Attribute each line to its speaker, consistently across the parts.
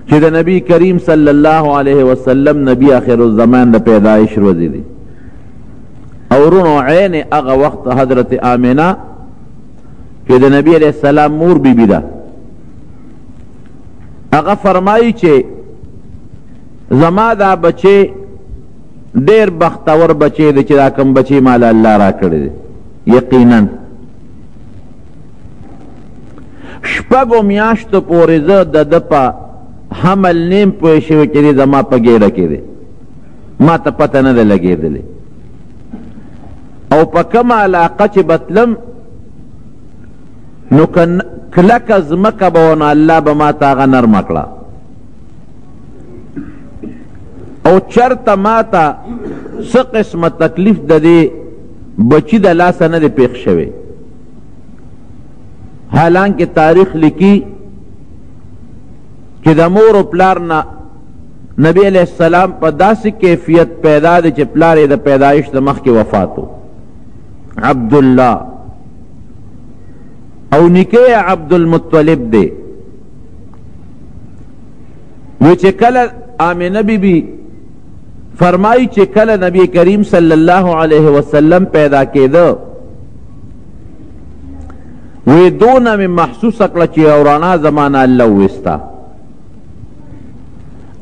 Speaker 1: چې د نبی کریم صلی الله علیه وسلم نبی آخر الزمان د پیدایش ورځې دي او ورونو عین هغه وخت حضرت آمنه چې د نبی علیه السلام مور بیبي ده هغه فرمایي چې زما دا بچی ډیر بختور بچی دی چې دا کوم بچی مال الله را کړی دی یقینا شپږو میاشتو پورې زه د ده په حمل نیم پوه شوی چې دی زما په ګېډه کې دی ما ته پته نه ده لګېدلې او په کومه علاقه چې بتلم نو کلکه ځمکه به ونه الله به ما ته هغه نرمه کړه او چرته ما ته څه قسمه تکلیف د دې بچي د لاسه نه دی پیښ شوی حالانکه تاریخ لیکي چې د مور و پلار نه نبی علیہ السلام په داسې کیفیت پیدا دی چې پلار یې د پیدایش د مخکې وفات و عبدالله او نیکه عبدالمطلب دی وی چې کله آمنه بی بی فرمائی چې کله نبی کریم صلی الله علیه وسلم پیدا کېده وی دونه مې محسوسه کړه چې یو رڼا زمانه الله وویسته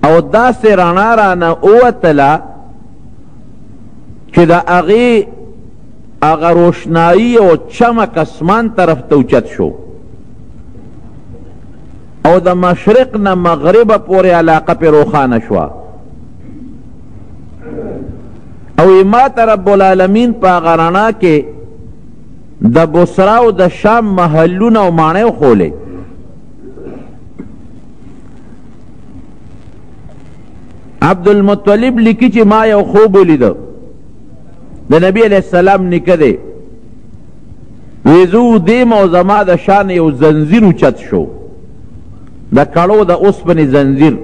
Speaker 1: او داسې رڼا رانه ووتله چې د هغې هغه روشنایی او چمک اسمان طرف ته اوچت شو او د مشرق نه مغربه پورې علاقه پې روښانه شوه او ما ته رب العالمین په هغه رڼا کې د بصره او د شام محلونه او ماڼۍ وښولې عبدالمطلب لیکي چې ما یو خوب ولیده د نبی علیہ السلام نیکه دی وی زه ودیم او زما د شان یو زنځیر اوچت شو د کړو د اوسپنې زنځیر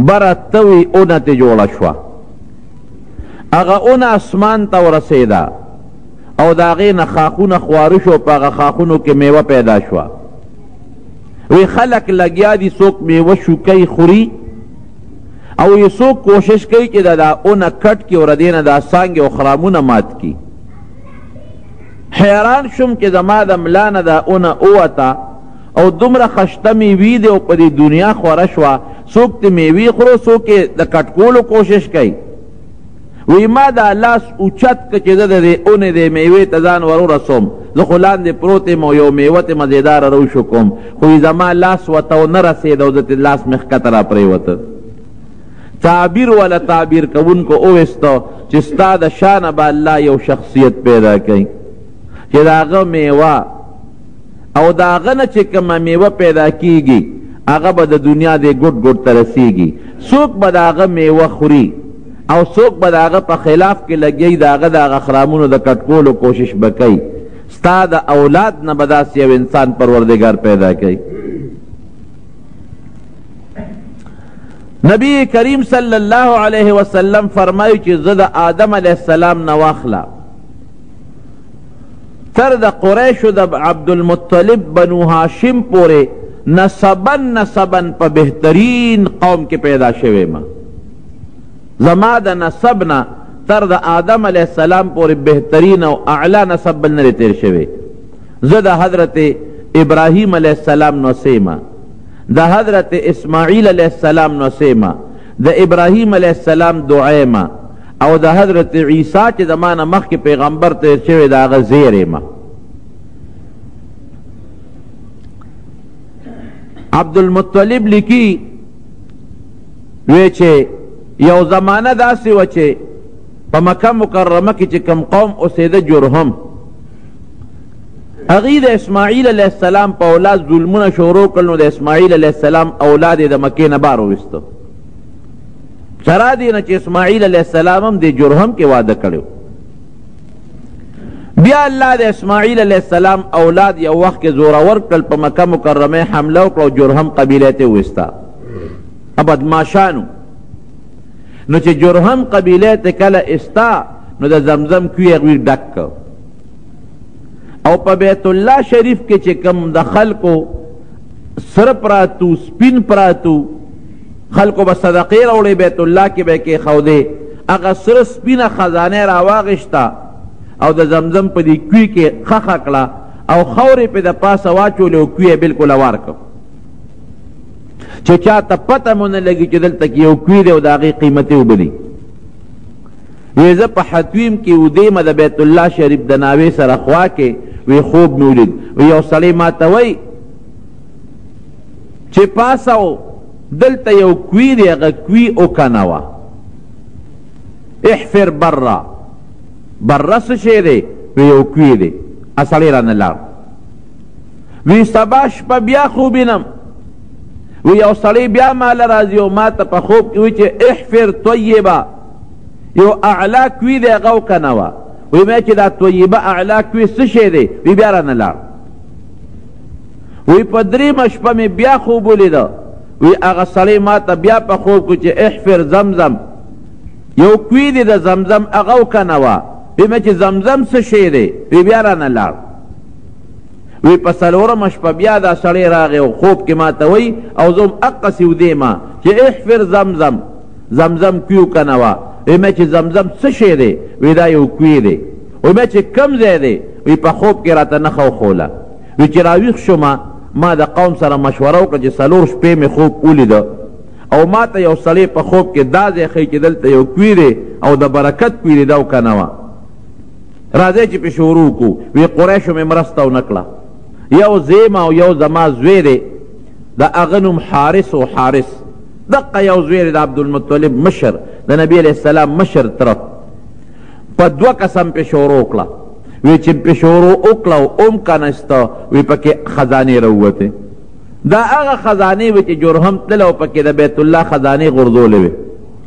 Speaker 1: بره توی اونه ترې جوړه شوه هغه اونه اسمان ته ورسېده او د هغې نه خاښونه خواره شو په هغه خاښونو کې میوه پیدا شوه وی خلک لګیا دي څوک میوه شوکی خوري او یې څوک کوشش کوي چې د دا اونه کټ کړي او د دې نه دا څانګې او خرامونه مات کړي حیران شوم چې زما د ملا نه دا اونه ووته او دومره خشته میوې دی او په دې دنیا خوره شوه څوک د میوې خورو څوک یې د کټ کولو کوشش کوي وی ما دا لاس اوچت که چې زه د دې اونې د میوې ته ځان ور ورسوم زه خو لاندې پروت یم او یو میوه تې مزېداره روشو کوم خو زما لاس ورته ونه رسېد او زه تې لاس مې ښکته را پرېوته تعبیر والا تعبیر کوونکو اویسته چې ستا د شانه به الله یو شخصیت پیدا کوي چې د هغه میوه او د هغه نه چې کومه میوه پیدا کیږي هغه به د دنیا د ګوټ ګوټ ته رسیږي څوک به د هغه میوه خوري او څوک به د هغه په خلاف کې لګی د هغه د هغه خرامونو د کټکولو کوشش به کوي ستا د اولاد نه به داسې یو انسان پروردګار پیدا کوي نبی کریم صلی الله علیه وسلم فرمایي چې زه د آدم علیه السلام نه واخله تر د قریشو د عبدالمطلب بنو هاشم پورې نسبن په بهترین قوم کې پیدا شوی ما زما د نسب نه تر د آدم علیه السلام پورې بهترین او اعلی نسب بل نه تیر شوی زه د حضرت ابراهیم علیه السلام نسیمه د حضرت اسماعیل علیہ السلام نسیمه د ابراهیم علیہ السلام دعیمه او د حضرت عیسی چې زمانه مخکې پیغمبر تیر شوی د هغه زیریمه عبدالمطلب لیکي وی چې یو زمانه داسې وه چې په مکه مکرمه کې چې کوم قوم اوسېده جرهم هغې د اسماعیل علیه السلام په اولاد ظلمونه شروع کړل نو د اسماعیل علیه السلام اولاد یې د مکې نه بار وویسته سره دې نه چې اسماعیل علیه السلام هم د جرهم کې واده کړی بیا الله د اسماعیل علیه السلام اولاد یو وخت کې زورور کړل په مکه مکرمه حمله وکړه او جرهم قبیله ته وویسته بدماشانو نو چې جرهم قبیله ته کله استا نو د زمزم کوی هغوی ډک کړ او په بیت الله شریف کې چې کم د خلکو سره پراتو سپین پراتو خلکو به صدقې راوړې بیت الله کې به یې کېښودې هغه سره سپینه خزانه راواغېسته او د زمزم په دې کوي کې خښه کړه او خورې پې د پاسه واچولې او کوي یې بلکل هوار کړ چې چا ته پته مو نه لګي چې دلته کې یو کوي دی او د هغې قیمتي اوبه دي. وی زه په حتویم کې ودیمه د بیت الله شریف د ناوې سره خوا کې وی خوب مې ولید وی یو سړی ما ته وی چې پاسه دلته یو کوي دی هغه کوي اوکنوه احفر بره بره څه شی دی وی یو کوي دی سړی رانه لاړ وی سبا شپه بیا خوب وینم وی یو سړی بیا ماله راځي او ما ته په خوب کې وی چې احفر طیبه یو اعلا کوي دی هغه وکنوه وی ما چې دا طیبه اعلا کوي څه شی دی وی بیا رانه لاړ وی په درېیمه شپه مې بیا خوب ولیده وی هغه سړی ما ته بیا په خوب کې چې احفر زمزم یو کوي دی د زمزم هغه وکنوه وی ما چې زمزم څه شی دی وی بیا رانه لاړ وی په څلورمه شپه بیا دا سړی راغی او خوب کې ما ته وی او زه هم اقسې ودیمه چې احفر زمزم زمزم کوي وکنوه وی ما چې زمزم څه شی دی وی دا یو کوي دی وی ما چې کم ځای دی وی په خوب کې راته نښه وښوله وی چې راویښ شومه ما د قوم سره مشوره وکړه چې 4 شپې مې خوب ولیده او ما ته یو سړی په خوب کې دا ځای ښیي چې دلته یو کوي دی او د برکت کوي دی دا وکنوه راځئ چې پې شروع کړو وی قریشو مې مرسته ونه کړه یو زیمه او یو زما زوی دی د هغه نوم حارس و حارس دقه یو زوی دی د عبدالمطلب مشر د نبی علیه السلام مشر طرف په 2 قسم پې شروع کړه وی چې پې شروع وکړه او ام کنسته وی پکې خزانې راووتې دا هغه خزانې وې چې جرهم تللی او پکې د بیت الله خزانې غورځولې وې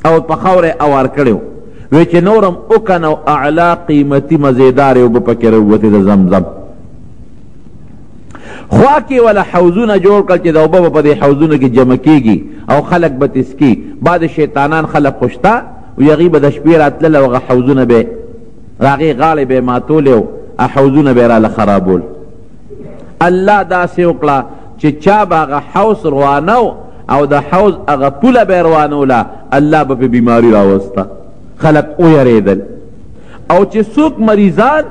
Speaker 1: او په خاوره اوار کړی وی چې نورم اوکن او اعلا قیمتي مزیدار اوبه پکې راووتې د زمزم خوا کې ولا حوضونه جوړ کړل چې د اوبه به په دې حوضونو کې جمع کېږي او خلک به تسکي بعد شیطانان خلک خوشته وی هغوی به د شپې راتلل او هغه حوضونه به هغې غاړې به یې ماتولې او حوضونه به یې راله خرابول الله داسې وکړه چې چا به هغه حوض روانو او د حوض هغه پوله به یې روانوله الله به په بیماري راوسته خلک ویرېدل او چې څوک مریضان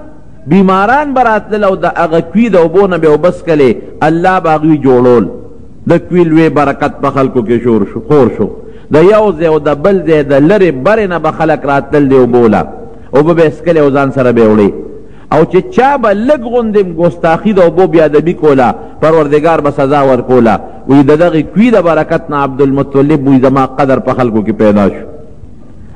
Speaker 1: بیماران به راتلل او د هغه کوي د اوبو نه به یې وبس کلې الله به هغوی جوړول د کوي لوی برکت په خلکو کې خور شو د یو ځای او د بل ځای د لرې برې نه به خلک راتلل د اوبو له اوبه به یې څکلې او ځان سره به یې وړې او چې چا به لږ غوندې ګستاخي د اوبو بیادبي کوله پروردګار به سزا ورکوله وایي د دغې کوي د برکت نه عبدالمطلب وایي زما قدر په خلکو کې پیدا شو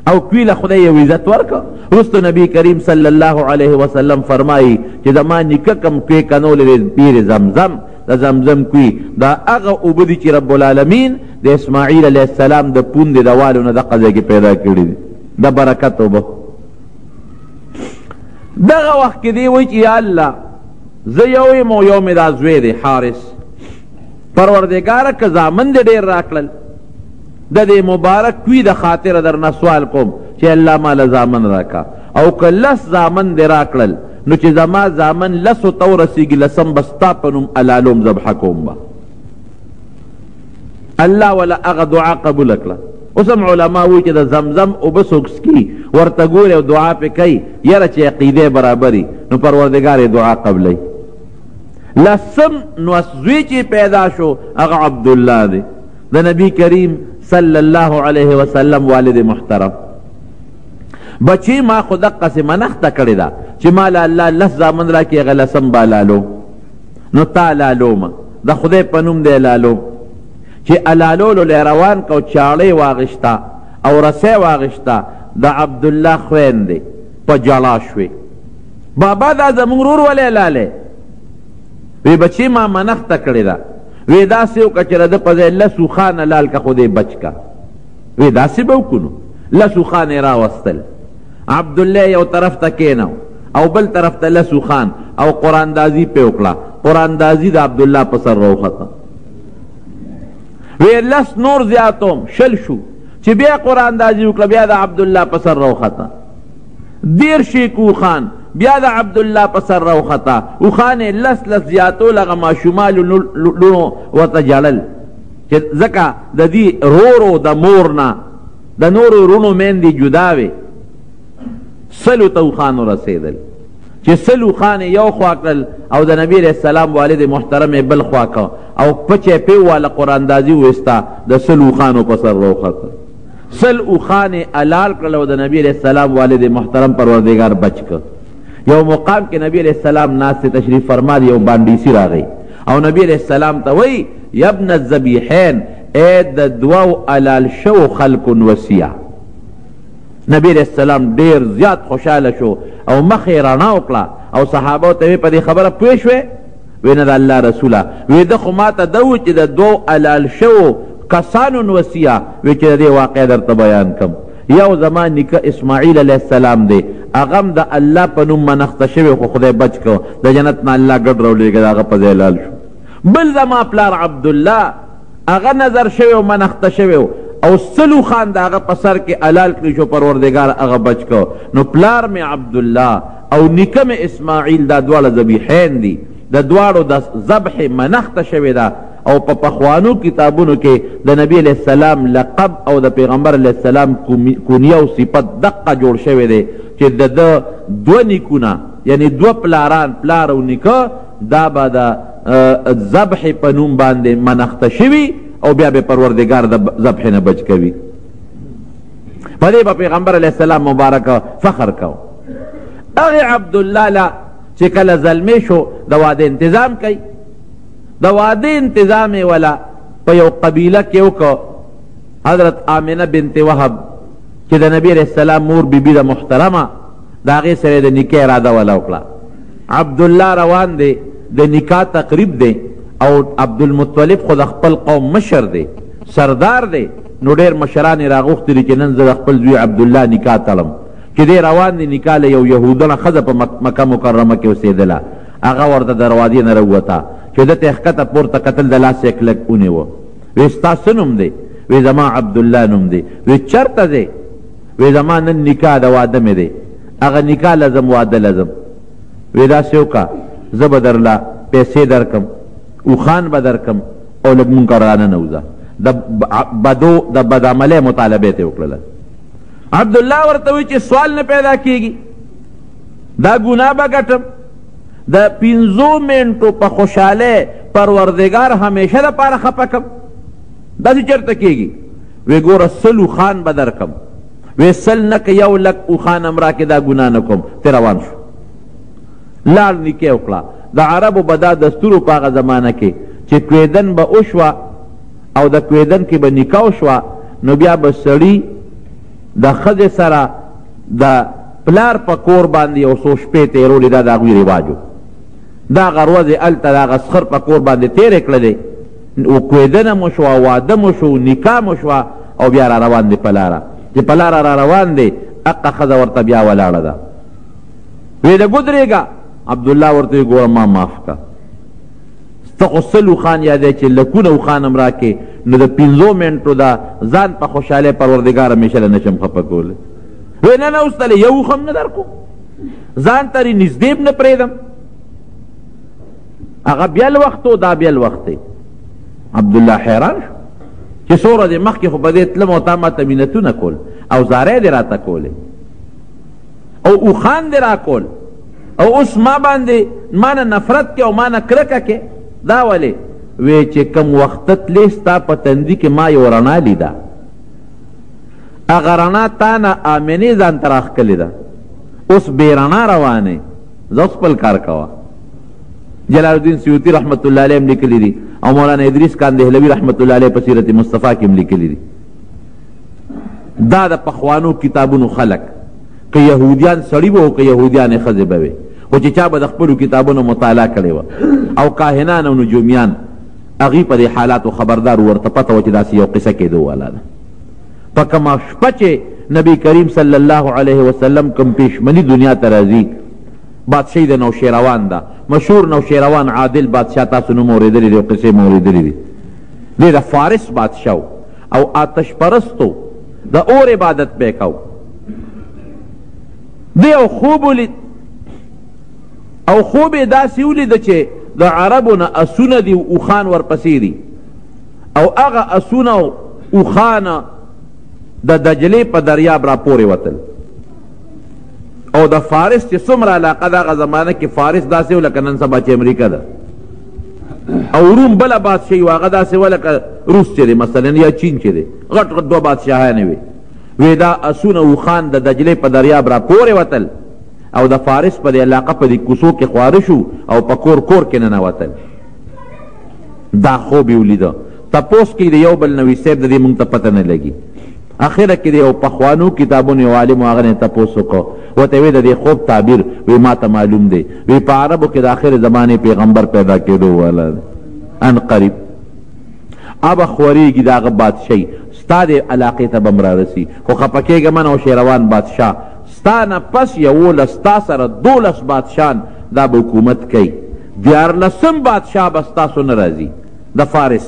Speaker 1: او کوي له خدای یو عزت ورکړه وروسته نبی کریم صلی الله علیه وسلم فرمایي چې زما نیکه کم کوی کنولې پیر زمزم د زمزم کوي دا هغه اوبه دي چې رب العالمین د اسماعیل علیه السلام د پوندې د والو نه دغه ځای کې پیدا کړي دي د برکت اوبه دغه وخت کې دی وایي چې یا الله زه یو یم او یو مې دا زوی دی حارس پروردګاره که زامن دې ډېر راکړل د دې مبارک کوي د خاطره درنه سوال کوم چې الله ماله زامن راکا او که 10 زامن دې راکړل نو چې زما زامن 10 ته ورسېږي 10 به ستا په نوم الالوم ذبحه کوم به الله ولا هغه دعا قبوله کړه اوس هم علما وایي چې د زمزم اوبه څوک څکي ورته ګوري او دعا پې کوي یاره چې عقیدې برابري نو پروردګار یې دعا قبلوي 10 نو زوی چې پیدا شو هغه عبدالله دی د نبی کریم صلی الله علیه وسلم والد محترم بچی ما خو دقسې منښته کړې ده چې ما له الله 10 زامن راکړي هغه 10 به لالو نو تا لالومه د خدای په نوم دی لالو چې الالولو لی روان کو چاړۍ واغشته او رسۍ واغشته د عبدالله خویندې په جړا شوې بابا دا زمونږ ورور ولې لالی وی بچی ما منښته کړې ده وی داسې وکړه چې د ده په ځای 10 اوښانه لال که خو دې بچ که وی داسې به وکړو 10 اوښان یې راوستل عبدالله یو طرف ته کېنو او بل طرف ته 10 اوښان او قراندازي پې وکړه قراندازي د عبدالله په سر راوخته وی 10 نور زیاتوم 20 شو چې بیا قراندازي وکړه بیا د عبدالله په سر راوخته 10 اوښان بیا د عبدالله په سر راوخته اوښان یې 10 زیاتول هغه ماشومانو لونو ورته جړل چې ځکه د دې رورو د مور نه د نورو رونو میندې جدا وې، سلو ته اوښان ورسېدل چې سلو اوښان یو خوا کړل او د نبي علیه السلام والد محترم یې بل خوا که او پچې پې واله قراندازي وویسته د سلو اوښانو په سر راوخته. سل اوښان یې حلال کړل او د نبي علیه السلام والد محترم پروردګار بچ که. یو مقام کې نبی علیہ السلام ناست تشریف فرما دی، یو باندیسی راغی او نبی علیہ السلام ته وی یا ابن الذبیحین، اے د دوو حلال شو خلق وصیه. نبی علیہ السلام ډیر زیات خوشحاله شو او مخ یې رڼا وکړه او صحابه ته وی په دې خبره پوه شوې؟ وی نه د الله رسوله، وی ده خو ما ته ده و چې د دوو حلال شو کسانو وصیه، وی چې د دې واقع درته بیان کم. یو زما نیکه اسماعیل علیہ السلام دی، اغم د الله په نوم منښته شوی خو خدای بچ کو، د جنت نه الله ګډ راولېږه د هغه په ځای حلال شو. بل زما پلار عبدالله هغه نظر شوی او منښته شوی او سلو خان د هغه په سر کې حلال کړي شو، پروردګار هغه بچ کو. نو پلار مې عبدالله او نیکه مې اسماعیل دا دواړه ذبیحین دي، د دواړو د ذبح منښته شوې ده او په پخوانو کتابونو کې د نبی علیہ السلام لقب او د پیغمبر علیہ السلام کونیه او صفت دقه جوړ شوی دی چې د ده دوه نیکونه یعنی دوه پلاران پلار او نیکه دا به د ذبح په نوم باندې منښته شوي او بیا به پروردګار د ذبح نه بچ کوي. په دې به پیغمبر علیہ السلام مبارک فخر کو. هغې عبدالله له چې کله زلمی شو د واده انتظام کوي، د واده انتظام یې ولا په یو قبیله کې وکړه. حضرت آمنه بنت وهب چې د نبی علیہ السلام مور بیبي د محترمه د هغې سره د نکاح اراده ولا وکړه. عبدالله روان دی، د نکاح تقریب دی او عبدالمطلب خو د خپل قوم مشر دی، سردار دی. نو ډېر مشران یې راغوښتي دي چې نن زه د خپل زوی عبدالله نکاح تړم. چې دی روان دی نکاح له یو یهودنه ښځه په مکه مکرمه کې اوسېدله، هغه ورته دروازې نه راووته چې ده ته یې ښکته پورته کتل، د لاس یې کلک ونیوه. وی ستا څه نوم دی؟ وی زما عبدالله نوم دی. وی چېرته دی؟ وی زما نن نکاح د واده مې دی، هغه نکاح لزم واده لزم. وی داسې وکړه زه به درله پیسې درکم، اوښان به درکم او لږ مونږ راننوځه. د بدعملۍ مطالبه یې وکړله. عبدالله ورته وی چې سوال نه پیدا کیږي، دا ګناه به ګټم، د 5 منټو په خوشحالی پروردګار همیشه دپاره خفه کم، داسې چېرته کیږي؟ وی ګوره 100 اوښان به درکم. وی 100 نه که 1 لک اوښان هم راکې دا ګناه نه کوم. ته روان شو، لاړ نکاح وکړه. د عربو به دا دستورو په هغه زمانه کې چې کویدن به وشوه او د کویدن کې به نکاح وشوه، نو بیا به سړي د ښځې سره د پلار په کور باندې یو څو شپې تېرولې، دا د هغوی رواج و. دا هغه ورځې هلته د هغه سخر په کور باندې تېرې کړلې، کویدنه مو شوه، واده مو شو، نکاح مو شوه او بیا را روان دی په لاره. چې په لاره را روان دی هغه ښځه ورته بیا ولاړه ده. وی لږ ودرېږه. عبدالله ورته وی ګوره ما معاف که، ته خو 100 اوښان یادی چې لکونه اوښان هم راکې، نو د 5 منټو د ځان په خوشحالۍ پروردګار همیشه له نشم خفه کولی. وی نه نه اوس تله 1 اوښ هم نه در کو، ځان ته رې نږدې نه پرېږدم. هغه بیا وخت و دا بیا وخت دی. عبدالله حیران شو چې څو ورځې مخکې خو په دې تلم او تا ماته مینتونه کول او زاری دې راته کولې او اوښان دې راکول او اوس ما باندې ما نه نفرت کې او ما نه کرکه کې، دا ولې؟ وی چې کم وخته تلې ستا په تندي کې ما یو رڼا لیده، هغه رڼا تا نه آمنې ځان ته راښکلې ده، اوس بې رڼا روانې، زه اوس خپل کار کوه. جلال الدین سیوطي رحمت الله علیه هم لیکلی دي او مولانا ادریس کان دهلوي رحمت الله علیه په سیرت مصطفی کې هم لیکلی دي. دا د پخوانو کتابونو خلق که یهودیان سړي به او که یهودیانې ښځې به وې، خو چې چا به د خپلو کتابونو مطالعه کړې وه او کاهنان او نجومیان هغوی په دې حالاتو خبردار ورته پته وه چې داسې یو قصه کېدو والا ده. په کومه شپه چې نبی کریم صلی الله علیه وسلم کوم پیشمني دنیا ته راځي، بادشاهی د نوشیروان ده، مشهور نوشیروان عادل بادشاه، تاسو نوم اورېدلی دی او قصې مو اورېدلی دي. دی د فارس بادشاه او آتش پرستو، د اور عبادت به کو. دی یو خوب ولید او خوب یې داسې ولیده چې د عربو نه اسونه دي اوښان ورپسې دي او هغه اسونه او اوښانه د دجلې په دریاب را پورې وتل. او د فارس چې څومره علاقه د هغه زمانه کې فارس داسې و لکه نن سبا چې امریکا ده، او روم بله بادشاهي و هغه داسې و لکه روس چې دی مثلا یا چین چې دی، غټ غټ دوه بادشاهانې وې. وی دا اسونه اوښان د دجلې په دریاب را پورې وتل او د فارس په دې علاقه په دې کوڅو کې خواره شو او په کور کور کې ننوتل. دا خوب یې ولیده. تپوس کې د یو بل نوي صاحب د دې مونږ ته پته نه لګي. اخره کې د یو پخوانو کتابونو یو عالم هغه نه تپوس وکړو، ورته وی د دې خوب تعبیر وی ما ته معلوم دی، وی په عربو کې د آخر زمانې پیغمبر پیدا کېدو والا ان قریب. اب خوریږي د هغه بادشاهي ستا د علاقې ته به م رارسي، خو خفه کېږه من او شیروان بادشاه ستا نه پس 11 ستا سره 12 بادشاهان دا به حکومت کوي. 14 بادشاه به ستاسو نه راځي د فارس،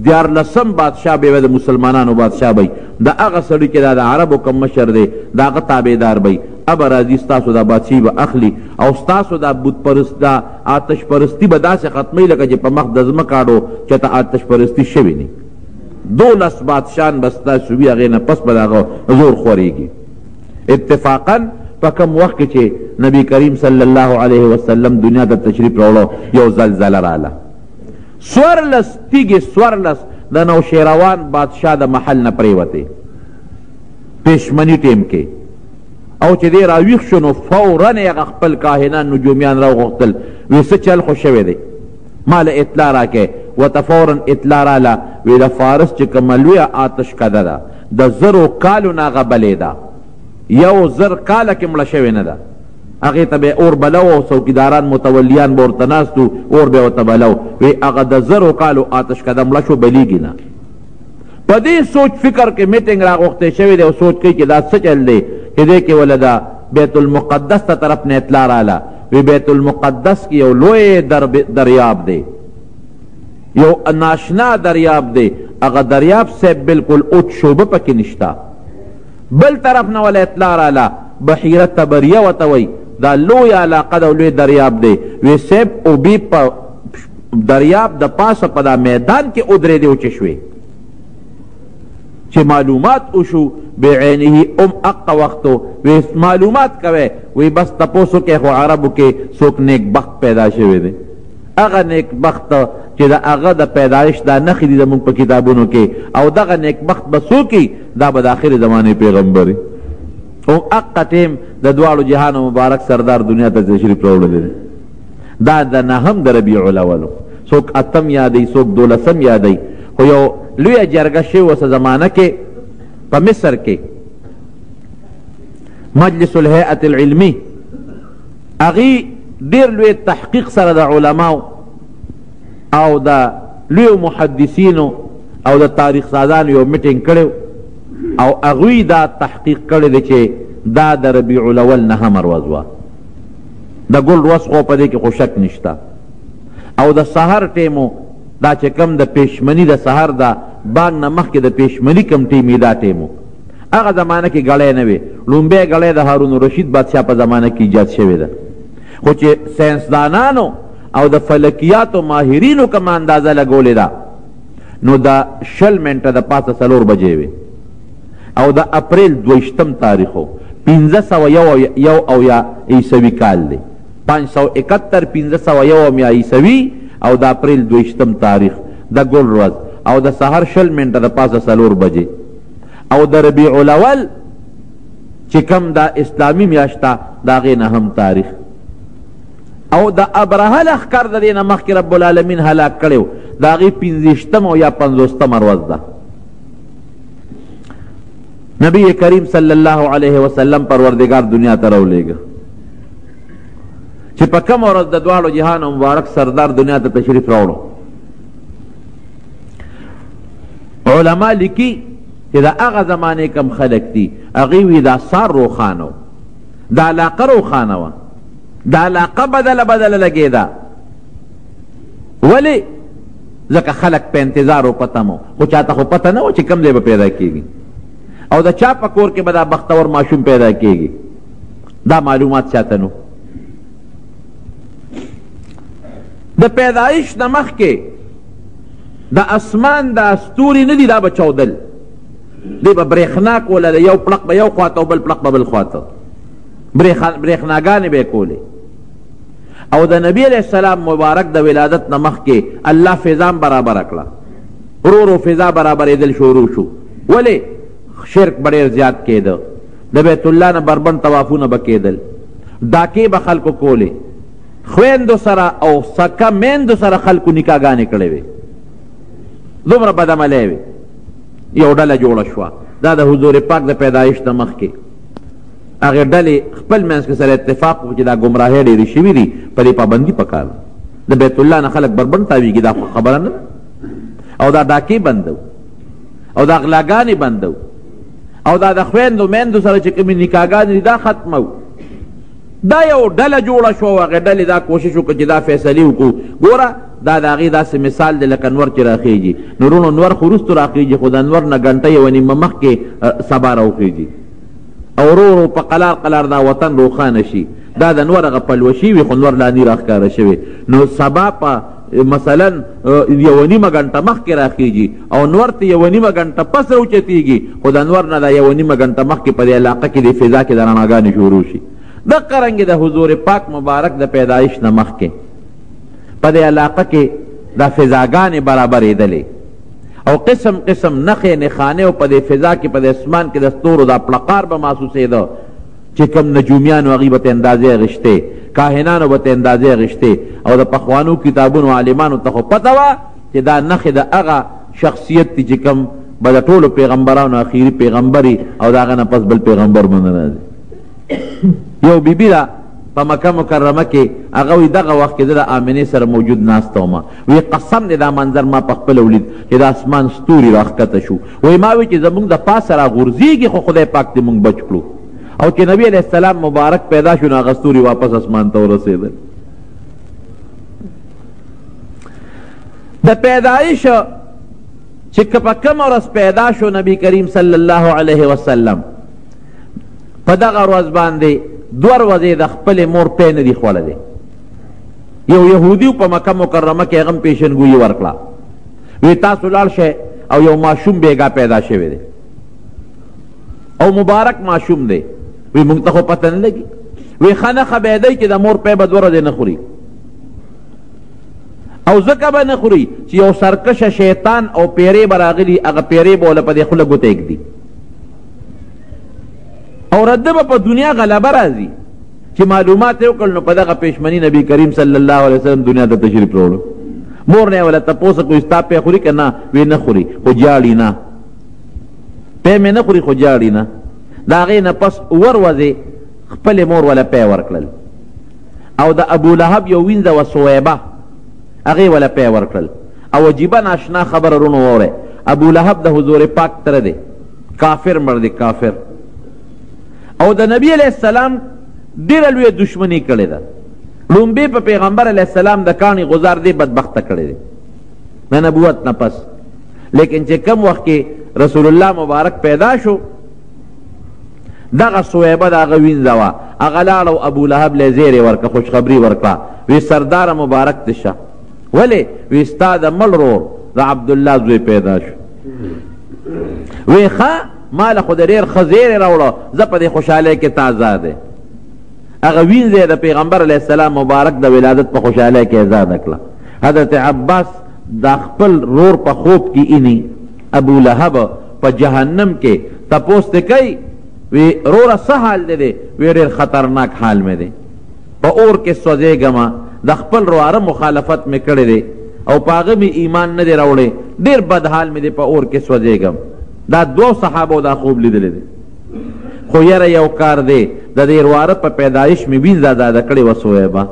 Speaker 1: 14 بادشاه به د مسلمانانو بادشاه بی. د هغه سړي چې دا د عربو کم مشر دی د هغه تابعدار بی، اب راځي ستاسو دا بادشاهي به اخلي او ستاسو دا بت پرست دا آتش پرستی به داسې ختموي لکه چې په مخ د ځمکاړو چې ته آتش پرستی شوي نه. 12 بادشاهان به ستاسو وي، هغې نه پس به د هغه زور خورېږي. اتفاقا په کوم وخت کې چې نبی کریم صلی الله علیه وسلم دنیا ته تشریف راوړو یو زلزله راله. 14 تیږې 14 د نوشیروان بادشاه د محل نه پرېوتې پېشمني ټیم کې، او چې دی راویښ شو نو فورا یې هغه خپل کاهنان نجومیان راوغوښتل، وی څه چل خو شوی دی ما له اطلاع راکې. ورته فورا اطلاع راله، وی د فارس چې کومه لویه آتش کده ده د 1000 کالو نه هغه بلېده، 1000 کاله کې مړه شوې نه ده. هغې ته به اور بلو او څوکیداران متولیان به ورته ناست وو، اور به ورته بلو. وی هغه د 1000 کالو آتش کده مړه شو، بلیږي نه. په دې سوچ فکر کې میټینګ راغوښتی شوی دی او سوچ کوي چې دا څه چل دی چې دې کې ولې دا بیت المقدس ته طرف نه اطلاع راله. وی بیت المقدس کې یو لوی دریاب دی، یو ناشنا دریاب دی، هغه دریاب صاحب بالکل اوچ شوبه پکې نشته. بل طرف نه ولا اطلاع راله بحیره تبریه ورته وی، دا لوی علاقه ده لوی دریاب دی. وی صاحب اوبې په دریاب د پاسه په دا میدان کې ودرېدې وچې شوې. چې معلومات وشو بعینه اقا وختو وی معلومات کوي، وی بس تپوسو کې خو عربو کې څوک نیک بخت پیدا شوی دی. هغه نیک بخت چې د هغه د پیدایش دا نښې دي زموږ په کتابونو کې، او دغه نیک بخت به څوک دا به د آخر زمانې پیغمبر او اقا ټیم د دواړو جهانو مبارک سردار دنیا ته تشریف راوړلی دی. دا د 9 د ربیع الاول، څوک 8 یادوي څوک 12 یادوي. خو یو لویه جرګه شوې وه زمانه کې په مصر کې مجلس الهیئة العلمی، هغې ډېر لوی تحقیق سره د علماو او د لویو محدثینو او د تاریخ سازانو یو میټینګ کړی او هغوی دا تحقیق کړی دی چې دا د ربیع الاول 9 ورځ وه. د ګل ورځ خو په دې کې خو شک نشته. او د سحر ټیمو دا چې کم د پیشمني د سحر د بانګ نه مخکې د پیشمني کم ټیمې دا ټیمو هغه زمانه کې ګړی نه وې. لومبی ګړی د هارون الرشید بادشاه په زمانه کې ایجاد شوې ده. خو چې ساینسدانانو او د فلکیاتو ماهرینو کومه اندازه لګولې ده نو د 20 منټه د پاسه 4 بجې وې، او د اپریل 22 تاریخ و 1501 عیسوي کال دی، 571 1501 عیسوي او د اپریل 22 تاریخ د ګل ورځ، او د سحر 20 منټه د پاسه 4 بجې. او د ربیع الاول چې کم دا اسلامي میاشته د هغې 9 تاریخ. او د ابرهه لښکر د دې نه مخکې رب العالمین هلاک کړی و، د هغې 25 یا 50 ورځ ده. نبی کریم صلی الله علیه وسلم پروردگار دنیا ته راولېږه چې په کومه ورځ د دواړو جهانو مبارک سردار دنیا ته تشریف راوړو. علما لیکي چې د هغه زمانې کم خلک دي هغې وي دا سار روښانه و، دا علاقه روښانه وه، دا علاقه بدله لګېده. ولې؟ ځکه خلک په انتظار و پته مو، خو چاته خو پته نه و چې کوم ځای به پیدا کېږي او د چا په کور کې به دا بختور ماشوم پیدا کېږي، دا معلومات چاته نو. د پیدایش نه مخکې د اسمان دا ستوري نه دي دا به چودل دی به برېښنا کوله د یو پړق به یو خواته او بل پړق به بل خواته برېښناګانې به یې کولې او د نبی علیه السلام مبارک د ولادت نه مخکې الله فضا برابره کړه ورو ورو فضا برابرېدل شروع شو ولې شرک به ډېر زیات کېده د بیت الله نه بربند طوافونه به کېدل ډاکې به خلکو کولې خویندو سره او سکه میندو سره خلکو نکاحګانې کړې وې دومره بدعملۍ وې یو ډله جوړه شوه دا د حضور پاک د پیدایش نه مخکې هغې ډلې خپل منځ کې سره اتفاق وکړي چې دا ګمراهۍ ډېرې شوي دي په دې پابندي پکار د بیت الله نه خلک بربند تاویږي دا خبره نه او دا ډاکې بندو او دا غلاګانې بندو او دا د خویندو میندو سره چې کومې نکاحګانې دي دا ختمو دا یو ډله جوړه شوه او هغې ډلې دا کوشش وکړه چې دا فیصلې وکړو ګوره دا د هغې داسې مثال دی لکه نور چې راخیږي نورونو نور خو وروستو راخیږي خو د نور نه ګنټه یوه نیمه مخکې سبا راوخیږي او ورو ورو په قلار قلار دا وطن روښانه شي دا د نور هغه پلوشي وي خو نور لا نی راښکاره شوی نو سبا په مثلا یوه نیمه ګنټه مخکې راخیږي او نور ته یوه نیمه ګنټه پس راوچتېږي خو د نور نه دا یوه نیمه ګنټه مخکې په دې علاقه کې د فضا کې د رڼاګانې شروع شي دقه رنګې د حضور پاک مبارک د پیدایش نه مخکې په دې علاقه کې دا فضاګانې برابرېدلې او قسم قسم نخې نښانې او په دې فضا کې په دې اسمان کې د ستورو دا پړقار به محسوسېده چې کوم نجومیانو هغوی به ته اندازې اخیستې کاهنانو به ته اندازې اخیستې او د پخوانو کتابونو عالمانو ته خو پته وه چې دا نښې د هغه شخصیت دي چې کوم به د ټولو پیغمبرانو اخیري پیغمبري او د هغه نه پس بل پیغمبر به نه راځي یو بیبي ده په مکه مکرمه کې هغه وایي دغه وخت کې زه د آمنې سره موجود ناسته وم وایي قسم دی دا منظر ما په خپله ولید چې د اسمان ستوري راښکته شو وایي ما وایي چې زموږ د پاسه راغورځېږي خو خدای پاک دې موږ بچ کړو او چې نبی علیه السلام مبارک پیدا شو نو هغه ستوري واپس اسمان ته ورسېدل د پیدایش چې که په کومه ورځ پیدا شو نبی کریم صلی الله علیه وسلم په دغه ورځ باندې دوه ورځې د خپلې مور پی نه دي خوړلی یو یهودي په مکه مکرمه کې هغه هم پیشنګویي ورکړه وی تاسو لاړ شئ او یو ماشوم بیګا پیدا شوی دی او مبارک ماشوم دی وی موږ ته خو پته نه لګي وی ښه نښه به یې دی چې د مور پی به دوه ورځې نه خوري او ځکه به نه خوري چې یو سرکشه شیطان او پیرې به راغلي هغه پیرې به وله په دې خوله ګوته ایږدي او رده به په دنیا غلبه راځي چې معلومات یې وکړل نو په دغه پېشمني نبي کریم صلی الله علیه وسلم دنیا ته تشریف راوړو مور نه یې وله تپوس وکړو ستا پی خوري که نه وی نه خوري خو جاړي نه پی مې نه خوري خو جاړي نه د هغې نه پس اوه ورځې خپلې مور وله پی ورکړل او د ابولهب یو وینځه وه سویبه هغې وله پی ورکړل او عجیبه ناشنا خبره رونو واورئ ابولهب د حضور پاک تره دی کافر مړ دی کافر او د نبی علیه السلام ډېره لویه دشمني کړې ده لومبې په پیغمبر علیه السلام د کاڼي غزار دی بدبخته کړی دی د نبوت نه پس لیکن چې کم وخت کې رسول الله مبارک پیدا شو دغه سویبه د هغه وینځه وه هغه لاړ او ابولهب له زیرې ورکړه خوشخبري ورکړه وی سرداره مبارک دې شه ولې وی ستا د مړ ورور د عبدالله زوی پیدا شو وی ښه ما له خو د ډېر ښه زیری راوړه زه په دې خوشحالۍ کې تازه دی هغه وینځه د پیغمبر علیه السلام مبارک د ولادت په خوشحالۍ کې ازاده کړه حضرت عباس دا خپل رور په خوب کې اینی ابولهب په جهنم کې تپوس ته کوي وی روره څه حال دی دی وی ډېر خطرناک حال مې دی په اور کې سوځېږمه د خپل رواره مخالفت مې کړی دی او په هغه مې ایمان نه دی راوړی ډېر بد حال مې دی په اور کې سوځېږم دا دوه صحابو دا خوب لیدلی دی خو یاره یو کار دی د دې رواره په پیدایش مې وینځه ازاده کړې وه سویبه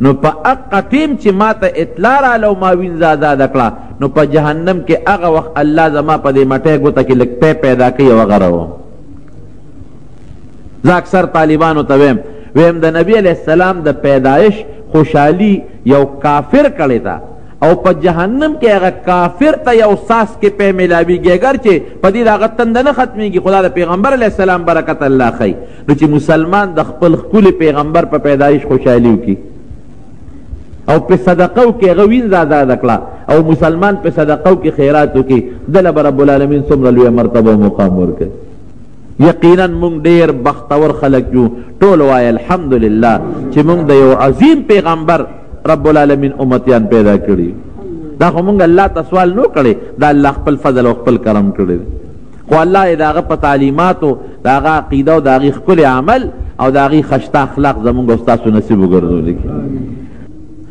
Speaker 1: نو په هغه ټیم چې ما ته اطلاع راله او ما وینځه ازاده کړه نو په جهنم کې هغه وخت الله زما په دې مټۍ ګوته کې لږ پی پیدا کوي او هغه روم زه اکثر طالبانو ته ویم د نبی علیه السلام د پیدایش خوشحالي یو کافر کړې ده او په جهنم کې هغه کافر ته یو ساس کې پی میلاویږي اگر چې په دې د هغه تنده نه ختمیږي خدا د پیغمبر علیه السلام برکت الله ښیي نو چې مسلمان د خپل ښکلي پیغمبر په پیدایش خوشحالي وکړي او په صدقو کې هغه وینځ آزاده کړه او مسلمان په صدقو کې خیراتو کې دله به رب العالمین څومره لویه مرتبه او مقام ورکوي. یقینا مونږ ډېر بختور خلک یو. ټول وایه الحمدلله چې مونږ د یو عظیم پیغمبر رب العالمین امتیان پیدا کړي. دا خو مونږ الله ته سوال نو کړی، دا الله خپل فضل او خپل کرم کړی دی. خو الله یې د هغه په تعلیماتو د هغه عقیده او د هغې ښکلې عمل او د هغې خشته اخلاق زمونږ او ستاسو نصیب وګرځولی کړي.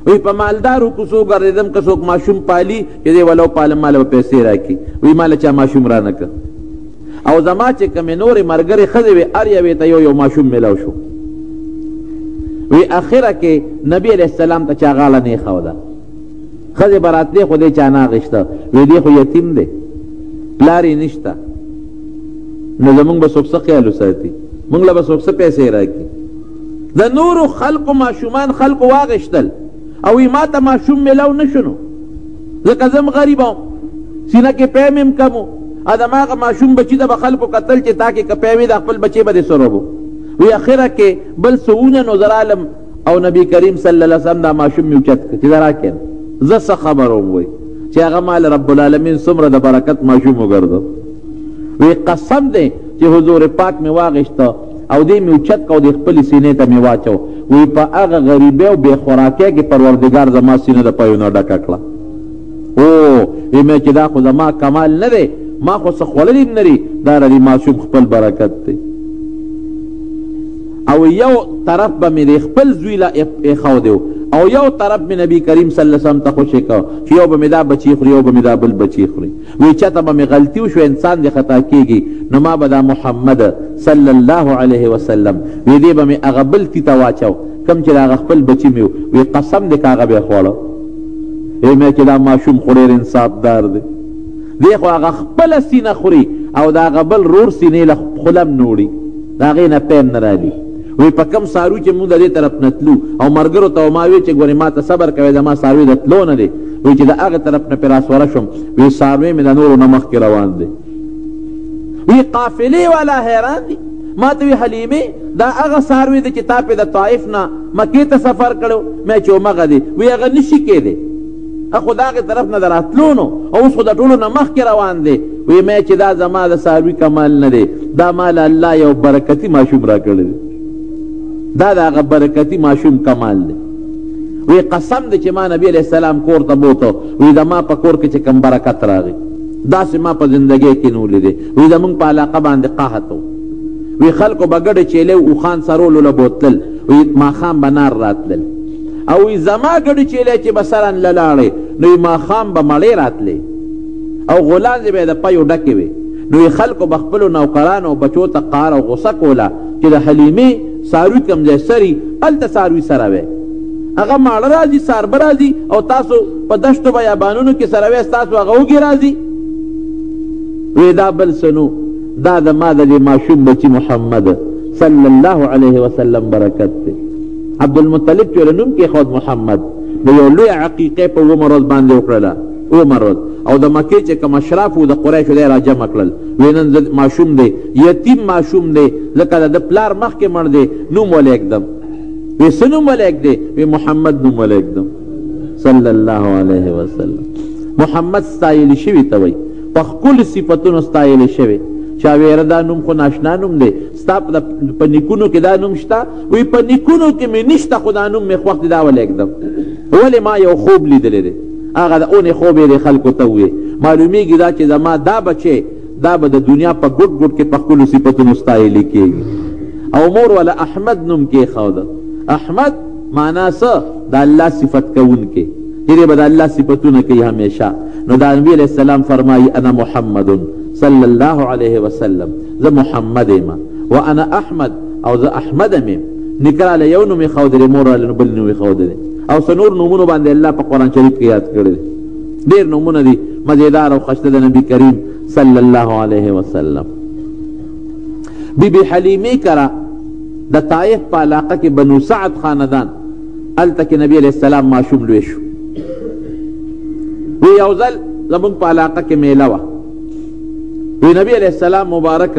Speaker 1: وی په مالدارو کوڅو ګرځېدم که څوک ماشوم پالي چې دی ولو پالم ماله به پیسې راکړي. وی ماله چا ماشوم رانه که او زما چې کومې نورې ملګرې ښځې وې هر یوې ته یو ماشوم میلاو شو. وی اخره کې نبي علیه السلام ته چا غاړه نه ایښوده. ښځې به راتلې خو دی چا نه اخېسته. وی دی خو یتیم دی، پلار یې نشته، نو زمونږ به څوک څه خیال وساتي، مونږ له به څوک څه پیسې راکړي. د نورو خلقو ماشومان خلقو واغېشتل او وی ما ته ماشوم میلاو نه شنو ځکه زم غریب وم، سینه کې پی مې هم کم و. دماغه ماشوم بچي ته به خلکو کتل چې تا کې که پی وي د خپل بچی به دې سره وو. وی اخره کې بل څه وننو زه رالم او نبي کریم صلی الله علیه وسلم دا ماشوم مې اوچت کړ چې دا راکړه. زه څه خبر وم وی چې هغه مال رب العالمین څومره د برکت ماشوم وګرځو. وی قسم دی چې حضور پاک مې واغېسته او دې مې اوچت که او د خپلې سینې ته مې واچو. وی په هغه غریبۍ او بې خوراکۍ کې پروردګار زما سینه د پیونه ډکه کړه. او وی مې چې دا خو زما کمال نه دی، ما خو څه خوړلي نه دي، دا د ماشوم خپل برکت دی. او یو طرف به مې د خپل زوی له ایښودی او یو طرف مې نبي کریم صلی الله علیه وسلم ته خوشې کو چې یو به مې دا بچي خوري یو به مې دا بل بچي خوري. وی چاته به مې غلطي وشو انسان دې خطا کېږي نو ما به دا محمد صلی الله علیه وسلم وی دې به مې هغه بل تی ته واچو کوم چې د هغه خپل بچي مې وی قسم دې که هغه به یې خوړه. وی مې چې دا ماشوم خو ډېر انصافدار دی، دی خو هغه خپله سینه خوري او د هغه بل رور سینې له خولم نه وړي، د هغې نه پیم نه رالي. وی په کم څاروي چې مونږ د دې طرف نه تلو او ملګرو ته ما وی چې ګورې ما ته صبر کوئ زما څاروي د تلو نه دی. وی چې د هغې طرف نه پرې راسوره شوم وی څاروی مې د نورو نه مخکې روان دی. وی قافلې والا حیران دي. ما ته وی حلیمې دا هغه څاروی دی چې تا پې د طائف نه مکې ته سفر کړی مې چې همغه دی. وی هغه نشي کېدی، خو د هغې طرف نه د راتلو نو او اوس خو د ټولو نه مخکې روان دی. وی مې چې دا زما د څاروي کمال نه دی، دا ما له الله یو برکتي ماشوم راکړی دی، دا د هغه برکتي ماشوم کمال دی. وی قسم دی چې ما نبي علیه السلام کور ته بوته وی د ما په کور کې چې کم برکت راغی داسې ما په زندګۍ کې نه ولیدې. وی زمونږ په علاقه باندې قحط و. وی خلکو به ګډې چیلې اوښان سرولو له بوتلل، وی ماښام به نار راتلل او وی زما ګډې چیلې چې به سرن له لاړې نو وی ماښام به مړې راتلې او غولانځې به یې د پیو ډکې وې. نو وی خلکو به خپلو نوکرانو او بچو ته قهر او غصه کوله چې د حلیمې څاروي کوم ځای سري هلته څاروي سره وی، هغه ماړه راځي څاربه راځي او تاسو په دشتو بیابانونو کې سره وی ستاسو هغه وږي راځي. وی دا بل څه نو دا د ما د دې ماشوم بچي محمد صلی الله علیه وسلم برکت دی. عبدالمطلب چې نوم کېښود محمد د یو لوی عقیقې په 20 ورځ باندې وکړله 20 ورځ او د مکې چې کوم اشراف وو د قریشو دی راجمع کړل. وی نن ماشوم دی یتیم ماشوم دی ځکه د پلار مخکې مړ دی نوم ولې ایږدم. وی څه نوم ولې ایږدې؟ وی محمد نوم ولې ایږدم صلی الله علیه وسلم. محمد ستایلی شوي ته وی په ښکلو صفتونو ستایلی شوي. چا ویره دا نوم خو ناشنا نوم دی، ستا په نیکونو کې دا نوم شته؟ وی په نیکونو کې مې نشته خو دا نوم مې خوښ دی دا ولې ایږدم. ولې ما یو خوب لیدلی دی، هغه د اونې خوب یې خلکو ته وویې. معلومیږي دا چې زما دا بچی دا به د دنیا په ګوټ ګوټ کې په خپلو صفتونو ستایلی کېږي. او مور ولا احمد نوم کېښوده. احمد معنا څه؟ د الله صفت کوونکی، چې به د الله صفتونه کوي همیشه. نو دا نبي علیه السلام فرمایي انا محمد صلی الله علیه وسلم، زه محمد یم وانا احمد او زه احمد یم. نیکه راله یو نوم ایښودلی، مور راله نو بل نوم ایښودلی او څه نور نومونو باندې الله په قرآن شریف کې یاد کړی دی. ډېر نومونه دي مزیدار او ښایسته د نبي کریم صلی الله علیه وسلم. بی بی حلیمې کره د طائف په علاقه کې بنو سعد خاندان هلته کې نبي علیه السلام ماشوم لوی شو. وی یو ځل زمونږ په علاقه کې میله وه. وی نبی علیه السلام مبارک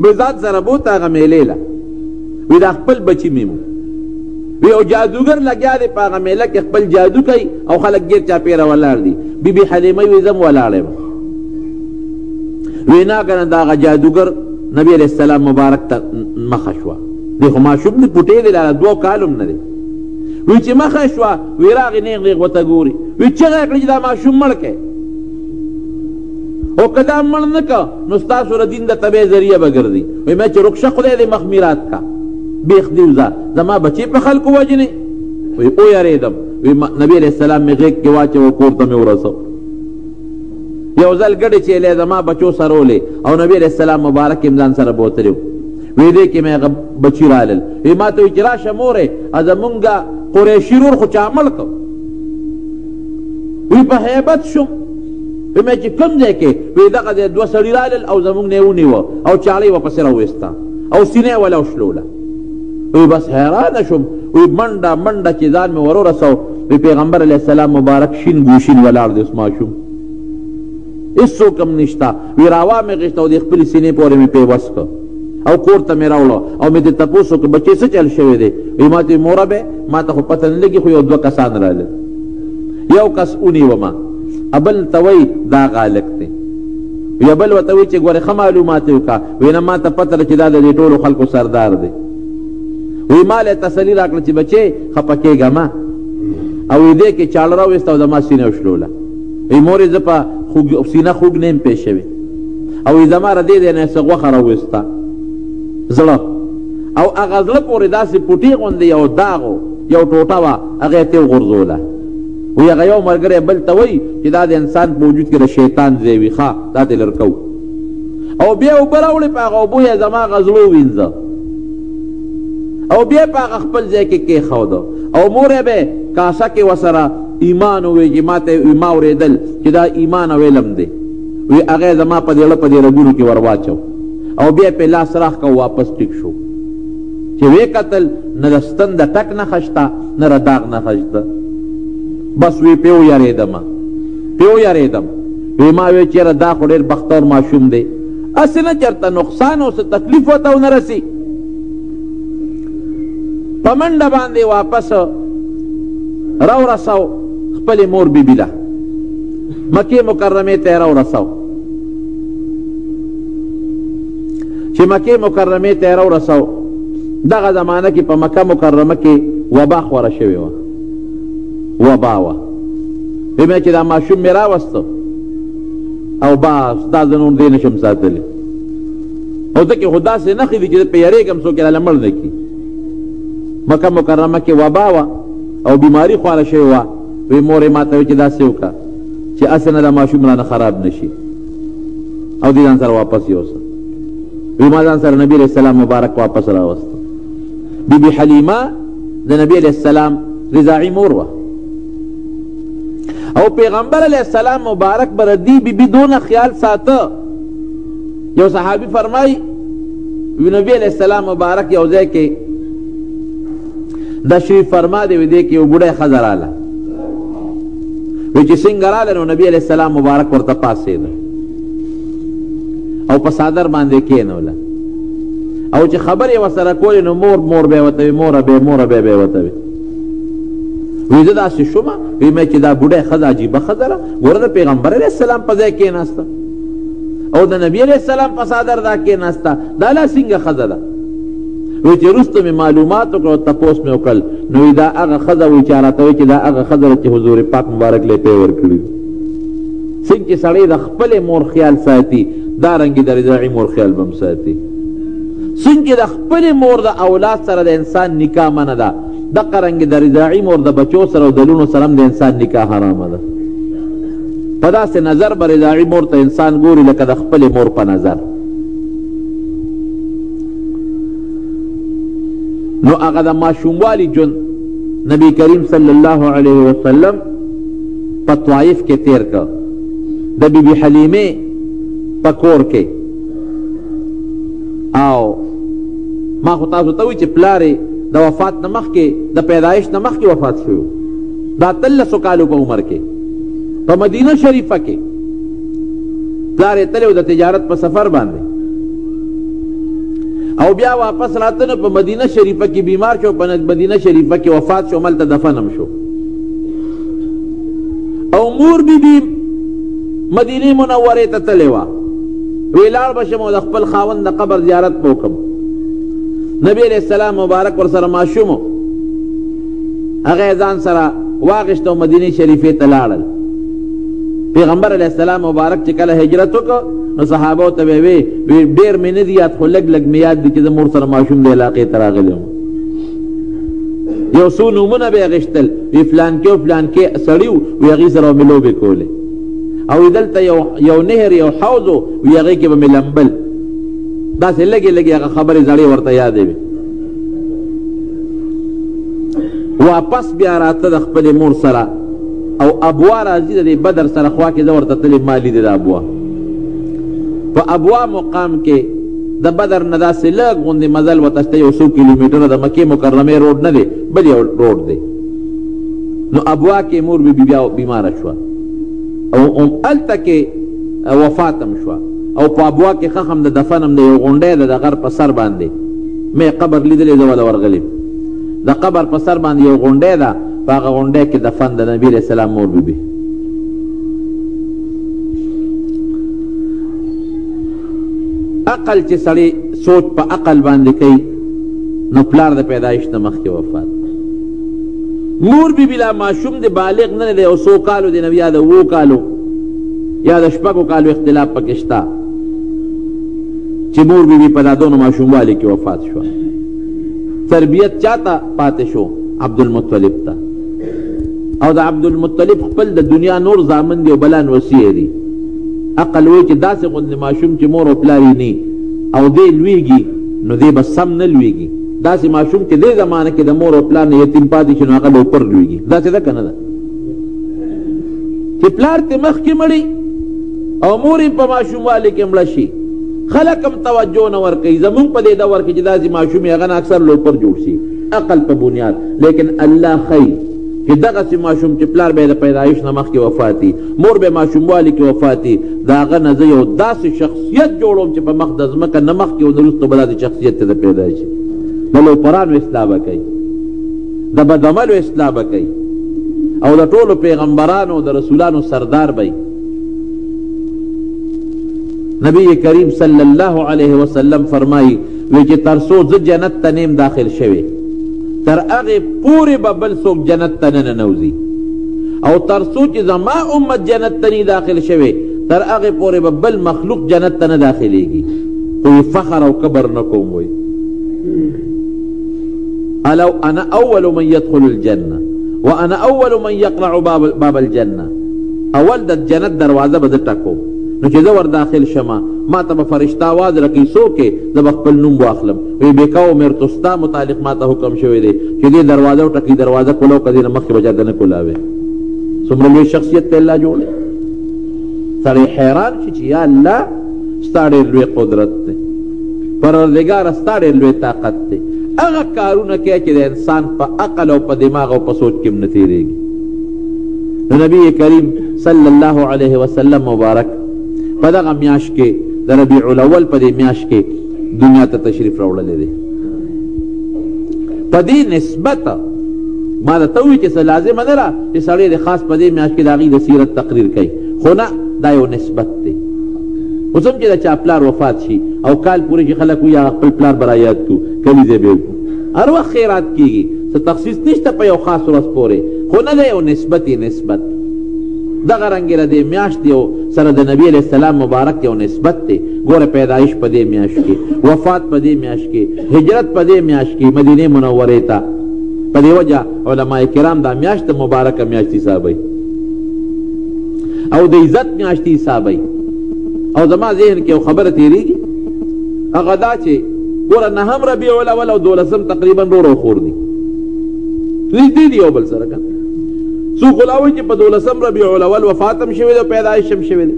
Speaker 1: بذات سره بوته هغه میلې له. وی دا خپل بچي مې وی او جادوگر لګیا دی په هغه میله کې خپل جادو کوي او خلک ګیر چاپېره ولاړ دي. بی بی حلیمه وی زم ولاړ یم. وی نه کنه دا هغه جادوګر نبی علیہ السلام مبارک ته مخه شوه. دی خو ماشوم دی پوټې دی لاله 2 کالو هم نه دی. وی چې مخه شوه وی راغی نیغ نیغ ورته ګوري. وی چغه یې کړه چې دا ماشوم مړ کړې او که دا مړ نه که نو ستاسو د دین د تبې ذریعه به ګرځي. وی مې چې رخصه خدای دې مخمیرات کا بیخ دی وځه زما بچې په خلکو وجنې. وی او یارېدم. وی نبی علیہ السلام مې غېږ کې واچوه کور ته مې ورسو. یو ځل ګډې چیلې زما بچو سرولې او نبی علیہ السلام مبارک یې ځان سره بوتلی و. وی دې کې مې هغه بچي رالل. وی ما ته وی چې راشه مورې زمونږ قریشي رور خو چا مړ کړ. وی په هیبت شوم. وی مې چې کوم ځای کې وی دغه ځای 2 سړي رالل او زمونږ نه یې ونیوه او چاړۍ ورپسې راویسته او سینه یې وله وشلوله. وی بس حیرانه شوم. وی منډه منډه چې ځان مې ور ورسو. وی پیغمبر علیه السلام مبارک شین ګوشین ولاړ دی اوس ماشوم هېڅوک هم نشته. وی راوا مې غېږته او د خپلې سینې پورې مې پیوست کړ او کور ته مې راوړه او مې ترې تپوس وکړ بچې څه چل شوی دی. وی ما ته موره به ما ته خو پته نه لګي خو یو 2 کسان رالل. یو کس ونیومه بل ته وایي دا غالک دی. یا بل ورته وایي چې ګورې ښه معلومات یې وکړه. وی نه ما ته پته ده چې دا د دې ټولو خلکو سردار دی. وی ما له تسلي راکړه چې بچې خفه کېږه مه او وی دې کې چاړه راویسته او زما سینه وشلوله. وی مورې زه په سینه خوږ نه یم پېښ شوې او وی زما ردې دی نه څه غوښه راویسته زړه او هغه زړه پورې داسې پوټې غوندې یو داغ یو ټوټه وه هغه یې ترې وغورځوله. وی هغه یو ملګری بل ته وایي چې دا د انسان په وجود کې د شیطان ځای وي ښه دا ترې لر کوو او بیا اوبه راوړې په هغه اوبو یې زما هغه زړه ووینځه او بیا په هغه خپل ځای کې کېښوده او مور یې به کاسه کې ورسره ایمان ووی چې ما ته ما اورېدل چې دا ایمان او علم دی. وی هغه یې زما په دېړه په دې رګونو کې ور واچو او بیا پې لاس راښ که واپس ټیک شو چې ویې کتل نه د ستن د ټک نښه شته نه د داغ نښه شته. بس وی پې ویارېدم. وی ما وی چېره دا خو ډېر بختور ماشوم دی هسې نه چېرته نقصان او څه تکلیف ورته ونه رسي. په منډه باندې واپس راورسو خپلې مور بیبي له مکې مکرمې ته یې راورسو. چې مکې مکرمې ته یې راورسو دغه زمانه کې په مکه مکرمه کې وبا خوره شوې وه. وبا وه. وی مې چې دا ماشوم مې راوسته او بس دا زه نور دې نشم ساتلی او ده کې خو داسې نښې دي چې زه پې یېرېږم څوک یې راله مړ نه کړي. مکه مکرمه کې وبا وه او بیماري خواره شوې وه. وی مور یې ما ته وی چې داسې وکړه چې هسې نه دا ماشوم رانه خراب نه شي او دې ځان سره واپس یوسه. وی ما ځان سره نبي علیه السلام مبارک واپس راوسته. بی بی حلیمه د نبي علیه السلام رضاعي مور وه او پیغمبر علیه السلام مبارک به ردی بی بی دونه خیال ساته. یو صحابي فرمایي وی نبي علیه السلام مبارک یو ځای کې دا شریف فرما دی وی دی کې یو بوډۍ ښځه راله. وی چې څنګه راله نو نبي علیه السلام مبارک ورته پاڅېده او په څادر باندې کېنوله او چې خبرې ورسره کولې نو مور به یې ورته وي موره به یې ورته وي. وی زه داسې شومه وی مې چې دا بوډۍ ښځه عجیبه ښځه ده ګوره د پیغمبر علیه السلام په ځای کېناسته او د نبي علیه السلام په څادر دا کېناسته دا لا څنګه ښځه ده. وی چې وروسته مې معلومات وکړه او تپوس مې وکړل نو وی دا هغه ښځه وی چې راته وایي چې دا هغه ښځه ده چې حضور پاک مبارک له پی ورکړي. څنګه چې سړی د خپلې مور خیال ساتي دارنګې د رضاعي مور خیال به هم ساتي. څنګه د خپلې مور د اولاد سره د انسان نکاح منه ده دقه رنګې د رضاعي مور د بچو سره او د لونو سره هم د انسان نکاح حرامه ده. په داسې نظر به رضاعي مور ته انسان ګوري لکه د خپلې مور په نظر. نو هغه د ماشوموالي ژوند نبی کریم صلی الله علیه وسلم په طائف کې تیر که د بی بی حلیمې په کور کې او ما خو تاسو ته وایي چې پلار د وفات نه مخکې د پیدایش نه مخکې وفات شوی دا 13 کالو په عمر کې په مدینه شریفه کې پلار یې تللی و د تجارت په سفر باندې او بیا واپس راته نو په مدینه شریفه کې بیمار شو، په مدینه شریفه کې وفات شو، ملته دفنم شو. او مور بی بی مدینه منوره ته تللی وه، وی لاړ به شم او د خپل خاوند د قبر زیارت به وکړم. نبی علیہ السلام مبارک ورسره ماشوم و، هغه یې ځان سره واغېست او مدینې شریفې ته لاړل. پیغمبر علیہ السلام مبارک چې کله هجرت وکړ نو صحابو ته به وی ډېر مې نه دي یاد، خو لږ لږ مې یاد دي چې د مور سره ماشوم د علاقې ته راغلی وم. یو څو نومونه به یې اخېستل، وی فلانکې او فلانکې سړي و، وی هغې سره به مې لوبې کولې. او دلته یو نهر یو حوض و، وی هغې کې به مې لمبل. داسې لږې لږې هغه خبرې زړې ورته یادې وې. واپس بیا راته د خپلې مور سره او ابوا راځي د بدر سره خوا کې زه ورته تلې ما لیدې د ابوا. په ابوا مقام کې د بدر نه داسې لږ غوندې مزل ورته شته، یو څو کیلومیټره د مکې مکرمې روډ نه دی، بل یو روډ دی. نو ابوا کې مور بی بیا بیماره شوه او هلته کې وفات هم شوه. او په ابوا کې ښه هم د دفن هم د یو غونډی ده د غر په سر باندې، مې قبر لیدلی زه وله ورغلیم. د قبر په سر باندې یو غونډی ده، په هغه غونډی کې دفن د نبي علیه السلام مور بی بی. عقل چې سړی سوچ په عقل باندې کوي نو پلار د پیدایش نه مخکې وفات. مور بی بی لا ماشوم د بالغ نه دی، یو څو کالو دی، یا د 7 کالو یا د 6 کالو اختلاف پکې شته چې مور بی بی په دا دونو ماشوموالي کې وفات شوه. تربیت چاته پاتې شو؟ عبدالمطلب ته. او د عبدالمطلب خپل د دنیا نور زامن دی او بلان وصیه دي. عقل وی چې داسې غوندې ماشوم چې مور او پلار یې نه او دی لویږي نو دی به سم نه لویږي. داسې ماشوم چې دې زمانه کې د مور او پلار نه یتیم پاتې شي نو هغه به اوپر لویږي. داسې ده که نه ده چې پلار ته مخکې مړي او مور یې په ماشوموالي کې مړه شي، خلک هم توجه نه ورکوي. زمونږ په دې دور کې چې داسې ماشوم یې هغه نه اکثر لوپر جوړ شي عقل په بنیاد. لیکن الله ښیي چې دغسې ماشوم چې پلار به د پیدایش نه مخکې وفاتي، مور به ماشوموالي کې وفاتي، د هغه نه زه یو داسې شخصیت جوړوم چې په مخ د ځمکه نه مخکې او نه وروسته به داسې شخصیت ته پیدا شي. د لوپرانو اصلاح به کوي، د بدعملو اصلاح به کوي او د ټولو پیغمبرانو د رسولانو سردار به. نبی کریم صلی الله علیه وسلم فرمایي وی چې تر څو زه جنت ته نیم داخل شوی تر هغې پورې به بل څوک جنت ته نه ننوځي، او تر څو چې زما امت جنت ته نه داخل شوی تر هغې پورې به بل مخلوق جنت ته نه داخلیږي. خو فخر او کبر نه کوم وی الو انا اول من يدخل الجنه وانا اول من يقرع باب الجنه. اول د جنت دروازه به زه ټکوم، نو چې زه ور داخل شمه ما ته به فرشته آواز راکوي څوک یې؟ زه به خپل نوم واخلم، وی بېکا عمر تو ستا متعلق ما ته حکم شوی دی چې دې دروازه وټکي، دروازه کولاو که دې نه مخکې به چاته نه کولاوې. څومره لوی شخصیت ته الله جوړ دی. سړی حیران شي چې یا الله ستا ډېر لوی قدرت دی، پروردګاره ستا ډېر لوی طاقت دی. هغه کارونه کوي چې د انسان په عقل او په دماغ او په سوچ کې هم نه تېرېږي. نو نبی کریم صلی الله علیه وسلم مبارک په دغه میاشت کې د ربیع الاول په دې میاشت کې دنیا ته تشریف راوړلی دی. په دې نسبت ما درته ووایي چې څه لازمه نه ده چې سړی د خاص په دې میاشت کې د هغې د سیرت تقریر کوي، خو نه دا یو نسبت دی. اوس هم چې د چا پلار وفات شي او کال پورې چې خلک وایي هغه خپل پلار به رایاد کړو، کلیزې به یې وکړو، هر وخت خیرات کېږي، څه تخصیص نشته په یو خاص ورځ پورې، خو نه دی یو نسبت نسبت. دغه رنګې د دې میاشت یو سره د نبي علیه السلام مبارک یو نسبت دی. ګوره پیدایش په دې میاشت کې، وفات په دې میاشت کې، هجرت په دې میاشت کې مدینې منورې ته. په دې وجه علما کرام دا میاشت مبارکه میاشت حسابوي او د عزت میاشت حسابوي. او زما ذهن کې یو خبره تېرېږي، هغه دا چې ګوره 9 ربیع الاول او 12 تقریبا رو رو خور دي، نږدې دي یو بل سره که څوک خو لا وایي چې په 12 ربیع الاول وفات هم شوی دی او پیدایش هم شوی دی.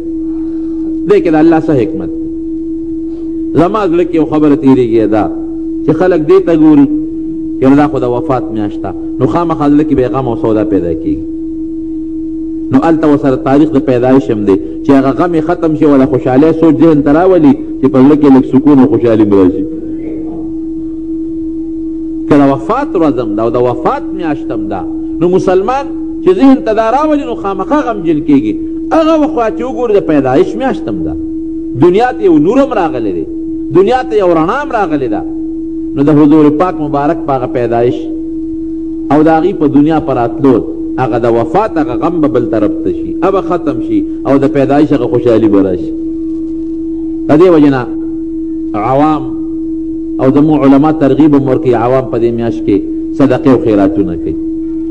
Speaker 1: دی کې د الله څه حکمت دی. زما زړه کې یو خبره تېرېږي دا چې خلک دې ته ګوري چې دا خو د وفات میاشت ده، نو خامخا زړه کې به غم او سودا پیدا کېږي. نو هلته ورسره تاریخ د پیدایش هم دی چې هغه غم یې ختم شي ولا خوشحالۍ سوچ ذهن ته راولي چې په زړه کې لږ سکون او خوشحالي به راشي. که د وفات ورځم ده او د وفات میاشتم ده، نو مسلمان چې ذهن ته دا راولي نو خامخا غمجن کېږي. هغه وخوا چې وګوري د پیدایش میاشتم ده، دنیا ته یو نورم راغلی دی، دنیا ته یو رڼام راغلی ده، نو د حضور پاک مبارک په هغه پیدایش او د هغې په دنیا په راتلو هغه د وفات هغه غم به بل طرف ته شي، هغه ختم شي او د پیدایش هغه خوشحالي به راشي. د دې وجې نه عوام او زموږ علما ترغیب هم ورکوي عوام په دې میاشت کې صدقې او خیراتونه کوي.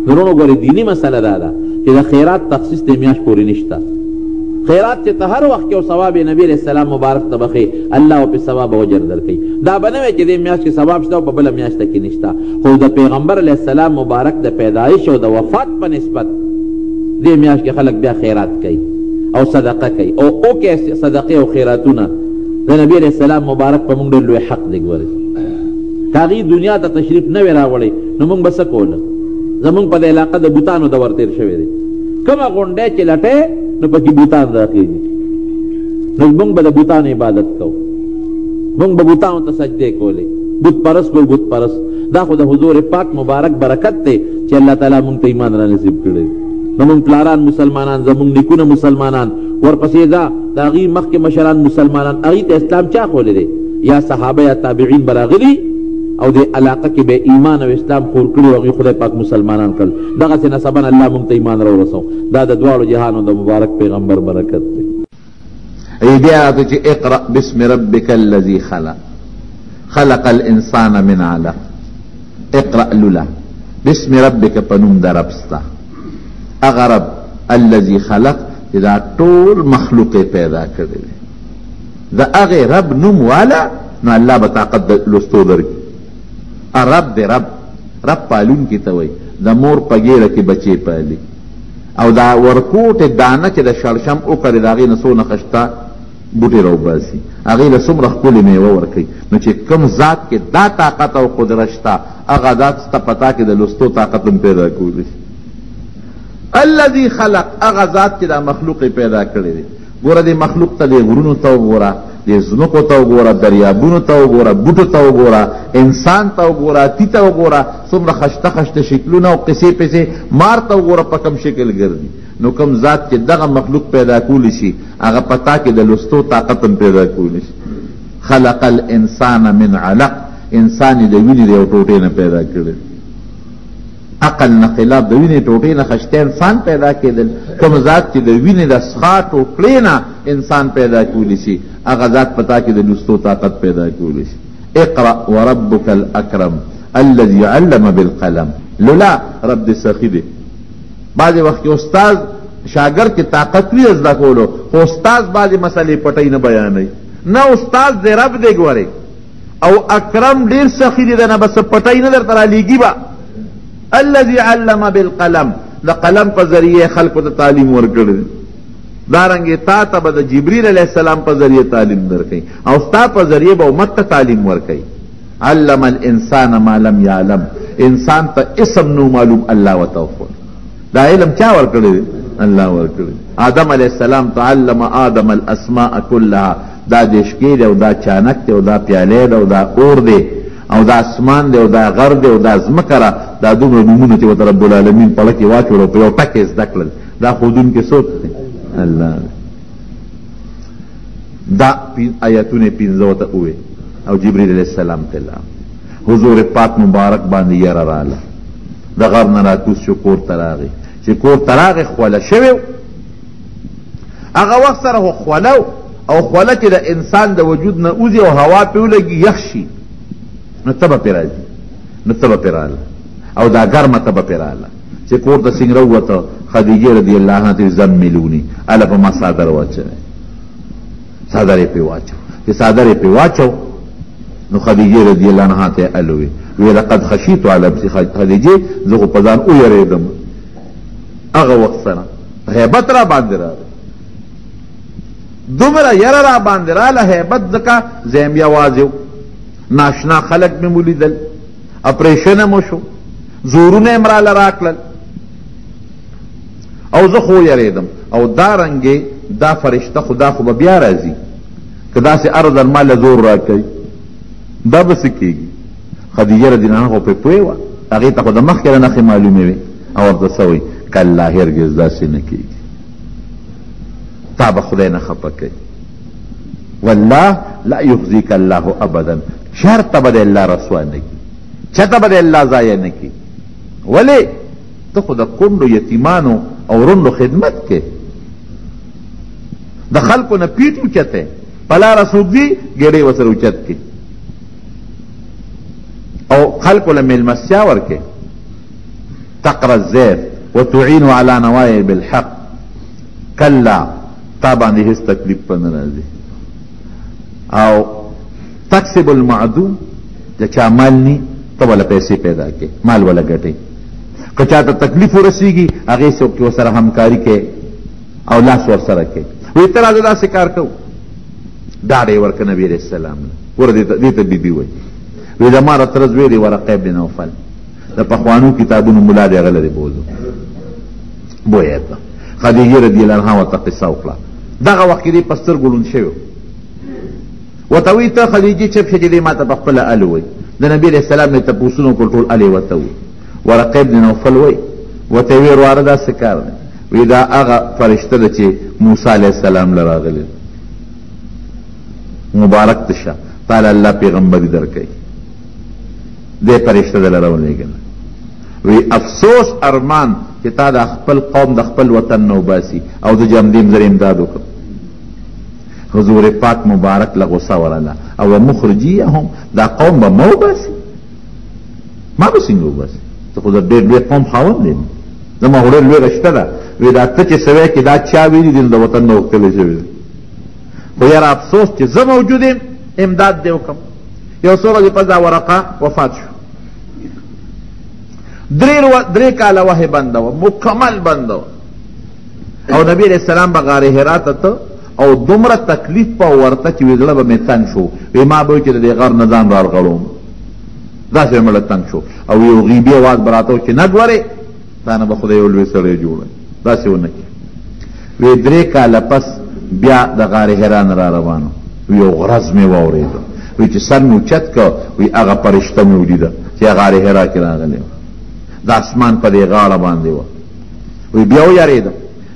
Speaker 1: نورونو ګورې دیني مسله دا ده چې د خیرات تخصیص د میاشت پورې نشته. خیرات چې ته هر وخت کې او ثواب یې نبي علیه السلام مبارک ته بخې، الله او پې ثواب او اجر درکوي. دا به نه وی چې دې میاشت کې ثواب شته او په بله میاشته کې نشته، خو د پیغمبر علیه السلام مبارک د پیدایش او د وفات په نسبت دې میاشت کې خلک بیا خیرات کوي او صدقه کوي او اوکې صدقې او خیراتونه د نبي علیه السلام مبارک په موږ ډېر لوی حق دی. ګورئ که هغې دنیا ته تشریف نه وی راوړی نو موږ به څه کوله؟ زمونږ په د علاقه د بوتانو دور تېر شوی دی، کومه غونډی چې لټې نو پکې بوتان راخېږي، نو موږ به د بوتانو عبادت کوو، موږ به بوتانو ته سجدې کولې، بت پرست به بت پرست. دا خو د حضور پاک مبارک برکت دی چې الله تعالی موږ ته ایمان را نصیب کړی. زمونږ پلاران مسلمانان، زمونږ نیکونه مسلمانان، ورپسې دا د هغې مخکې مشران مسلمانان، هغې ته اسلام چا ښولی دی؟ یا صحابه یا تابعین به راغلي او د علاقه کې به ایمان او اسلام خور کړي او هغې خدای پاک مسلمانان کړل. دغسې نسبا الله موږ ته ایمان راورسو. دا د دواړو جهانو د مبارک پیغمبر برکت دی.
Speaker 2: بیا ته چې اقرأ بسم ربک الذي خلق خلق الانسان من علق. اقرأ لولا بسم ربک په نوم د رب ستا، هغه رب الذي خلق چې دا ټول مخلوق پیدا کړی دی. د هغې رب نوم والا نو الله به طاقت د لوستو درکړي. رب دی رب، رب پالونکي ته وایي. د مور په ګیره کې بچې پالي او دا ورکوټې دانه چې د شړشم وکړې د هغې نه څونه خشته بوټې راوباسي، هغې له څومره ښکلې میوه ورکوي. نو چې کوم ذات کې دا طاقت او قدرت شته، هغه ذات سته پتا کې د لوستو طاقت هم پیدا کولی شي. الذي خلق، هغه ذات چې دا مخلوق پیدا کړی دی. ګوره دې مخلوق ته دې غرونو ته وګوره، دې ځمکو ته وګوره، دریابونو ته وګوره، بوټو ته وګوره، انسان ته وګوره، تی ته وګوره، څومره خشته خشته شکلونه او قصې پسې. مار ته وګوره په کوم شکل ګرځي. نو کوم ذات چې دغه مخلوق پیدا کولی شي، هغه پتا کې د لوستو طاقت هم پیدا کولی شي. خلق الانسان من علق، انسان یې د وینې د یو ټوټې نه پیدا کړی. عقل نه خلاف د وینې ټوټې نه خشته انسان پیدا کېدل. کوم ذات چې د وینې د څښا ټوکړې نه انسان پیدا کولی شي، هغه ذات پتا کې د لوستو طاقت پیدا کولی شي. اقرأ وربک الاکرم الذي علم بالقلم. لولا رب دې سخي دی. بعضې وخت کې استاد شاګرد کې طاقت وي زده کولو، خو استاد بعضې مسلې پټۍ نه بیانوي. نه استاد دې رب دی ګورې، او اکرم ډېر سخي دی، نه بس پټۍ نه درته رالیږي به. الذي علم بالقلم، د قلم په ذریعه خلقو ته تعلیم ورکړی. دارنګې تا ته به د جبریل علیه السلام په ذریعه تعلیم درکوي او ستا په ذریعه به امت ته تعلیم ورکوي. علم الانسان ما لم يعلم، انسان ته اسم نو معلوم، الله ورته وښود. دا علم چا ورکړی دی؟ الله ورکړی. آدم علیه السلام تعلم آدم الاسماء كلها. دا دشکې دی او دا چانک دی او دا پیالې دی او دا اور دی او دا اسمان دی او دا غر دی او دا ځمکه را، دا دومره نومونه چې ورته رب العالمین پړه کې واچول او په یو ټک یې زده کړل. دا ښودونکی څوک دی؟ الله. دا آیتونه پنځه ورته ووې او جبریل علیه السلام ته حضور پاک مبارک باندې یره راله. د غر نه راکوز شو، کور ته راغی. چې کور ته راغی خوله شوی و. هغه وخت سره خو خوله او خوله چې د انسان د وجود نه وځي او هوا پې ولګي یخ شي، نو تبه پې راځي، نو تبه پې راله او دا ګرمه تبه پې راله. چې کور ته څنګه راووته، خدیجې رضی الله عنها ته زملوني، هله په ما څادر واچوی. څادر یې پې واچو. چې څادر یې پې واچو نو خدیجې رضی الله عنها ته الوی وی لقد خشیت علی نفسی، خدیجې زه خو په ځان ویرېدم. هغه وخت سره هیبت را باندې راغی، دومره یره را باندې راله هیبت، ځکه زه یم یوازې و، ناشنا خلک مې ولیدل، اپریشن مو شو، زورونه یې راله راکړل او زه خو یریدم. او دارنګې دا فرشته خدا خو به بیا راځي که داسې ارضن ما له زور راکوي، دا به څه کېږي؟ خدیجه رضی الله عنها په پوهه وه هغې ته خو د مخکې نه نښې معلومې وې او ورته څه وایي کله هرګز داسې نه کېږي تا به خدای نه خفه کوي والله لا یخزیک الله ابدا شرطه به د الله رسوا نه کړي چته به د الله ضایع نه کړي ولې ته خو د کونډو یتیمانو او رندو خدمت کې د خلکو نه پیټ اوچته په لاره څوک ځي ګېډۍ ورسره اوچت کړي او خلکو له مېلمستیا ورکړي تقرا الزيت وتعين على نوائب الحق کلا تا باندې هیڅ تکلیف په نه راځي او تکسب المعدوم چې چا مال ني ته ولا پیسې پیدا کې مال ولا ګټي که چاته تکلیف ورسیږي هغې څوک ورسره همکاري کې او لاس ورسره کې وایي ته راځه داسې کار کوو ډاډ یې ورکړه نبي علیه السلام ور دې ته بیبي وایي وی د ما راته ورځ ویلې ورقه ابن نوفل د پخوانو کتابونو ملا دی هغه لرې بوزو بویه ته خدیجې رضی الله عنها ورته قصه وکړه دغه وخت کې دې په سترګو لوند شوی ورته وایي ته خدیجې چپ شه چې دې ما ته په خپله الو وایي د نبي علیه السلام نه تپوسونه وکړل ټول الې ورته وایي ورقه ابن نوفل وایي ورته ویې ورواره داسې کار دی وی دا هغه فرشته ده چې موسی علیه السلام له راغلی مبارک ته شه تعالی الله پیغمبري درکوي دې فرشته دله راولېږله وی افسوس ارمان چې تا د خپل قوم د خپل وطن نه وباسي او د جمدیم زر امداد وکړ حضور پاک مبارک له غصه ورله او مخرجیهم دا قوم به ما وباسي ما به څنګه وباسي ته خو د ډېر لوی قوم خاوند دی زما خو ډېر لوی رشته ده وی دا ته چې سوی کې دا چا ویلي دي د وطن نه وکتلی شوي دي خو یاره افسوس چې زه موجود یم امداد دې وکړم یو څو ورځې پس دا ورقه وفات شو درې کاله وحی بنده وه مکمل بنده وه او نبی علیه السلام به غار حرا ته ته او دومره تکلیف په ورته چې وی زړه به مې تنګ شو وی ما به وایي چې د دې غر نه ځان رارغړوم داسې به مړه تنګ شو او یو غیبي اواز به راته و چې نه ګورې دا نه به خدای یو لوی سړی جوړوي داسې ونه کړي وی 3 کاله پس بیا د غار حرا نه را روانو وی یو غرض مې واورېده وی چې سر مې اوچت کړ وی هغه فرشته مې ولیده چې غار حرا کې راغلی و د اسمان په دې غاړه باندې وه وی بیا ویارېدم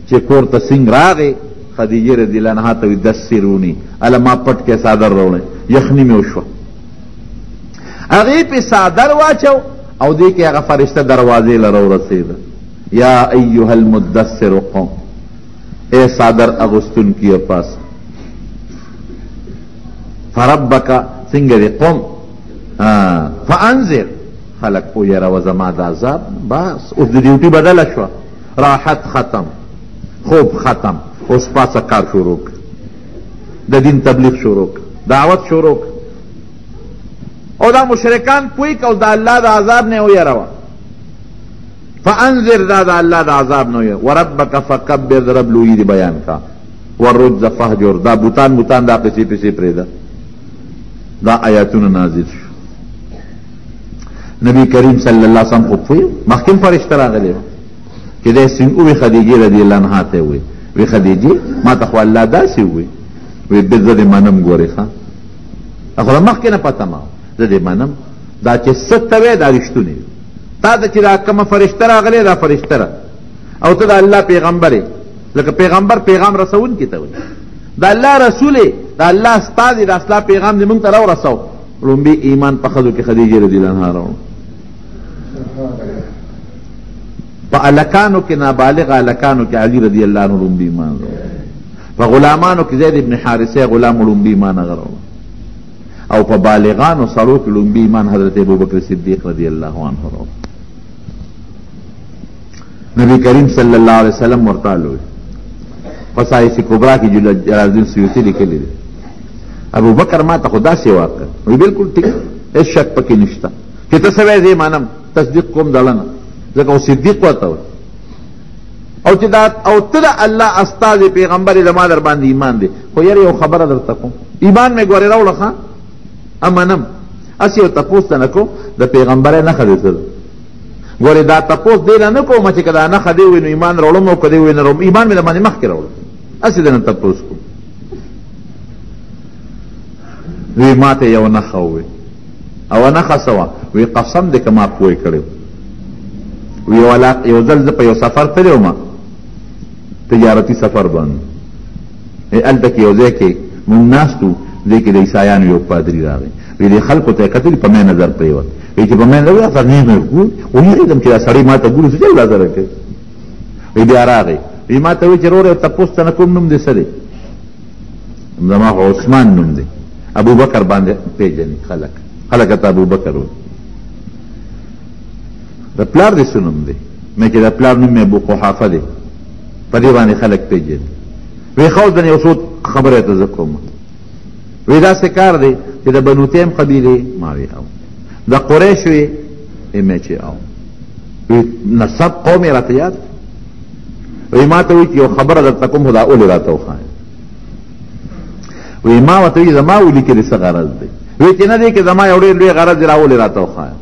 Speaker 2: چې کور ته سنګ راغی خدیجې رضی الله عنها ته وی دسروني اله ما پټ کې څادر راوړی یخني مې وشوه هغې پې څادر واچو او دې کې هغه فرشته دروازې له راورسېده یا ایها المدثر قم اے څادر اغوستونکیه پاسه فربک څنګه دې قم فانذر خلق پو یره و زما د عذاب بس اوس د ډیوټي بدله شوه راحت ختم خوب ختم اوس پاسه کار شروع کړ د دین تبلیغ شروع کړ دعوت شروع کړ او دا مشرکان پوی که د الله د عذاب نه ویروه فانذر دا د الله د عذاب نه ویروه وربک فکبر رب لوی دی بیان کا والرجز فهجر دا بوتان دا قصې پسې پرېږده دا آیاتونه نازل شو نبی کریم صلی الله علیه وسلم خو پوی مخکې فرشته راغلی چې دی څنګه ووی خدیجې رضی الله عنها ته وی وی خدیجې ما ته خو الله داسې ووی وی بې زه دې منم ګورې ښه خو د مخکې نه پته ما زه دې منم دا چې څه ته وی دا رښتونې تا ته چې دا کومه فرشته راغلی دا فرشته را او ته د الله پیغمبر یې لکه پیغمبر پیغام رسونکي ته وی د الله رسول یې د الله استازي د اصلا پیغام دې موږ ته راورسو لومبي ایمان په ښځو کې خدیجې رضی الله عنها راوړو په الکانو کې نابالغ الکانو کې علي رضی الله عنه لومبي ایمان راوړو په غلامانو کې زید ابن حارثه غلام لومبي ایمان راوړو او په بالغانو سړو کې لومبي ایمان حضرت ابوبکر صدیق رضی الله عنه راوړو نبی کریم صلی الله علیه وسلم ورته وویل فصائص کبرا کې جلال الدین سیوطي لیکلی دی ابو بکر ما ته خو داسې واقع وی بلکل ټیک هېڅ شک پکې نشته چې ته څه وایې زه یې منم تصدیق کوم دړه نه ځکه او صدیق ورته وایي او چې دا او ته د الله استازې پیغمبر یې زما در باندې ایمان دی خو یاره یو خبره درته کوم ایمان مې ګورې راوړه ښه منم هسې یو تپوس ته نه کوم د پیغمبرۍ نښه دې څه ده ګورې دا تپوس دې نه نه کوم چې که دا نښه دې ووایي نو ایمان راوړم او که دې ووایي نه راوړم ایمان مې د باندې مخکې راوړم هسې دې نه تپوس کوم وی ما ته یو نښه ووایي او نخصه وه وی قسم دی که ما پوی کړی وی یو ځل زه په یو سفر تللی وم تجارتي سفر باندې هلته کې یو ځای کې مونږ ناست وو دې کې د عیسایانو یو پادري راغی وی دې خلکو ته یې کتلي په مې نظر پرېوت وی چې په مې نظر ورته نه مې ویرېدم چې دا سړی ما ته ګوري څه چل را سره کوي وی بیا راغی وی ما ته وی چې وروره تپوس ته نه کوم نوم دې څه دی زما خو عثمان نوم دی ابوبکر باندې پېژني خلک ته ابوبکر وایي د پلار دې څه نوم دی مې چې د پلار نوم مې ابو قحافه دی په دې باندې خلک پېژني وی ښه اوس د یو څو خبره ته زه کوم وی داسې کار دی چې د بنو تیم قبیلې ما وی او د قریش وی مې چې او وی نسب قوم یې راته یاد وی ما ته وی چې یو خبره درته کوم خو دا اولې راته وښایه وی ما ورته وی زما ولیکلې څه غرض دی وی چې نه دی که زما یو ډېر لوی غرض دی را اولې راته وښایه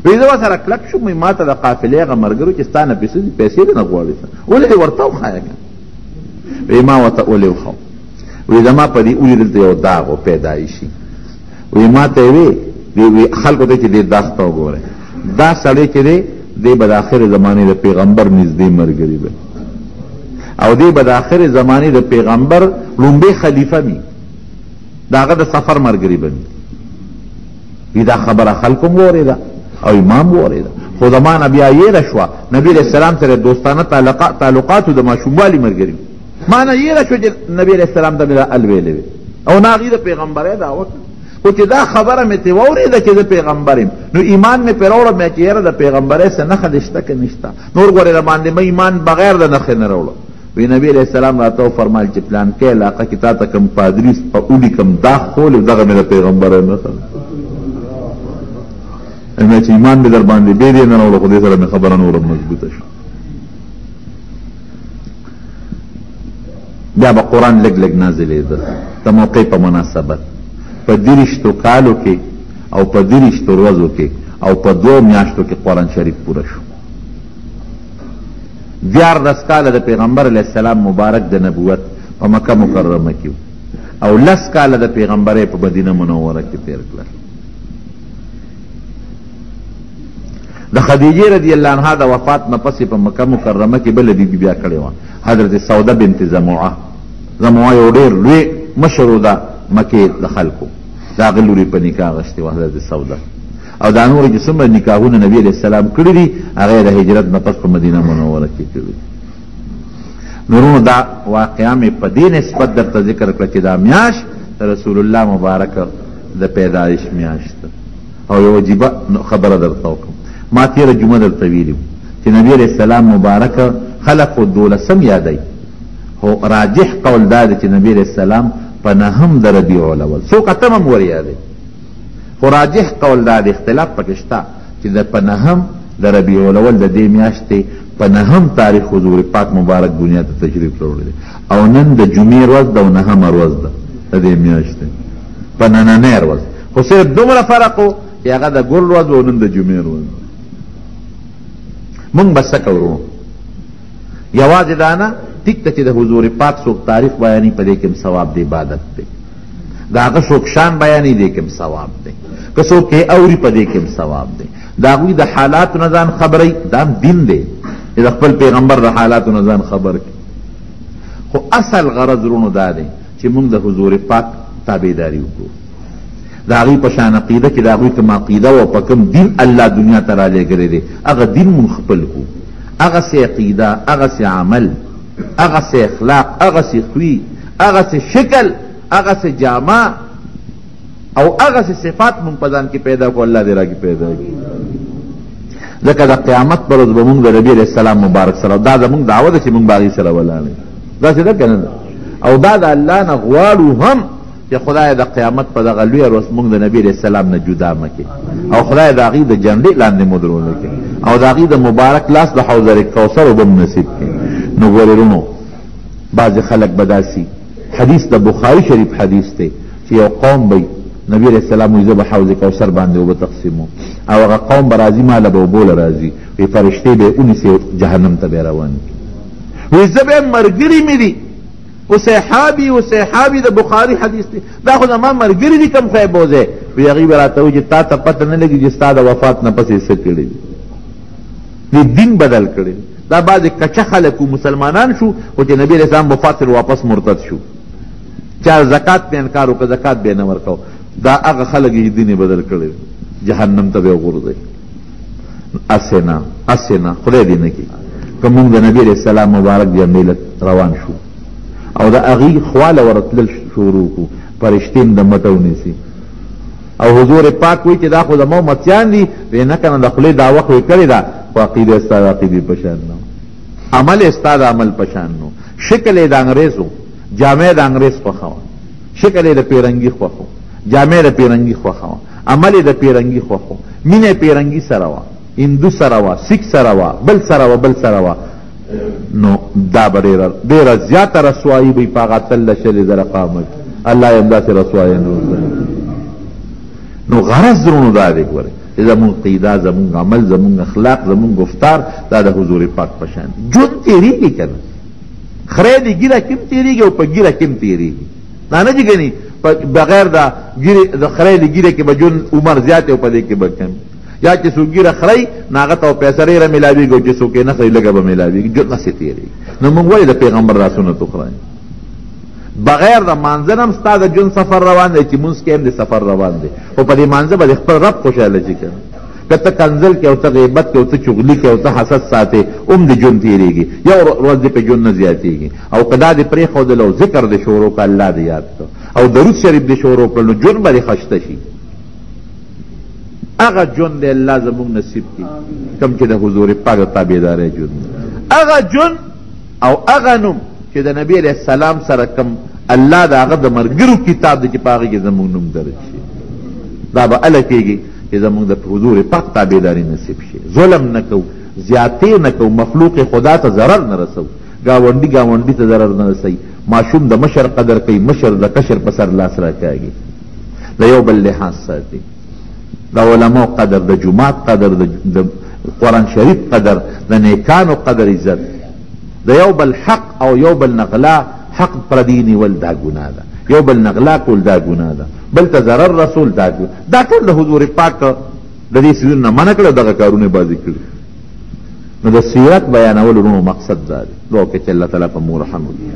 Speaker 2: وی زه ورسره کلک شوم وی ما ته د قافلې هغه ملګرو چې ستا نه پیسې دې نه غواړي ولې دې ورته وښایه که وی ما ورته اولې وښو وی زما په دې اولې دلته یو داغ و پیدایشي وی ما ته وی خلکو ته چې دې داغ ته وګورئ دا سړی چې دی دی به د آخر زمانې د پیغمبر نږدې ملګري به او دی به د آخر زمانې د پیغمبر لومبی خلیفه می د هغه د سفر ملګري به وي دا خبره خلکو م واورېده او امام واورېده خو زما نه بیا یېره شوه نبي علیه السلام سره دوستانه تعلقاتو د ماشوموالي ملګري ما نه یېره شوه چې نبي علیه السلام ته مې دا ال ویلې وې او نه هغې د پیغمبرۍ دعوت خو چې دا خبره مې ترې واورېده چې زه پیغمبر یم نو ایمان مې پرې راوړه مې چې یاره د پیغمبرۍ څه نښه دې شته که نشته نور ګورې د باندې مې ایمان بغیر د نښې نه راوړه وی نبی علیہ السلام راته وفرمایل چې پلانکې علاقه کې تا ته کوم پادري په ولیکم دا خول دغه مې د پیغمبرۍ نښه مې چې ایمان مې در باندې بې دې نه راوړه خو دې سره مې خبره نوره مضبوطه شوه بیا به قرآن لږ لږ نازلېده د موقع په مناسبت په 30 کالو کې او په 30 ورځو کې او په 2 میاشتو کې قرآن شریف پوره شو 14 کاله د پیغمبر علیه السلام مبارک د نبوت په مکه مکرمه کې او 10 کاله د پیغمبرۍ په مدینه منوره کې تیر کړل د خدیجې رضی الله عنها د وفات نه پسې په مکه مکرمه کې بله بیبي بیا کړې وه حضرت سوده بنت زموعه یو ډېر لوی مشر و د مکې د خلکو د هغه لورې په نکاح اخیستې وه حضرت سوده او دا نور چې څومره نکاحونه نبي علیه السلام کړي دي هغه د هجرت نه پس په مدینه منوره کې کړي نورونو دا واقعه مې په دې نسبت درته ذکر کړه چې دا میاشت رسول الله مبارک د پیدایش میاشت او یو عجیبه خبره درته وکړم ما تېره جمعه درته ویلي چې نبي علیه السلام مبارک خلق خو 12 یادوي خو راجح قول دا دی چې نبي علیه السلام په 9 د ربیع الاول څوک 8 هم ور یادوي خو راجح قول دا د اختلاف پکې شته چې د په 9 د ربیع الاول د دې میاشتې په 9 تاریخ حضور پاک مبارک دنیا ته تشریف راوړی دی او نن د جمعې ورځ ده او 9مه ورځ ده د دې میاشتې په نننۍ ورځ خو صرف دومره فرق و چې هغه د ګل ورځ او نن د جمعې ورځ مونږ به څه کوو یوازې دا نه ټیک ته چې د حضور پاک څوک تاریخ بیاني په دې کې هم ثواب د عبادت دی د هغه څوک شان بیاني دې کې هم ثواب دی که څوک یې اوري په دې کې هم ثواب دی د هغوی د حالاتو نه ځان خبروي دا هم دین دی چې د خپل پیغمبر د حالاتو نه ځان خبر کړي خو اصل غرض رونو دا دی چې موږ د حضور پاک تابعداري وکړو د هغوی په شان عقیده کې د هغوی کوم عقیده او په کوم دین الله دنیا ته رالیږلی دی هغه دین مونږ خپل کړو هغسې عقیده هغسې عمل هغسې اخلاق هغسې خوی هغسې شکل هغسې جامه او هغسې صفات مونږ په ځان کې پیدا کړو الله دې راکې پیدا کړي ځکه د قیامت پر ورځ به مونږ د نبي علیه السلام مبارک سره دا زمونږ دعوه ده چې مونږ به هغې سره ولاړ یو داسې ده که نه ده او دا د الله نه غواړو هم چې خدای د قیامت په دغه لویه ورځ مونږ د نبي علیه السلام نه جدا مه کړي او خدای د هغې د جنډې لاندې مو درونه کړي او د هغې د مبارک لاس د حوضر کوثر اوبه م نصیب کړي نو ګورې رونو بعضې خلک به داسي حدیث د بخاري شریف حدیث دی چې یو قوم به نبی علیہ السلام وی زه به حوض کوثر باندې اوبه تقسیمو او هغه قوم به راځي ما له به اوبو له راځي وی فرشتې به یې ونیسي جهنم ته به یې روان کړي وی زه به یې ملګري مې دي وصحابي د بخاري حدیث دی دا خو زما ملګري دي کوم خو یې بوځې وی هغې به راته وایي چې تا ته پته نه لګي چې ستا د وفات نه پسې څه کړي دي دین بدل کړي. دا بعضې کچه خلک مسلمانان شو خو چې نبي علیه السلام وفات سره واپس مرتد شو. چا زکات په انکار وکړه زکات به یې نه ورکو. دا هغه خلک یې دین بدل کړي جهنم ته به یې وغورځوي. اسې نه خدای دې نه کړي. که موږ د نبي علیه السلام مبارک جمیله روان شو او د هغې خواله ورتلل شروع کړو فرشتې د مټه ونیسي او حضور پاک وایي چې دا خو زمو متیان دي وی نه که نه د خولې دا وخت یې کړې ده خو عقیده ستا د عقیدې په شان نه عمل یې ستا د عمل په شان نو شکل یې د انګریز و جامع د انګریز خوښه وه شکل یې د پیرنګي خوښ و جامع د پیرنګي خوښه وه عمل یې د پیرنګي خوښ و مینه یې پیرنګي سره وه هندو سره وه سیک سره وه بل سره وه نو دا به ډېره زیاته رسوایي به یې په هغه اتلس شلې زره قامت الله یې همداسې رسوایي نه نو غرض درونو دا دی ګورئ چې زمونږ قیده زمونږ عمل زمونږ اخلاق زمونږ گفتار دا د حضور پاک په شان ژوند تېرېږي که نه خری د ګیره کې هم تېرېږي او په ګیره کې هم تېرېږي دا نه چې ګنې بغیر د خری د ګیره کې به ژوند عمر زیات او په دې کې به کم یا چې څوک ګیره خری نو هغه ته پیسه ډېره میلاوېږي او چې څوک یې نه خري لږه به میلاوېږي ژوند هسې تېرېږي نو موږ ولې د پیغمبر دا سنت وخورئ بغیر د مانځه نه هم ستا د ژوند سفر روان دی چې مونځ کې هم د سفر روان دی خو په دې مانځه به د خپل رب خوشحاله شي که که ته کنځل کې او ته غیبت کې او ته چغلي کې او ته حسد ساتې هم د ژوند تېرېږي یو ورځ دې په ژوند نه زیاتېږي او که دا دې پرېښودل او ذکر دې شروع کړه الله دې یاد کړه او درود شریف دې شروع کړه نو ژوند به دې ښایسته شي هغه ژوند دې الله زموږ نصیب کړي کوم چې د حضور پاک د تابعدارۍ ژوند هغه ژوند او هغه نوم چې د نبي علیه السلام سره کوم الله د هغه د ملګرو کتاب دی چې په هغې کې زموږ نوم درج شي دا به هله کېږي چې زموږ د حضور پاک تابعداري نصیب شي ظلم نه کوو زیاتې نه کوو مخلوق خدا ته ضرر نه رسوو ګاونډي ته ضرر نه رسوي ماشوم د مشر قدر کوي مشر د کشر په سر لاس راکاږي د یو بل لحاظ ساتي د علماو قدر د جومات قدر د قرآن شریف قدر د نیکانو قدر عزت د یو بل حق او یو بل نغلا حق پردی نیول دا ګناه ده یو بل نغلا کول دا ګناه ده بل ته ضرر رسول دا دا ټول د حضور پاک د دې څیزونو نه منع کړه دغه کارونه بازي کړي نو د سیرت بیانولو نو مقصد دا دی دعا وکړئ چې الله تعالی په موږ رحم وکړي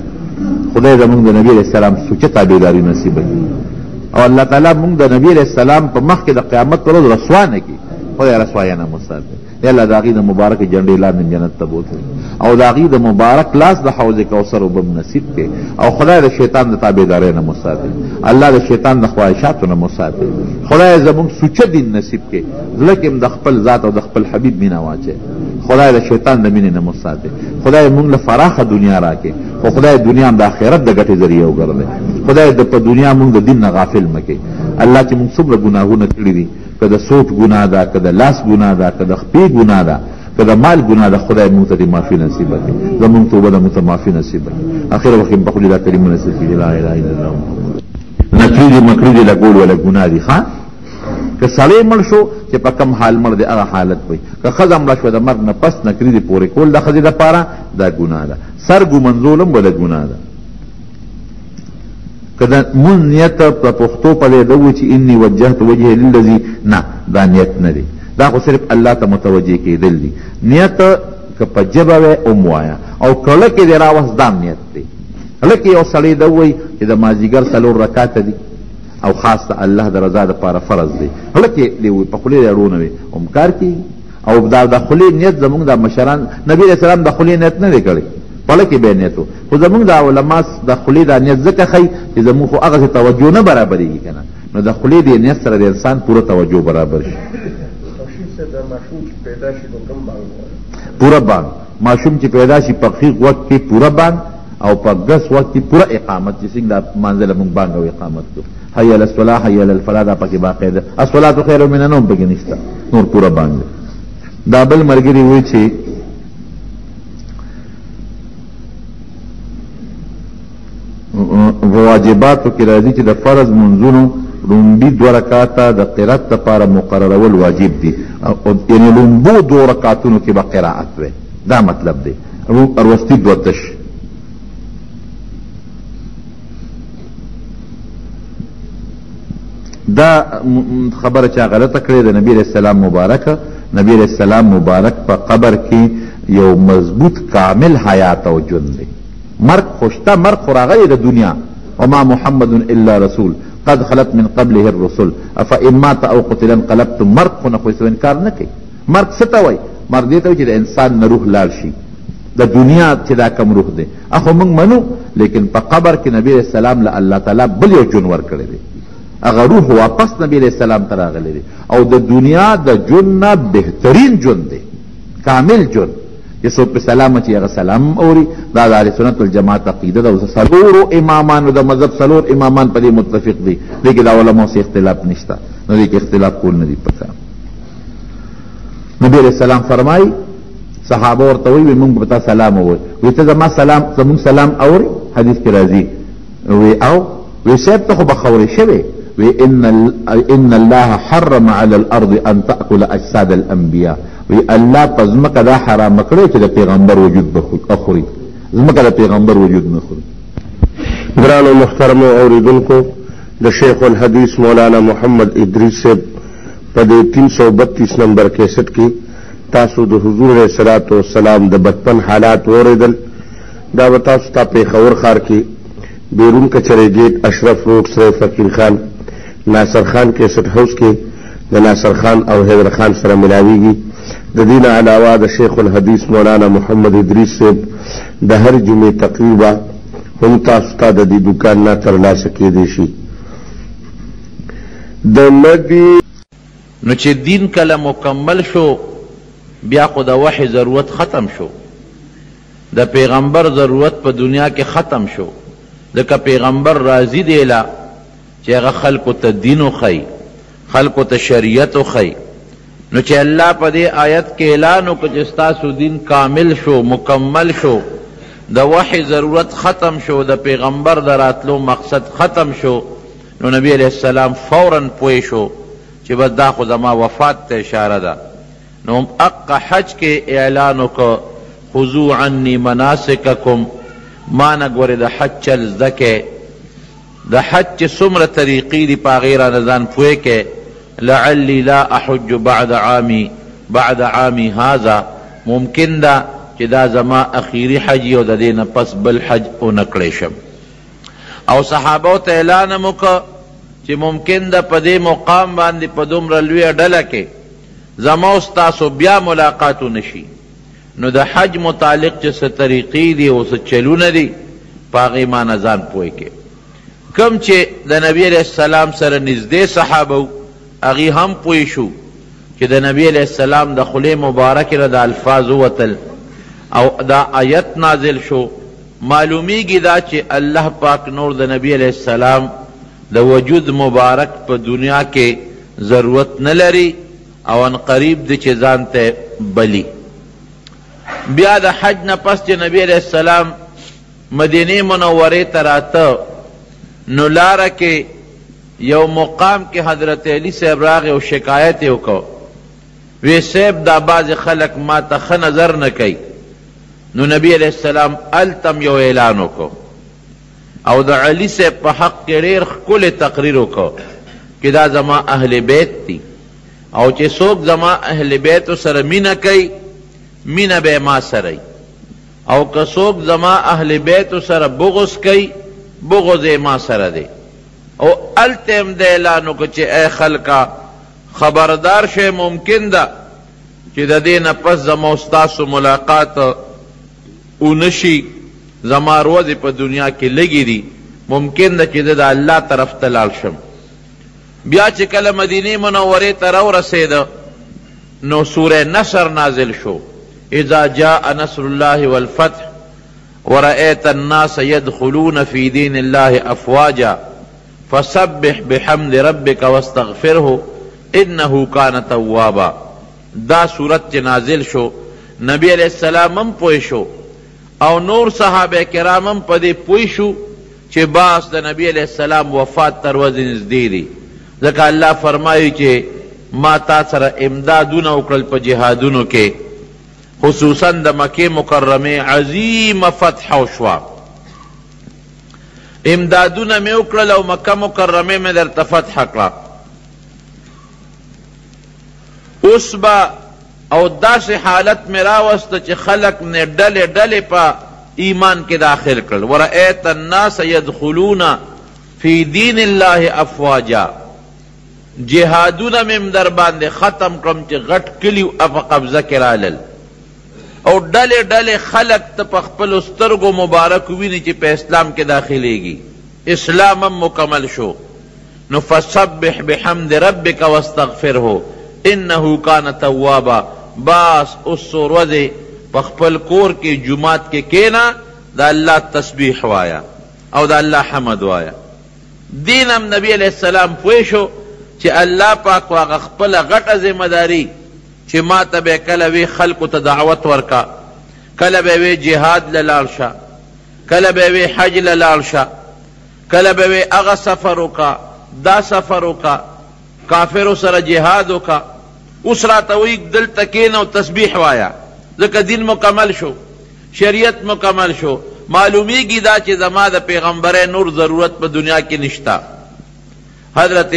Speaker 2: خدای زموږ د نبي علیه السلام سوچه تابعداري نصیب کړي او الله تعالی موږ د نبي علیه السلام په مخ کې د قیامت پر ورځ رسوا نه کړي خدای رسوایه نه مو ساتي یا الله د هغې د مبارکې جنډې لاندې جنت ته بوتلي او د هغې د مبارک لاس د حوض کوثر اوبه نصیب کړي او خدای د شیطان د تابعدارۍ نه مو ساتي الله د شیطان د خواهشاتو نه مو ساتي خدای زموږ سوچه دین نصیب کړي زړه کې هم د خپل ذات او د خپل حبیب مینه واچوي خدای د شیطان د مینې نه مو ساتي خدای موږ له فراخه دنیا راکړي خو خدای دنیا هم د آخرت د ګټې ذریعه وګرځوي خدای په دنیا موږ د دین نه غافل مه کړي الله چې موږ څومره ګناهونه کړي دي که د سوچ ګناه ده که د لاس ګناه ده که د خپې ګناه ده که د مال ګناه ده خدای موږ ته دې معافي نصیبه کړي زموږ توبه ده موږ ته معافي نصیبه کړي اخر وخت په خپل دا کلمه نصیب کړي لا اله الا الله نکریدي مکریدي لګول ولا ګناه دي ښه که سړی مړ شو چې په کم حال مړ دی هغه حالت وي که ښځه مړه شوه د مرګ نه پس نکریدي پورې کول د ښځې دپاره دا ګناه ده سر ګومنځول هم ولا ګناه ده که د مونځ نیت په پښتو پلې ده وي چې انی وجهت وجهې للذي نه دا نیت نه دی دا خو صرف الله ته متوجه کېدل دي نیت که په ژبه وی ام وایه او کله کې دې راوست دا نیت دی هلکې یو سړی ده ووایي چې د مازدیګر 4 رکاته دي او خاص د الله د رضا دپاره فرض دی هلکې دې وایي په خولې دې اړونه وي هم کار کېږي او دا د خولې نیت زموږ د مشران نبي علیه السلام د خولې نیت نه دی کړی پله کې به نیت خو زموږ د علما د خولې دا نیت ځکه ښیي چې زموږ خو هغسې توجه نه برابرېږي که نه نو د خولې دې نیت سره د انسان پوره توجه برابر شي پوره بانګ ماشوم چې پیدا شي په خیق وخت کې پوره بانګ او په ګس وخت کې پوره اقامت چې څنګه د مانځله موږ بانګ او اقامت کوو حي علی الصلاة حي علی الفلاح دا پکې باقاعده الصلاة خیر من النوم پکې نشته نور پوره بانګ دا بل ملګري وایي چې واجباتو کې راځي چې د فرض منځونو لومبي 2 رکعاته د قرات لپاره مقررول واجب دي یعنی لومبو 2 رکعاتونو کې به قرائت وي دا مطلب دی اروستی 2 تش دا خبره چا غلطه کړې د نبی علیہ السلام مبارک. نبی علیہ السلام مبارک په قبر کې یو مضبوط کامل حیات او ژوند دی. مرګ خوشته، مرګ خو راغلی د دنیا. وما محمد الا رسول قد خلت من قبله الرسل افان مات او قتل انقلبتم. مرګ خو نه خو انکار نه کوي. مرګ څه ته وایي؟ مرګ دې ته وایي چې د انسان نه روح لاړ شي، د دنیا چې دا کم روح دی اخو موږ منو، لیکن په قبر کې نبی علیہ السلام له الله تعالی بل یو ژوند ورکړی دی. هغه روح واپس نبی علیہ السلام ته راغلی دی او د دنیا د ژوند نه بهترین ژوند دی، کامل ژوند. چې څوک په سلام اچي هغه سلام اوري. دا د اهل سنت والجماعت عقیده ده. څلورو امامانو د مذهب څلور امامان په دې متفق دي، لیکن د علماو سره اختلاف نشته، نو دې کې اختلاف کول نه دي پکار. نبی علیہ السلام فرمایي صحابه ورته وی موږ به تا سلام ووایو. وی ته زما سلام زموږ سلام اوري؟ حدیث کې راځي. وی او وی صاحب ته خو به خورې شوې. وی ان الله حرم على الارض ان تاكل اجساد الانبیاء. وی الله په ځمکه دا حرام کړی چې د پیغمبر وجود بخوري، ځمکه د پیغمبر وجود نه خوري.
Speaker 3: ګرانو محترمو اوریدونکو، د شیخ الحدیث مولانا محمد ادریس صاحب په دې 332 نمبر کیسټ کې تاسو د حضور علیہ الصلوۃ والسلام د بچپن حالات اوریدل. دا به تاسو ته پېښور ښار کې بیرون کچرے گیټ اشرف روډ سره فقیر خان ناصر خان کیسټ هاوس کې د ناصر خان او حیدر خان سره ملاویږي. د دین علاوه د شیخ الحدیث مولانا محمد ادریس صاحب د هر جمعې تقریبا هم تاسو ته د دې دکان نه ترلاسه کېدی شي. د نبی
Speaker 1: نو چې دین کله مکمل شو بیا خو د وحی ضرورت ختم شو، د پیغمبر ضرورت په دنیا کې ختم شو. ځکه پیغمبر راضي دی لا چې هغه خلکو ته دین وښیي، خلکو ته شریعت وښیي. نو چې الله په دې آیت کې اعلان وکړ چې ستاسو دین کامل شو، مکمل شو، د وحی ضرورت ختم شو، د پیغمبر د راتلو مقصد ختم شو، نو نبی علیہ السلام فوراً پوه شو چې بس دا خو زما وفات ته اشاره ده. نو اقا حج کې اعلان وکړ خذو عنی مناسککم، ما نه ګورې د حج چل زده کې، د حج چې څومره طریقې دي په هغې رانه ځان پوه کې. لعلی لا احج بعد عامی هذا، ممکن ده چې دا زما اخیری حج او د دې نه پس بل حج ونه کړی شم. او صحابو ته اعلان هم وکړه چې ممکن ده په دې مقام باندې په دومره لویه ډله کې زما او ستاسو بیا ملاقات ونشي. نو د حج متعلق چې څه طریقې دي او څه چلونه دي په هغې مانه ځان پوه کې. کم چې د نبی علیہ السلام سره نږدې صحابه هغې هم پوه شو چې د نبی علیہ السلام د خولې مبارکې نه د الفاظ ووتل او دا آیت نازل شو. معلومیږي دا چې الله پاک نور د نبی علیہ السلام د وجود مبارک په دنیا کې ضرورت نه لري او ان قریب دی چې ځان ته بلی. بیا د حج نه پس چې نبی علیہ السلام مدینه منورې ته راته، نو لاره کې یو مقام کې حضرت علی صاحب راغی او شکایت یې وکړ. وی صاحب دا بعض خلک ما ته ښه نظر نه کوي. نو نبی علیہ السلام التم یو اعلان وکړ او د علی صاحب په حق کې ډېر ښکلی تقریر وکړ چې دا زما اهل بیت دي او چې څوک زما اهل بیتو سره مینه کوي مینه به ما سره وي، او که څوک زما اهل بیتو سره بغض کوي بغض یې ما سره دی. او هلته هم د اعلان وکړ چې ای خلکه خبردار شئ، ممکن ده چې د دې نه پس زما او ستاسو ملاقات ونشي، زما روزې په دنیا کې لږې دي، ممکن ده چې زه د الله طرف ته لاړ شم. بیا چې کله مدینې منورې ته راورسېده نو سوره نصر نازل شو. اذا جاء نصر الله والفتح ورأيت الناس يدخلون في دين الله افواجا فسبح بحمد ربك واستغفره انه كان توابا. دا صورت چې نازل شو نبی علیہ السلام هم پوه شو او نور صحابه کرام هم په دې پوه شو چې باس د نبی علیہ السلام وفات تر ورځې نږدې دی. ځکه الله فرمایي چې ما تا سره امدادونه وکړل په جهادونو کې، خصوصا د مکې مکرمې عظیمه فتح وشوه، امدادونه مې وکړل او مکه مکرمې مې درته فتح کړه. اوس با او داسې حالت مې راوسته چې خلق نه ډلې ډلې په ایمان کې داخل کړل. ورأیت الناس یدخلون فی دین الله افواجا. جهادونه مې در باندې ختم کړم چې غټ کلي په قبضه کې رالل او ډلې ډلې خلق ته په خپلو سترګو مبارک ویني چې په اسلام کې داخلېږي. اسلام هم مکمل شو. نو فسبح بحمد ربک واستغفره انه کان توابا. باس اس ورځې په خپل کور کې جماعت کې کینا دا الله تسبیح وایا او دا الله حمد وایا. دین هم نبی علیہ السلام پوه شو چې الله پاک واغه خپله غټه ذمہداري چې ما ته به کله وی خلقو ته دعوت ورکا، کله به وی جهاد لاړ شه، کله به وی حج لاړ شه، کله به وی هغه سفر وکا، دا سفر وکا، کافرو سره جهاد وکا. اوس راته وی دلته کښېنه او تسبیح وایا ځکه دین مکمل شو، شریعت مکمل شو. معلومیږي دا چې زما د پیغمبر نور ضرورت په دنیا کې نشتا. حضرت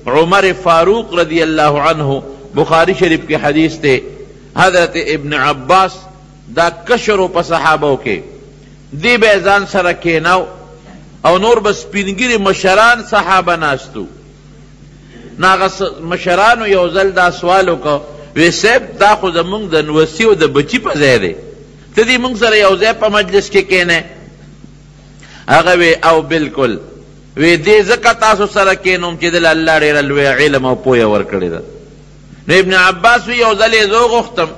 Speaker 1: عمر فاروق رضی اللہ عنہ بخاری شریف کی حدیث تے حضرت ابن عباس دا کشرو پا صحابو کے دی بیزان سرکے نو او نور بس پینگیری مشران صحابہ ناستو. ناغس مشرانو یوزل دا سوالو کا وی سیب دا خود منگ دا نوسیو دا بچی پا زیدے تا دی منگ سر یوزے پا مجلس کے کینے اگوی او بالکل وی دی زکا تاسو سره کینوم چې دل الله ډېر لوی علم او پوهه ورکړې ده. نو ابن عباس وی یو ځل یې زه وغوښتم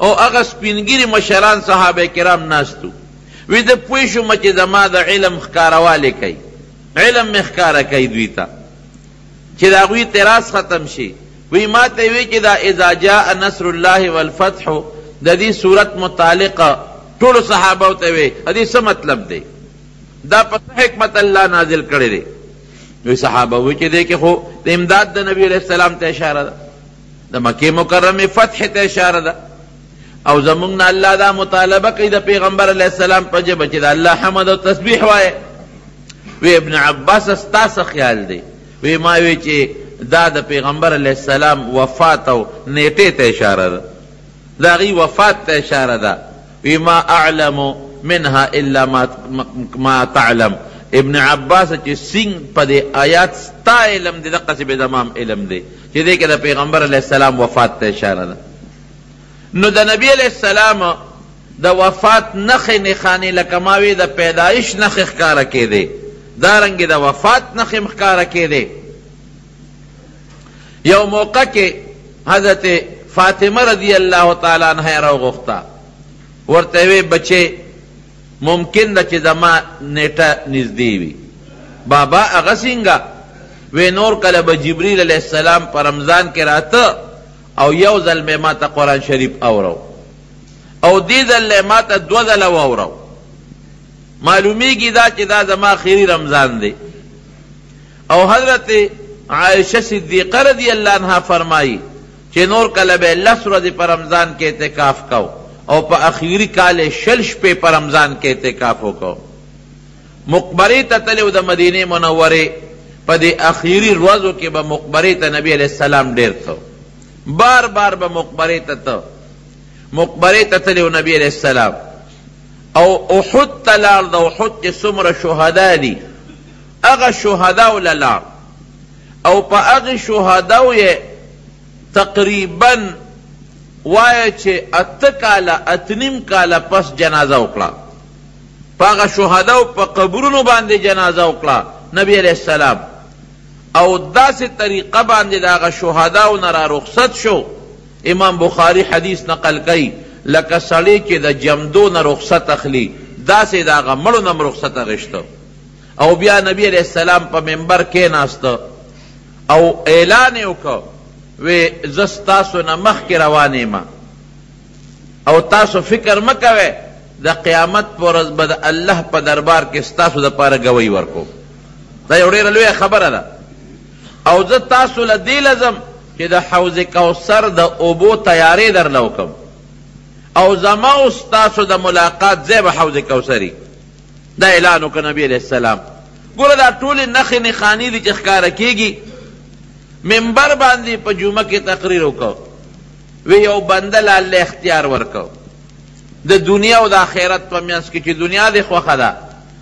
Speaker 1: او هغه سپینګیري مشران صحابه کرام ناستو. وی د پوه شوم چې زما د علم ښکاروالی کوي، علم مې ښکاره کوي دوی ته چې د هغوی تراس ختم شي. وی ما ته وی چې دا اذا جاء نصر الله والفتح د دې صورت متعلقه ټولو صحابو ته وی دې څه مطلب دی، دا پس حکمت اللہ نازل کرے دے. وی صحابہ ہوئی کہ دیکھے خو دا امداد دا نبی علیہ السلام تے اشارہ دا، دا مکی مکرم فتح تے اشارہ دا. او زمونگنا اللہ دا مطالبہ کی دا پیغمبر علیہ السلام پا جب چی دا اللہ حمد و تسبیح وائے. وی ابن عباس استاس خیال دے وی ماوی چی دا دا پیغمبر علیہ السلام وفات و نیٹے تے اشارہ دا، دا غی وفات تے اشارہ دا. وی ما اعلمو منها الا ما تعلم. ابن عباس چې سنگ په دې آیات ستا علم دی دقه به تمام علم دی چې دې کې د پیغمبر علیه السلام وفات ته اشاره ده. نو د نبی علیه السلام د وفات نښې نښانې لکه ما وی د پیدایش نښې ښکاره کېدې، دارنګې د وفات نښې ښکاره کېدې. یو موقع کې حضرت فاطمه رضی الله تعالی عنها راوغوښته، ورته وی بچې ممکن ده چې زما نیټه نږدې وي. بابا هغه څنګه؟ وی نور کله به جبریل علیه السلام په رمضان کې راته او یو ځل مې ما ته قرآن شریف اورو او دې ځل ما ته دوه ځله واورو. معلومیږي دا چې دا زما آخري رمضان دی. او حضرت عائشہ صدیقہ رضی اللہ عنہ فرمائی چې نور کله به 10 ورځې په رمضان کې اعتکاف کو او په اخیری کال شل شپې په رمضان کې اعتکاف وکړو. مقبرې ته تلو د مدینې منورې په دې اخیری ورځو کې به مقبرې ته نبی علیہ السلام ډېر ته بار بار به مقبرې ته تلو نبی علیہ السلام. او احد ته لاړ. د احد چې څومره شهدا دي هغه شهداو له لاړ او په هغې شهداو یې تقریبا وایه چې 8 کاله 8.5 کاله پس جنازه وکړه. په هغه شهداو په قبرونو باندې جنازه وکړه نبی علیہ السلام. او داسې طریقه باندې د هغه شهداو نه را رخصت شو. امام بخاری حدیث نقل کوي لکه سړی چې د جمدو نه رخصت اخلي داسې د هغه مړو نه رخصت اخیسته. او بیا نبی علیہ السلام په منبر کېناسته او اعلان یې وکړ وی زه ستاسو نه مخکې روان یم او تاسو فکر مه کوئ د قیامت په ورځ به د الله په دربار کې ستاسو دپاره ګوی ورکوم. دا یو ډېره لویه خبره ده. او زه تاسو له دې لزم چې د حوض کوثر د اوبو تیارې درله وکم او زما او ستاسو د ملاقات ځای به حوض کوثري. دا اعلان وکړ نبی علیہ السلام. ګوره دا ټولې نښې نښانې دي چې ښکاره کېږي. منبر باندې په جمعه کې تقریر وکړ وی یو بنده له الله اختیار ورکو د دنیا او د آخرت په منځ کې چې دنیا دې خوښه ده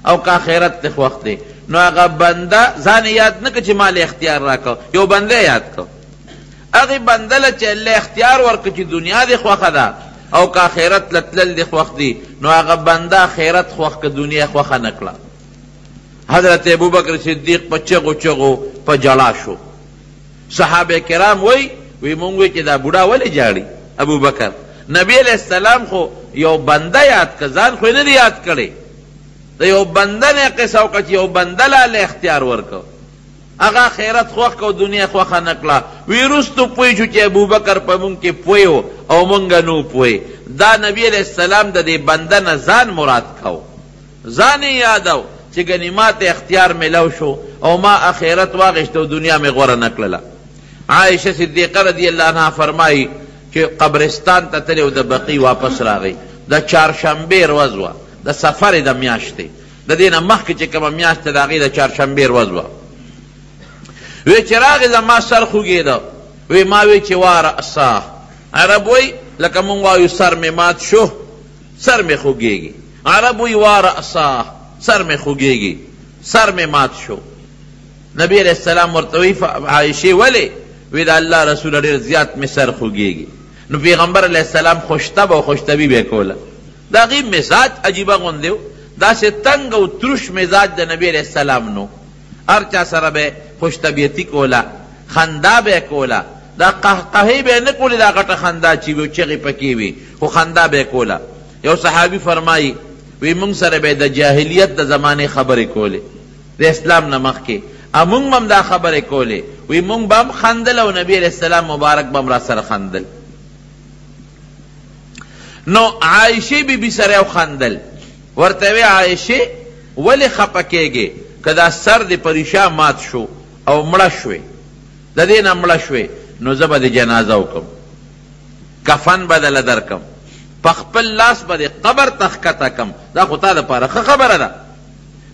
Speaker 1: او که آخرت دې خوښ دی، نو هغه بنده ځان یاد نه کړه چې ما له اختیار راکړه، یو بنده یاد کړه. هغې بنده له چې الله اختیار ورکړه چې دنیا دې خوښه ده او که آخرت له تلل دې خوښ دی، نو هغه بنده آخرت خوښ که دنیا خوښه نه کړه. حضرت ابوبکر صدیق په چغو چغو په جړا شو. صحابه کرام وی مونږ وی چې دا بوډا ولې جاړي ابوبکر؟ نبی علیہ السلام خو یو بنده یاد که ځان خو نه دی یاد کړی، د یو بنده نه قصه وکړه چې یو بنده له اختیار ورکړه، هغه آخرت خوښ که او دنیا خوښه نه کړه. وی وروستو پوه شو چې ابوبکر په مونږ کې پوه او مونږ نو پوه. دا نبی علیہ السلام د دې بنده نه ځان مراد کو، ځان یې یادو چې ګنې ما ته اختیار میلو شو او ما آخرت واغېشته او دنیا مې غوره نه کړله. عائشہ صدیقه رضی اللہ عنہ فرمائی چې قبرستان ته تللی او د بقی واپس راغی. د چهارشنبې ورځ وه، د سفر د میاشتې، د دې نه مخکې چې کومه میاشت ده د هغې د چهارشنبې ورځ وه. وی چې راغې زما سر خوږېده، وی ما وی چې وا رأساه، عرب وی لکه مونږ وایو سر مې مات شو، سر مې خوږېږي. عرب وی وا رأساه، سر مې خوږېږي، سر مې مات شو. نبی علیہ السلام ورته وی عائشې ولې؟ وی د الله رسول ډېر زیات مې سر خوږېږي. نو پیغمبر علیہ السلام خوشطبع او خوشطبي به کوله. د هغې مزاج عجیبه غوندې و، داسې تنګ او تروش مزاج د نبی علیہ السلام نو. هر چا سره به خوشطبیعتي کوله، خندا به کوله، دا قهقهې به یې نه کولې، دا غټه خندا چې وي چغې پکې وي، خو خندا به یې کوله. یو صحابي فرمایي وی مونږ سره به د جاهلیت د زمانې خبرې کولې، د اسلام نه مخکې مونږ هم دا خبرې کولې. وی مونږ به هم خندل او نبی علیہ السلام مبارک به هم را سره خندل. نو عائشې بیبي سره یو خندل، ورته وی عائشې ولې خفه کېږې؟ که دا سر د پریشا مات شو او مړه شوې، د دې نه مړه شوې، نو زه به د جنازه وکړم، کفن به دله درکم، په خپل لاس به د قبر ته ښکته کم. دا خو تا دپاره ښه خبره ده.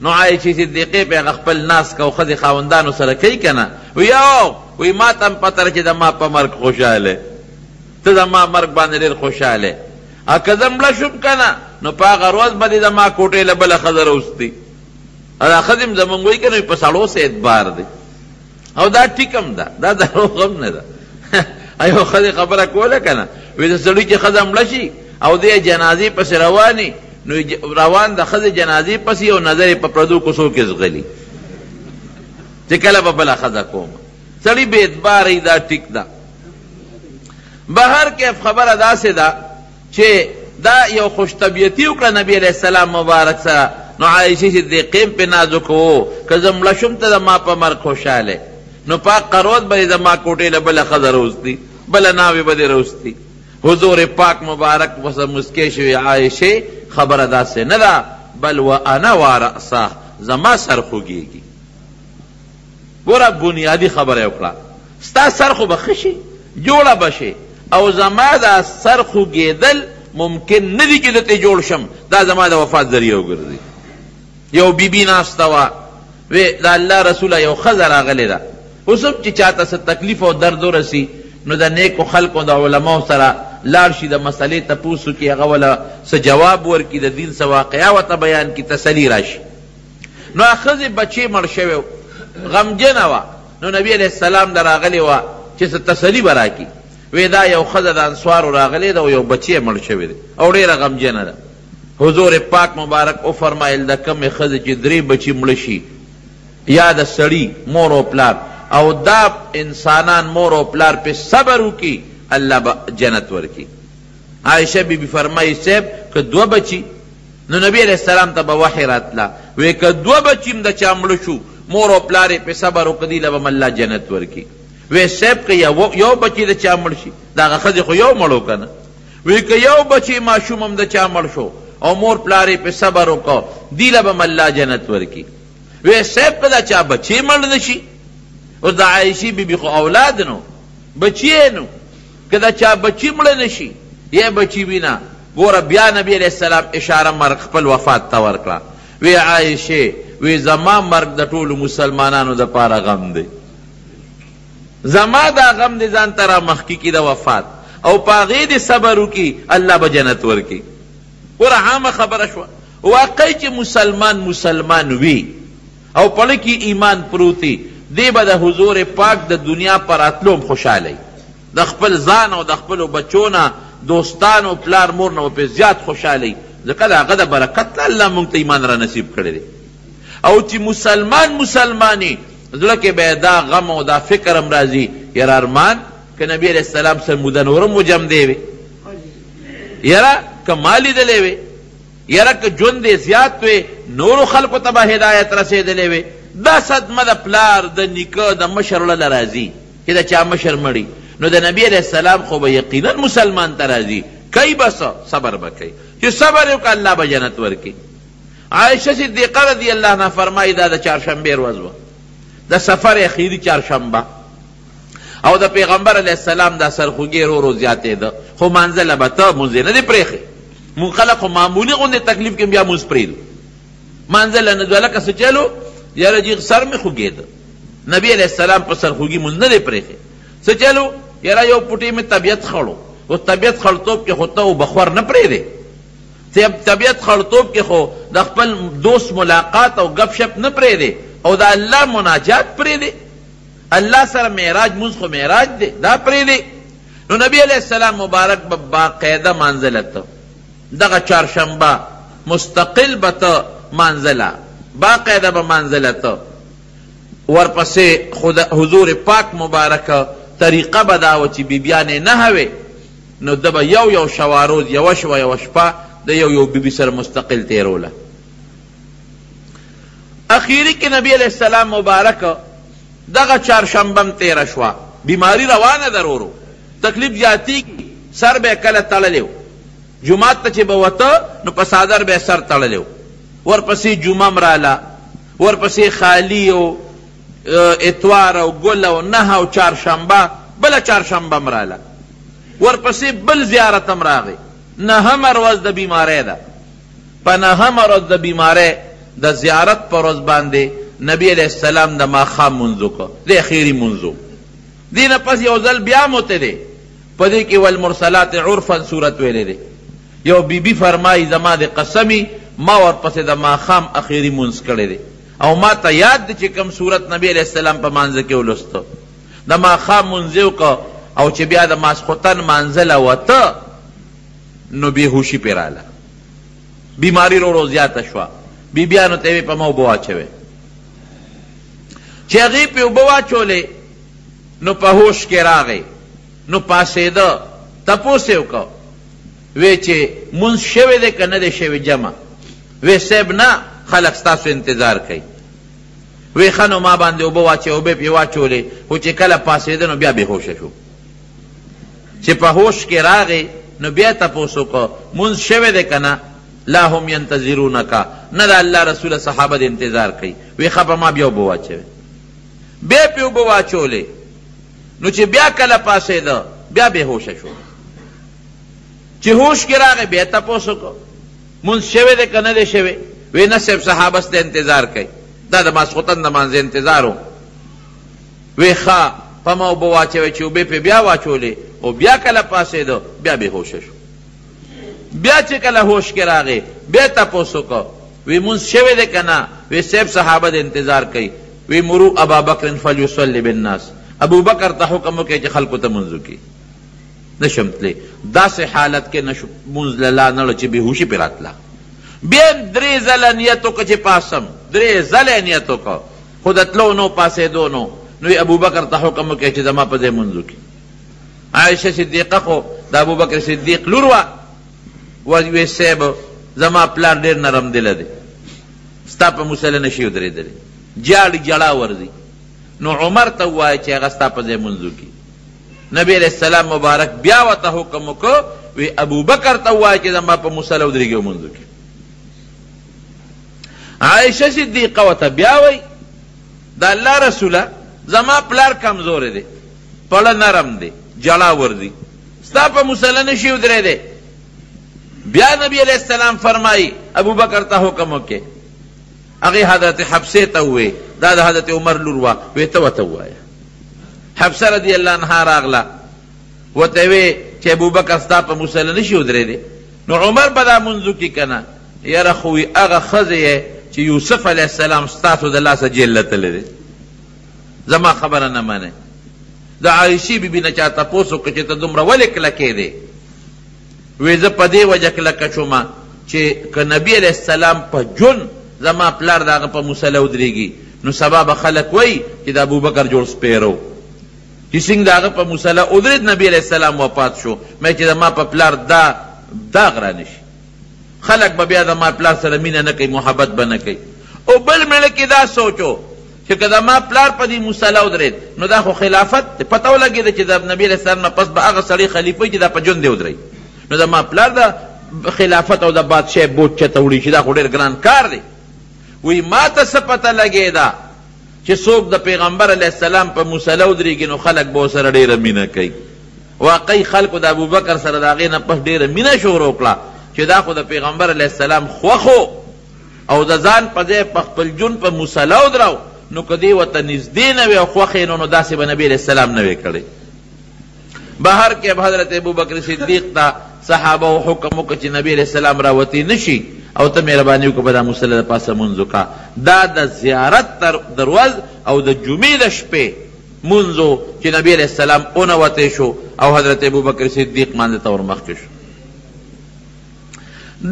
Speaker 1: نو عایشې صدیقې په هغه خپل ناس که او ښځې خاوندانو سره کوي که نه، وی ما ته هم پته چې د ما په مرګ خوشحاله، ته د ما مرګ باندې ډېر خوشحاله. که زه مړه شوم که نه، نو په هغه ورځ به دې د ما کوټې له بله ښځه راوستي. دا ښځې هم زمونږ وایي که نه په سړو سه اعتبار دی، او دا ټیک هم ده، دا دروغ هم نه ده. یو ښځې خبره کوله که نه، وی د سړي چې ښځه مړه شي او دی جنازې پسې رواني، نو روان د ښځې جنازې پسې او نظر یې په پردو کوڅو کې ځغلي چې کله به بله ښځه کوم. سړي بې اعتباره دا ټیک ده. بهر کیف خبره داسې ده چې دا یو خوشطبیعتي وکړه نبی علیہ السلام مبارک سره. نو عایشې صدیقې په نازک وو، که زه مړه شوم ته د ما په مرګ خوشحاله، نو پاک قروت به د ما کوټې له بله ښځه راوستي، بله ناوې به دې راوستي. حضور پاک مبارک وسه مسکې شوې عایشې خبره داسې نه ده، بل وانا ورأسه، زما سر خوږېږي. ګوره بنیادي خبره یې وکړه، ستا سر خو به ښه شي، جوړه به شي، او زما دا سر خوږېدل ممکن نه دي چې دته جوړ شم، دا زما د وفات ذریعه وګرځي. یو بیبي ناسته وه، وی د الله رسوله یو ښځه راغلې ده، اوس هم چې چاته څه تکلیف او درد ورسي، نو د نیکو خلکو د علماو سره لاړ شي، د مسئلې تپوس وکړي، هغه وله څه جواب ورکړي، د دین څه واقعه ورته بیان کړي، تسلي راشي. نو هغه ښځې بچې مړ شوی و، غمجنه وه. نو نبي علیہ السلام د راغلې وه چې څه تسلي به راکړي. وی دا یو ښځه د انصارو راغلې ده او یو بچی یې مړ شوی دی او ډېره غمجنه ده. حضور پاک مبارک وفرمایل د کمې ښځې چې 3 بچي مړه شي، یا د سړي مور او پلار، او دا انسانان مور او پلار پہ صبر وکي، الله به جنت ورکی. عائشہ بی بی فرمائی صاحب که 2 بچی، نو نبی علیہ السلام ته به وحی راتله، وی که 2 بچیم د چا مړه شو، مور او پلار پہ صبر وکړي، له به الله جنت ورکی. وی صاحب که یو بچی د چا مړ شي، د هغه ښځې خو یو مړو که نه، وی که یو بچی ماشوم هم د چا مړ شو او مور پلار پہ صبر وکړو، دی له به الله جنت ورکی. وی صاحب که د چا بچی مړ نه شي، اوس د عایشې بیبي خو اولاد نو، بچی نو، که د چا بچی مړه نه شي یا بچی وي نه، ګوره بیا نبی علیہ السلام اشاره مرګ خپل وفات ته ورکړه. وی عایشې وی زما مرګ د ټولو مسلمانانو دپاره غم دی، زما دا غم دی ځان ته را مخکې کي د وفات، او پاغې دې صبر وکي الله به جنت ورکي. ګوره عامه خبره شوه. واقعي چې مسلمان وي او پړه کې ایمان پروتي دی به د حضور پاک د دنیا پر راتلو خوشحاله د خپل ځان او د خپلو بچو نه دوستانو پلار مور نه پې زیات خوشحاله ځکه د هغه د برکت نه الله موږ ته ایمان را نصیب کړی دی. او چې مسلمانې زړه کې به دا غم او دا فکر هم راځي یاره ارمان که نبی علیه السلام سره موده نورم مجم دی وي، یاره که ما لیدلی وي، یاره که ژوند یې زیات وی نورو خلکو ته به هدایت رسېدلی وي. دا صدمه د پلار د نیکه د مشر له راځي چې د چا مشر مړي، نو د نبی علیه السلام خو به یقینا مسلمان ته راځي. کوي به صبر به کوي چې صبر یې وکړه الله به جنت ورکړي. عایشه صدیقه رضی الله عنها فرمایي دا د چهارشنبې ورځ وه، د سفر اخیري چهارشنبه، او د پیغمبر علیه السلام دا سرخوږي ورو زیاتېده، خو منزله به ته مونځ یې نه دی پرېښی. مونږ خلک خو معمولي غوندې تکلیف کې بیا مونځ پرېږدو، منزله نه دوه لکه څه چلو یاره جی سر مې خوږېده. نبی علیه السلام په سرخوږي مونځ نه دی پرېښی. څه چلو یاره یو پوټې مې طبیعت خړو، اوس طبیعت خړتوب کې خو ته و بخور نه پرېږدې، طبیعت خړتوب کې خو د خپل دوست ملاقات او گپ شپ نه پرېږدې او د الله مناجات پرېږدې. الله سره معراج مونځ خو معراج دی دا پرېږدې. نو نبی علیه السلام مبارک به باقاعده منزله ته دغه چهارشنبه مستقل به ته منزله باقاعده به منزله ته ورپسې خود حضور پاک مبارکه طریقه به دا وه چې بیبیانې نه وې، نو ده به یو شواروز یوه شوه یوه شپه د یو بیبي سره مستقل تیروله. اخیری کې نبی علیه السلام مبارکه دغه چهارشنبه م تیره شوه، بیماری روانه ده ورو، تکلیف زیاتېږي، سر به یې کله تړلی و، جومات ته چې به وته نو په څادر به یې سر تړلی و، ورپسې جمعه م راله، ورپسې خالي او اتوار او ګل او نهه او چهارشنبه بله چهارشنبه م راله، ورپسې بل زیارت هم راغی. نهمه ورځ د بیماری ده، په نهمه ورځ د بیماری د زیارت په ورځ باندې نبی علیه السلام د ماښام مونځ وکړه، د اخیري مونځ و. دې نه پس یو ځل بیا موته دی په دې کې والمرسلات عرفا صورت ویلی دی. یو بیبي فرمایي زما د قسمي ما ورپسې د ماښام اخیري مونځ کړی دی او ما ته یاد دی چې کوم صورت نبی علیه السلام په مانځه کې ولسته، د ماښام مونځ یې وکړه او چې بیا د ماسخوتن مانځله وته نو بېهوشي پرې راله، بیماري ورو زیاته شوه. بیبیانو ته یې په ما اوبه واچوې، چې هغې پې اوبه واچولې نو په هوش کې راغی، نو پاسېده، تپوس یې وکړه وی چې مونځ شوی دی که نه دی شوی جمع؟ وی صاحب نه خلک ستاسو انتظار کوي. وی ښه نو ما باندې اوبه واچوې، اوبه پې واچولې، خو چې کله پاسېده نو بیا بېهوشه شو. چې په هوش کې راغی نو بیا تپوس وکړه مونځ شوی دی که نه؟ لا هم ینتظرونکه، نه د الله رسول صحابه د انتظار کوي. وی ښه په ما بیا اوبه واچوې، بیا پې اوبه واچولې، نو چې بیا کله پاسېده بیا بېهوشه شو. چې هوش کې راغی بیا تپوس وکړه مونځ شوی دی که نه دی شوی؟ وی نه صاحب صحابه سته انتظار کوي، دا د ماسخوتن د مانځه انتظار و. وی ښه په ما اوبه واچوې، چې اوبې پې بیا واچولې او بیا کله پاسېده بیا بېهوشه شو. بیا چې کله هوش کې راغی بیا تپوس وکړه وی مونځ شوی دی که نه؟ وی صاحب صحابه د انتظار کوي. وی مرو ابا بکر فلیصلی بالناس، ابو بکر ته حکم وکړئ چې خلکو ته مونځ وکړي. نشم تللی، داسې حالت کې نشو مونځ له لا نړه چې بېهوشي پرې راتله. بیا درې ځله نیت وکړه چې پاسم، درې ځله نیت وکړه، خو د تلو نو پاسېدو نو. نو ابو بکر ته حکم وکړئ چې زما په ځای مونځ وکړي. عایشه صدیقه خو د ابو بکر صدیق لور وه، وی صاحب زما پلار ډېر نرم دله دی، ستا په مسله نشي ودرېدلی، جاړي جړا ورځي. نو عمر ته ووایه چې هغه ستا په ځای مونځ وکړي. نبی علیه السلام مبارک بیا ورته حکم وکړ، وی ابو بکر ته ووایه چې زما په مسله ودرېږي او مونځ وکړي. عایشه صدیقه ورته بیا وایي د الله رسوله زما پلار کمزوری دی، پړه نرم دی، جړا ورځي، ستا په مسله نشي ودرېدی. بیا نبی علیہ السلام فرمائی ابو بکر ته حکم وکړي، هغې حضرت حفصې ته ووی، دا د حضرت عمر لور وه، وی ته ورته ووایه. حفصه رضی الله عنها راغله، ورته وی چې ابوبکر ستا په مصلی نشي ودرېدی. نو عمر به دا منځو کې که نه یاره خو وي هغه ښځې یې چې یوسف علیه السلام ستاسو د لاسه جیل ته تللی دی، زما خبره نه منئ. د عایشې بیبي نه چا تپوس وکړه چې ته دومره ولې کلکې دی؟ وی زه په دې وجه کلکه شومه چې که نبي علیه السلام په جون زما پلار د هغه په مصلی ودرېږي نو سبا به خلک وایي چې د ابوبکر جوړ سپیرو چې څنګه د هغه په مصلی ودرېد نبي علیه السلام وفات شو، مې چې زما په پلار دا داغ را نشي، خلک به بیا زما پلار سره مینه نه کوي، محبت به نه کوي. او بل مړه کې دا سوچو چې که زما پلار په دې مصلی ودرېد نو دا خو خلافت دی، پته ولګېده چې د نبي علیه السلام نه پس به هغه سړی خلیفه وي چې دا په ژوند دی ودرېد، نو زما پلار د خلافت او د بادشاه بوج چته وړي چې دا خو ډېر ګران کار دی. وی ما ته څه پته لګېده چې څوک د پیغمبر علیه السلام په مصلی ودرېږي نو خلک به ورسره ډېره مینه کوي. واقعي خلکو د ابوبکر سره د هغې نه پس ډېره مینه شروع کړه چې دا خو د پیغمبر علیه السلام خوښو او د ځان په ځای په خپل جون په مصلی ودرو، نو که دې ورته نږدې نه وي او خوښ یې نو داسې به نبي علیه السلام نه وی کړی. بهر کې حضرت ابوبکر صدیق ته صحابه حکم وکړه چې نبی علیه السلام راوتی نشي او ته مهرباني وکړه په دا مصلی د پاسه مونځ وکړه. دا د زیارت د ورځ او د جمعې د شپې مونځ و چې نبی علیه السلام ونوتی شو او حضرت ابوبکر صدیق مانځه ته ورمخکې شو.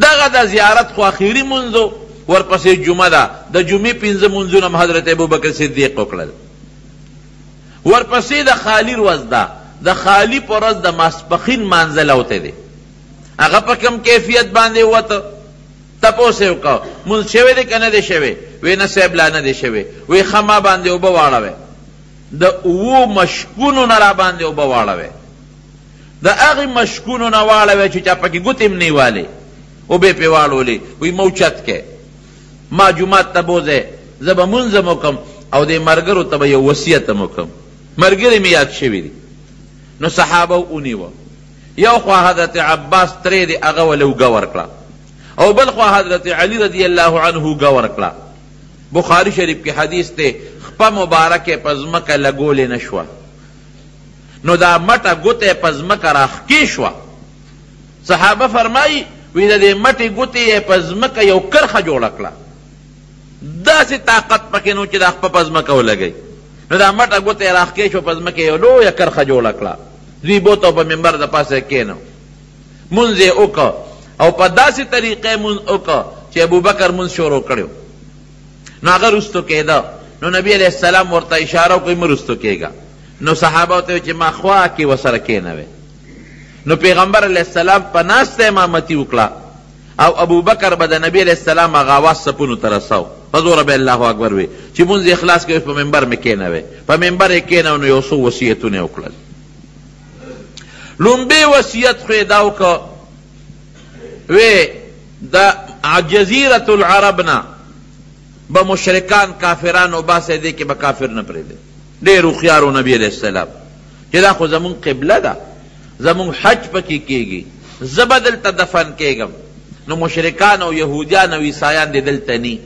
Speaker 1: دغه د زیارت خو اخري مونځ و، ورپسې جمعه ده، د جمعې 5 مونځونه هم حضرت ابوبکر صدیق وکړل. ورپسې د خالي ورځ ده، د خالي په ورځ د ماسپښین مانځه وتی دی، هغه په کوم کیفیت باندې وته تپوس یې وکړه مونځ شوی دی که نه دی شوی؟ وی نه صاحب لا نه دی شوی. وی ښه ما باندې اوبه واړوئ، د 7 مشکونو نه را باندې اوبه واړوئ، د هغې مشکونو نه واړوئ چې چا پکې ګوتې هم نه والې، اوبې پې واړولې. وی موچت کې ما جومات ته بوځئ، زه به مونځ هم وکړم او دې ملګرو ته به یو وصیت هم وکړم، ملګري مې یاد شوي دي. نو صحابه ونیوه، یو خوا حضرت عباس ترې دی هغه ولې اوږه ورکړه او بل خوا حضرت علی رضی الله عنه اوږه ورکړه. بخاري شریف کې حدیث دی خپه مبارکې په ځمکه لګولې نه شوه، نو دا مټه ګوته په ځمکه راښکې شوه. صحابه فرمایي وی د دې مټې ګوتې یې په ځمکه یو کرښه جوړه کړه، داسې طاقت پکې نو چې دا خپه په ځمکه ولګوي. نو دا مټه ګوته یې راښکې شوه، په ځمکه یو لویه کرښه جوړه کړه. دوی بوته په منبر د پاسه کېنو، مونځ یې وکړه او په داسې طریقې مونځ وکړه چې ابوبکر مونځ شروع کړی نو هغه رستو کېده. نو نبی علیه السلام ورته اشاره وکړي مه رستو کېږه. نو صحابه ورته چې ما خوا کې ورسره کېنوې. نو پیغمبر علیه السلام په ناسته امامتي وکړه او ابوبکر به د نبی علیه السلام هغه اواز سپونو ته رساو، په زوره به الله اکبر وي چې مونځ یې خلاص کوي په منبر مې کېنوې. په منبر یې کېنو نو یو څو وصیتونه یې وکړل. لومبی وصیت خو یې دا وکړه وی د جزیرة العرب نه به مشرکان کافران وباسئ، دې کې به کافر نه پرېږدي. ډېر هوښیار و نبي علیه السلام چې دا خو زمونږ قبله ده، زمونږ حج پکې کېږي، زه به دلته دفن کېږم، نو مشرکان او یهودیان او عیسایان دې دلته ني.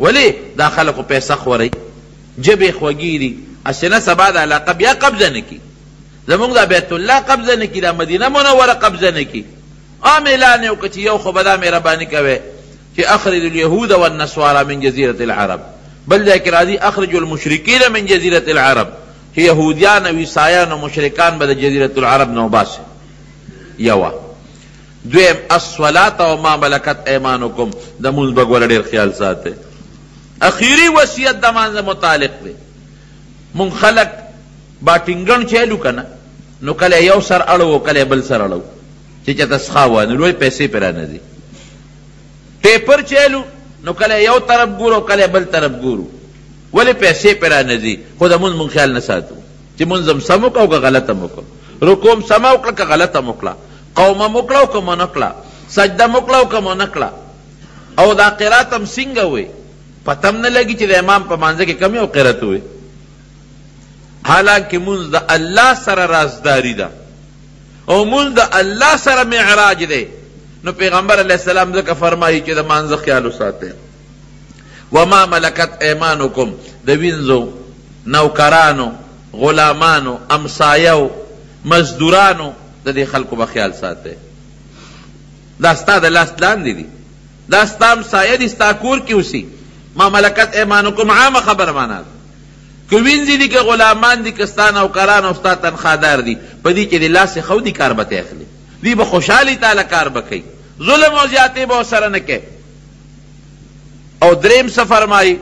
Speaker 1: ولې دا خلکو پیسه خورئ، ژبې خوږې دي، هسې نه سبا د علاقه بیا قبضه نه کي، زمونږ دا بیت الله قبضه نه کي، دا مدینه منوره قبضه نه کي. عام اعلان یې وکړه چې یو خو به دا مهرباني کوئ چې اخرج اليهود والنصارى من جزیرة العرب، بل ځای کې راځي اخرج المشرکین من جزیرة العرب، چې یهودیان او عیسایان او مشرکان به د جزیرة العرب نه وباسي. یوه. دویم الصلاة او ما ملکت ایمانکم، د مونځ به ګوره ډېر خیال ساتئ. اخیری وصیت د مانځه متعلق دی. مونږ خلک باټینګن چلو که نه، نو کله یو سر اړو کله بل سر اړو چې چېته څښا وانه لوی پیسې پرې رانځي. ټیپر چلو نو کله یو طرف ګورو کله بل طرف ګورو، ولې پیسې پرې رانځي. خو د مونځ مونږ خیال نه ساتو چې مونځ هم سم وکړو که غلطه م وکړو، رکوع هم سمه وکړه که غلطه م وکړه، قومه م وکړه که م ونه کړه، سجده م وکړه که م ونه کړه، او دا قرات هم څنګه وی پته هم نه لګي چې د امام په مانځه کې کم یو قرات وی. حالانکه مونځ د الله سره رازداری ده او مونځ د الله سره معراج دی. نو پیغمبر علیه السلام ځکه فرمایي چې د مانځه خیال وساتئ. وما ملکت ایمانکم، د وینځو نوکرانو، غلامانو، امسایو، مزدورانو د دې خلکو به خیال ساته. دا ستا د لاس لاندې دي، دا ستا همسایه دي، ستا کور کې اوسي. ما ملکت ایمانکم عامه خبر معنا ده. که وینځي دي که غلامان دي که ستا نوکران او ستا تنخوادار دي، په دې کې د لاسې خو دي کار به ته اخلي، دوی به خوشحالي تاله کار به کوي، ظلم او زیاتې به ورسره نه کوي. او دریم څه فرمایي؟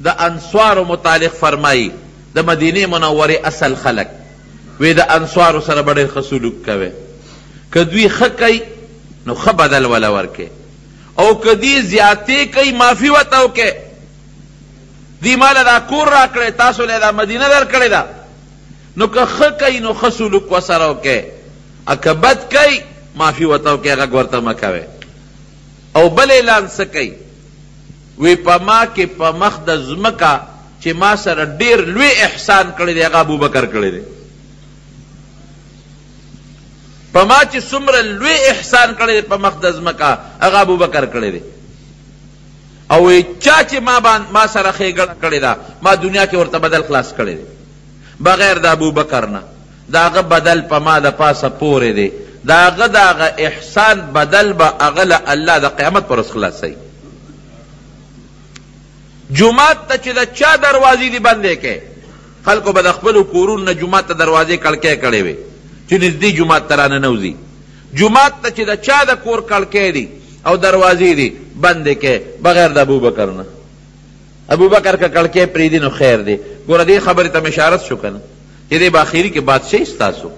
Speaker 1: د انصارو متعلق فرمایي د مدینې منورې اصل خلک وی د انصارو سره به ډېر ښه سلوک کوي. که دوی ښه کوي نو ښه بدل وله ورکوي، او که دوی زیاتې کوي معافي ورته وکړئ. دوی ماله دا کور را کړی، تاسو له دا مدینه در کړې ده، نو که ښه کوي نو ښه سلوک ورسره وکړئ، که بد کوي معافي ورته وکړئ، غږ ورته مه کوئ. او بل اعلان څه کوي؟ وی په ما کې په مخ د ځمکه چې ما سره ډېر لوی احسان کړی دی هغه ابوبکر کړی دی. په ما چې څومره لوی احسان کړی دی په مخ د ځمکه هغه ابوبکر کړی دی. او وی چا چې ما سره ښېګڼه کړې ده ما دنیا کې ورته بدل خلاص کړی دی بغیر د ابوبکر نه. د هغه بدل په ما د پاسه پورې دی، د هغه د هغه احسان بدل به هغه له الله د قیامت پر ورځ خلاصوي. جومات ته چې د چا دروازې دي بندې کې، خلکو به د خپلو کورونو نه جومات ته دروازې کړکۍ کړې وې چې نږدې جومات ته رانه نوځي. جومات ته چې د چا د کور کړکۍ دي او دروازې دي بندې کې بغیر د ابوبکر نه. ابوبکر که کړکۍ پرېږدي نو خیر دی. ګوره دې خبرې ته مې اشارت شو که نه چې دی به اخري کې بادشاهي ستاسو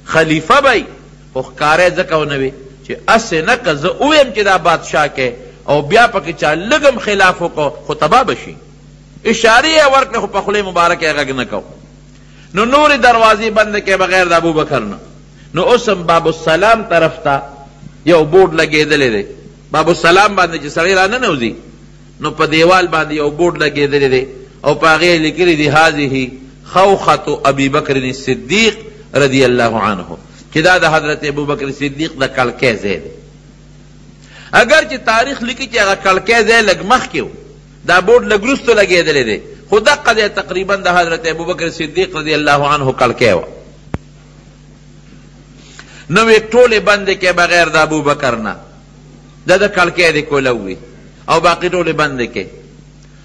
Speaker 1: خلیفه به یي، خو ښکاری ځکه ونه وي چې هسې نه که زه وویم چې دا بادشاه کې او بیا پکې چا لږم خلاف وکړو خو تباه به شي. اشارې یې ورکړې خو په خولې مبارکه یې غږ نه کو. نو نورې دروازې بندې کې بغیر د ابوبکر نه. نو اوس هم باب السلام طرف ته یو بورډ لګېدلی دی. باب السلام باندې چې سړی را ننوځي نو په دیوال باندې یو بورډ لګېدلی دی او په هغې لیکلي دي هذه خوخة ابي بکر الصدیق رضی الله عنه، چې دا د حضرت ابوبکر صدیق د کړکۍ ځای دی. اگر چې تاریخ لیکي چې هغه کړکۍ ځای لږ مخکې و، دا بورډ لږ وروسته لګېدلی دی، خو دقه دی تقریبا د حضرت ابوبکر صدیق رضی الله عنه کړکۍ وه. نو یې ټولې بندې کې بغیر د ابوبکر نه، د کړکۍ د کولو وي او باقي ټولې بندې کې.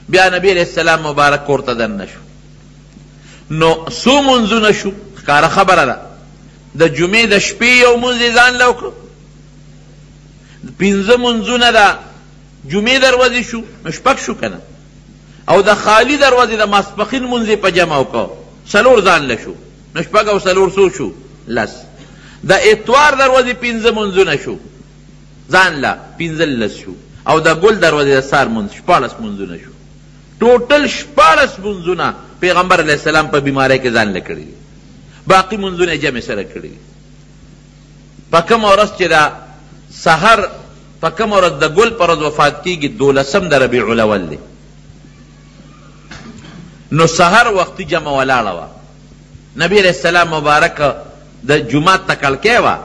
Speaker 1: بیا نبی علیه السلام مبارک کور ته دننه شو. نو څو منځونه شو؟ ښکاره خبره ده. د جمعې د شپې یو منځ یې ځان له وکړو، 5 منځونه د جمعې دروازې شو، نو 6 شو که نه، او د خالي دروازې د ماسپښین منځ یې په جمع وکړو، 4 ځان له شو، نو 6 او 4 څو شو؟ 10. د اتوار دروازې 5 منځونه شو، ځان له 15 شو، او د ګل دروازې د سار منځ 14 منځونه شو. ټوټل 14 منځونه پیغمبر علیه السلام په بیماری کې ځان له کړي دي، باقي منځونه جمع سره کړي دي. په کومه ورځ چې د سحر په کومه ورځ د ګل په ورځ وفات کېږي 12 د ربیع الاول دی. نو سحر وختي جمع ولاړه وه. نبی علیه السلام مبارک د جومات ته کړکۍ وه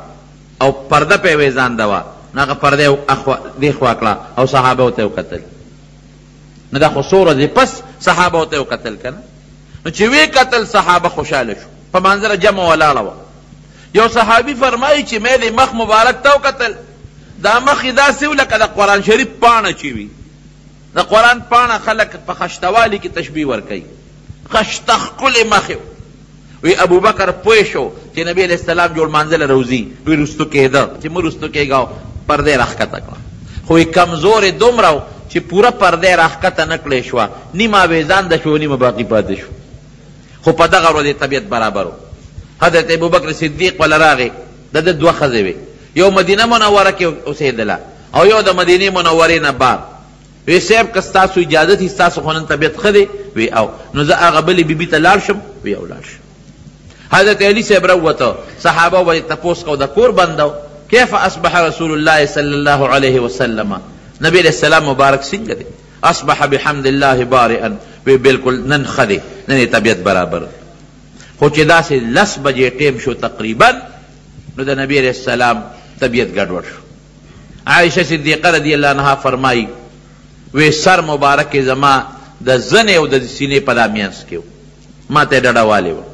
Speaker 1: او پرده پې یې ځانده وه، نو هغه پرده دې خوا کړه او صحابه ورته وکتل. نو دا خو څو ورځې پس صحابه ورته وکتل که نه، نو چې ویې کتل صحابه خوشحاله شو، په منظره جمع ولاړه وه. یو صحابي فرمایي چې مې د مخ مبارک ته وکتل، دا مخ یې داسې و لکه د قرآن شریف پاڼه چې وي. د قرآن پاڼه خلک په خشتوالي کې تشبیه ورکوي، خشته ښکلې مخ یې. وی ابوبکر پوه شو چې نبی علیه السلام جوړ منزله روزي، وی رستو کېده چې مه رستو کېږه، پردې راښکته کړه. خو وی کمزور دومره و چې پوره پردې راښکته نه کړې شوه، نیمه ویزانده شو نیمه باقي پاتې شو. خو په دغه ورځ طبیعت برابر و. حضرت ابوبکر صدیق وله راغې، د ده 2 ښځې وې، یو مدینه منوره کې اوسېدله او یو د مدینې منورې نه بار. وی صاحب که ستاسو اجازت وي ستاسو خو نن طبیعت ښه دی؟ وی او. نو زه هغه بلې بیبي ته لاړ شم؟ وی او لاړ شم. حضرت علی صاحب راووته، صحابه به یې تپوس کو د کور بنده و، کیف اصبح رسول الله صلی الله علیه وسلم، نبی علیہ السلام مبارک څنګه دی؟ اصبح بحمد الله بارئا، وی بالکل نن ښه دی، نن یې طبیعت برابر. خو چې داسې 10 بجې ټیم شو تقریبا، نو د نبی علیہ السلام طبیعت ګډوډ شو. عائشه صدیقه رضی الله عنها فرمایي وی سر مبارک زما د زنې او د سینې په دا میانس کې و، ما ته ډډه والی وه،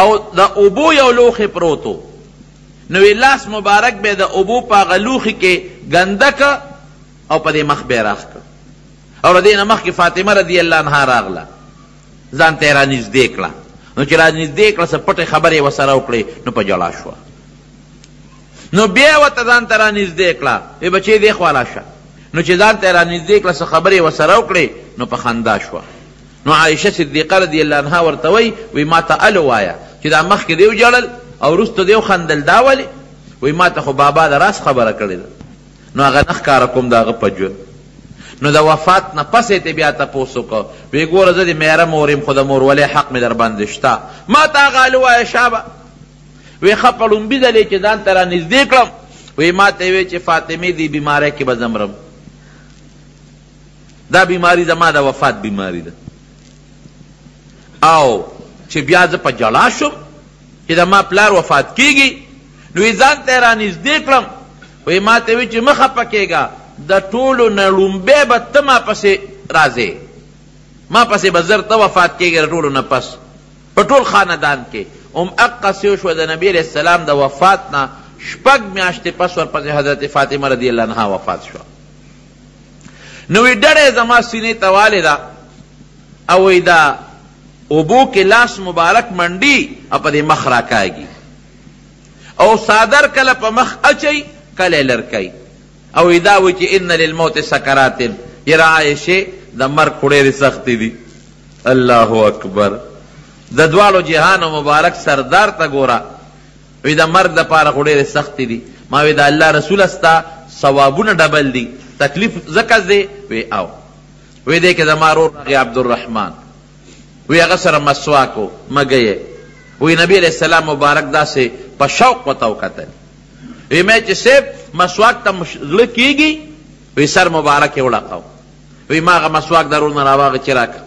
Speaker 1: او د اوبو یو لوښی پروتو، نو لاس مبارک به د اوبو په هغه لوښي کې ګندک او په دې مخ به یې راښکه، او د دې نه مخکې فاطمه رضی الله عنها راغله، ځان ته یې رانږدې کړه، نو چې رانږدې کړه څه پټې خبرې ورسره وکړې نو په ژړا شوه. نو بیا ورته ځان ته رانږدې کړه، وی بچې دې خوا راشه، نو چې ځان ته یې رانږدې کړه څه خبرې ورسره وکړې نو په خندا شوه. نو عایشه صدیقه رضی الله عنها ورته وی ما ته ال ووایه چې دا مخکې دې وژړل او وروسته دې وخندل، دا ولې؟ وی ما ته خو بابا د راس خبره کړې ده. نو هغه نه ښکاره کوم د هغه په ژوند. نو د وفات نه پس یې بیا تپوس وکړه، وی ګوره زه د میره مور یم خو د مورولۍ حق مې در باندې شته، ما ته هغه ال ووایه شابه. وی ښه په لومبي ځل چې ځان ته رانږدې کړم، وی ما ته یې چې فاطمې دې بیمارۍ کې به زه مرم، دا بیماری زما د وفات بیماری ده. او چې بیا زه په جړا شم چې د ما پلار وفات کیږي، نو یې ځان ته یې رانږدې کړم، وی ما ته وی چې مه خفه کېږه، د ټولو نه لومبی به ته ما پسې راځې، ما پسې به زر ته وفات کېږې د ټولو نه پس په ټول خاندان کې. اقصې وشوه د نبي علیه السلام د وفات نه 6 میاشتې پس ورپسې حضرت فاطمه رضی الله عنها وفات شوه. نو وی ډډه زما سینې ته والده، او وی دا اوبو کې لاس مبارک منډي او په دې مخ راکاږي، او صادر کله په مخ اچي کله لرکي، او وی دا وی چې ان للموت سکرات، یرا عایشه د مرګ خو ډېرې سختې دي. الله اکبر، د دواړو جهانو مبارک سردار ته ګوره، وی د مرګ دپاره خو ډېرې سختې دي. ما وی د الله رسوله ستا ثوابونه ډبل دي، تکلیف ځکه دی؟ وی او وی دی که زما ورور راغی عبدالرحمن، وی هغه سره مسواک و مګی، وی نبی علیہ السلام مبارک داسې په شوق ورته وکتل، وی مې چې صاحب مسواک ته زړه کېږي، وی سر مبارک یې وړقو، وی ما هغه مسواک د ورور نه راواغه چې راکړه،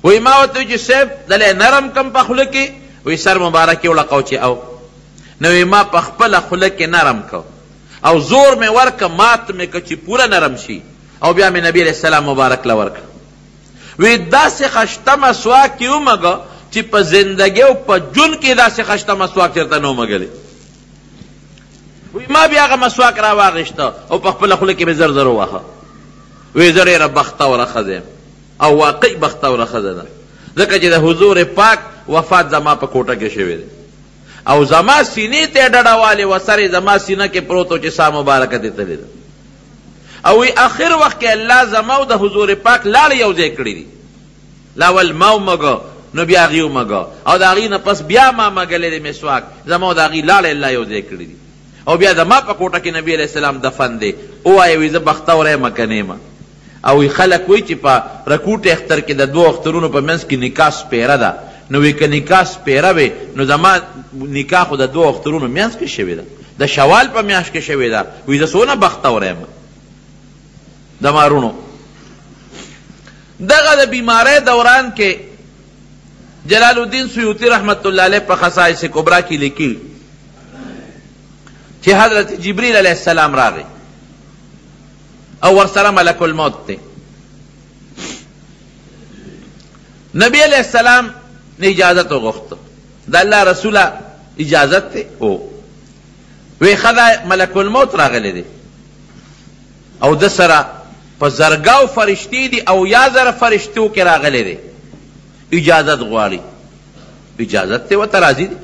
Speaker 1: وی ما ورته وی چې صاحب دلی نرم کم په خوله کې، وی سر مبارک یې وړقو چې او، نو وی ما په خپله خوله کې نرم کو او زور مې ورکه، مات مې که چې پوره نرم شي، او بیا مې نبی علیہ السلام مبارک له ورکه. وی داسې خشته مسواک یې ومږه چې په زندګۍ او په ژوند کې داسې خشته مسواک چېرته نه ومږلی. وی ما بیا هغه مسواک را واغېسته او په خپله خوله کې مې زر زر وواهه. وی زه ډېره بختوره ښځه یم، او واقعي بختوره ښځه ده، ځکه چې د حضور پاک وفات زما په کوټه کې شوی دی، او زما سینې ته یې ډډه والې وه، سر یې زما سینه کې پروت و چې سا مبارکه دې تلې ده. او وی آخر وخت کې الله زما او د حضور پاک لاړې یو ځای کړي دي، لاول ما ومږه نو بیا هغې ومږه، او د هغې نه پس بیا ما مږلی دی مسواک، زما او د هغې لاړې الله یو ځای کړي دي، او بیا زما په کوټه کې نبي علیه السلام دفن دی. ووایه وی زه بختوره یم که نه یم. او وی خلک وایي چې په رکوټ اختر کې د 2 اخترونو په منځ کې نکاح سپیره ده، نو وی که نکاح سپیره وي نو زما نکاح خو د 2 اخترونو میانځ کې شوې ده، د شوال په میاشت کې شوې ده. وی زه څونه بختوره یم د مارونو. دغه د بیماری دوران کې جلال الدین سیوطی رحمت الله علیه په خصائص کبرا کې لیکي چې حضرت جبریل علیه السلام راغی او ورسره ملک الموت دی. نبی علیہ السلام نے اجازت وغوښته، د الله رسوله اجازت دی؟ او وی خدا ملک الموت راغلی دی او د سره په زرګاو فرشتي دي او یا زره فرشتو کې راغلی دی، اجازت غواړي. اجازت دی ورته راځي دی.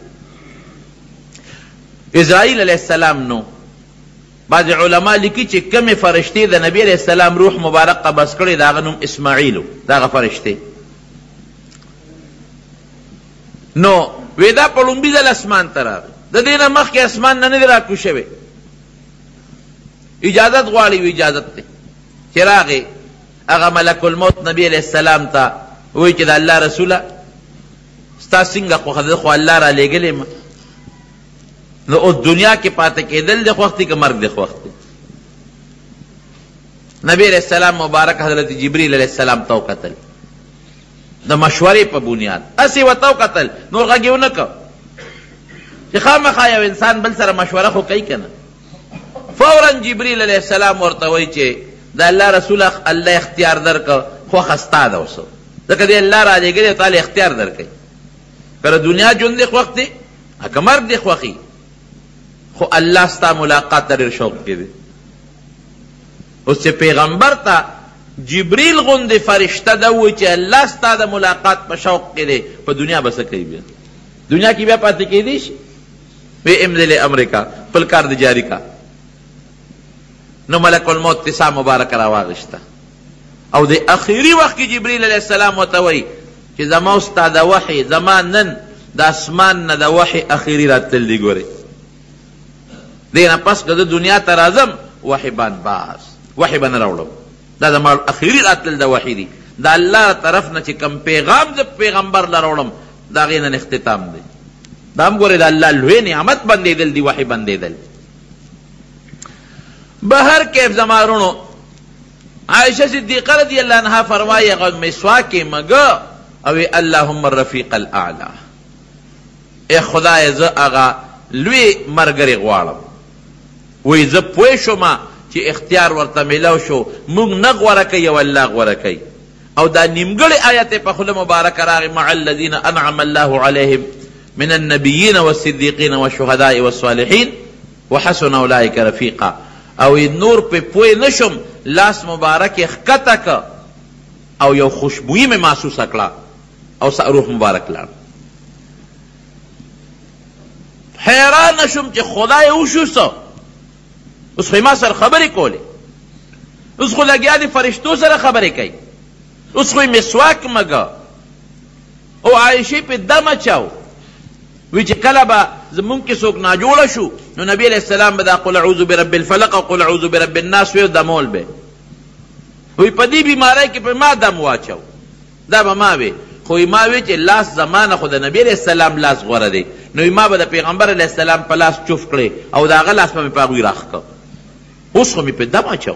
Speaker 1: اسرائیل علیہ السلام نو بعض علما لیکي چې کمې فرشتې د نبی علیہ السلام روح مبارک قبض کړی د هغه نوم اسماعیل و، د هغه فرشتې. نو وی دا په لومبي ځل اسمان ته راغی، د دې نه مخکې اسمان نه دی راکوز شوی، اجازت غواړي. وی اجازت دی. چې راغی هغه ملک الموت نبی علیہ السلام ته وی چې د الله رسوله ستا څنګه خوښه ده، خو الله را لېږلی یم، نو اوس دنیا کې پاته کېدل د خوښ دي که مرګ د خوښ دی؟ نبی علیہ السلام مبارک حضرت جبریل علیہ السلام ته وکتل د مشورې په بنیاد، هسې ورته وکتل، نور غږ یې ونه کړ چې خامخا یو انسان بل سره مشوره خو کوي که نه. فورا جبریل علیہ السلام ورته وایي چې د الله رسوله الله اختیار درکړه، خوښه ستا ده اوس، ځکه دې الله را لېږلی او تعالی اختیار درکوي، کله دنیا ژوند دې خوښ دی که مرګ دې خوښي خو الله ستا ملاقات ته ډېر شوق کې دی. اوس چې پیغمبر ته جبریل غوندې فرشته ده ووایي چې الله ستا د ملاقات په شوق کې دی، په دنیا به څه کوي؟ بیا دنیا کې بیا پاتې کېدی شي؟ وی امضل امریکا خپل کار د جاری کا. نو ملک الموت تسا مبارک را واغشته او د اخیری وخت کې جبریل علیه السلام ورته وایي چې زما ستا د وحی زما نن د اسمان نه د وحی اخیری راتلل دي. ګورې دې نه پس که د دنیا ته راځم وحی بان باس وحی به نه راوړم، دا زما اخیری راتلل د وحی دي. د الله طرف نه چې کم پیغام د پیغمبر له راوړم د هغې نن اختتام دی. دا هم ګورې د الله لوی نعمت بندېدل دي، وحی بندېدل. بهر کیف زما رونو عائشہ صدیقہ رضی اللہ عنہ فرمائی اگر مسواک مگا اوی اللہم الرفیق الاعلی، اے خدای ز اغا لوی مرگری غوارم وی ز پویشو ما چی اختیار ورطا ملو شو مونگ نغورکی و اللہ غورکی. او دا نیمگڑی آیت پا خل مبارک راغی مع الذین انعم اللہ علیہم من النبیین والصدیقین والشہداء والصالحین وحسن اولئک رفیقا. او نور پہ پوی نشم لاس مبارک اخکتا کا او یو خوشبوئی میں محسوس اکڑا او روح مبارک لار. حیران نشم چې خدای اوشو سو اس خو ما سر خبری کولی، اس خو لگیا دی فرشتو سر خبری کئی، اس خو مسواک مگا او عائشی پہ دم اچاو وی چې کله به زمون کې څوک ناجوړه شو نو نبی علیہ السلام به دا قل اعوذ برب الفلق او قل اعوذ برب الناس وی دمول به وی په دې بیماری کې په ما دم واچو دا به ما وی خو ما وی چې لاس زمانه خو د نبی علیہ السلام لاس غوره دی نو ما به د پیغمبر علیہ السلام په لاس چوف کړي او دا غ لاس په پاغوي راخ کو. اوس خو می په دم اچو،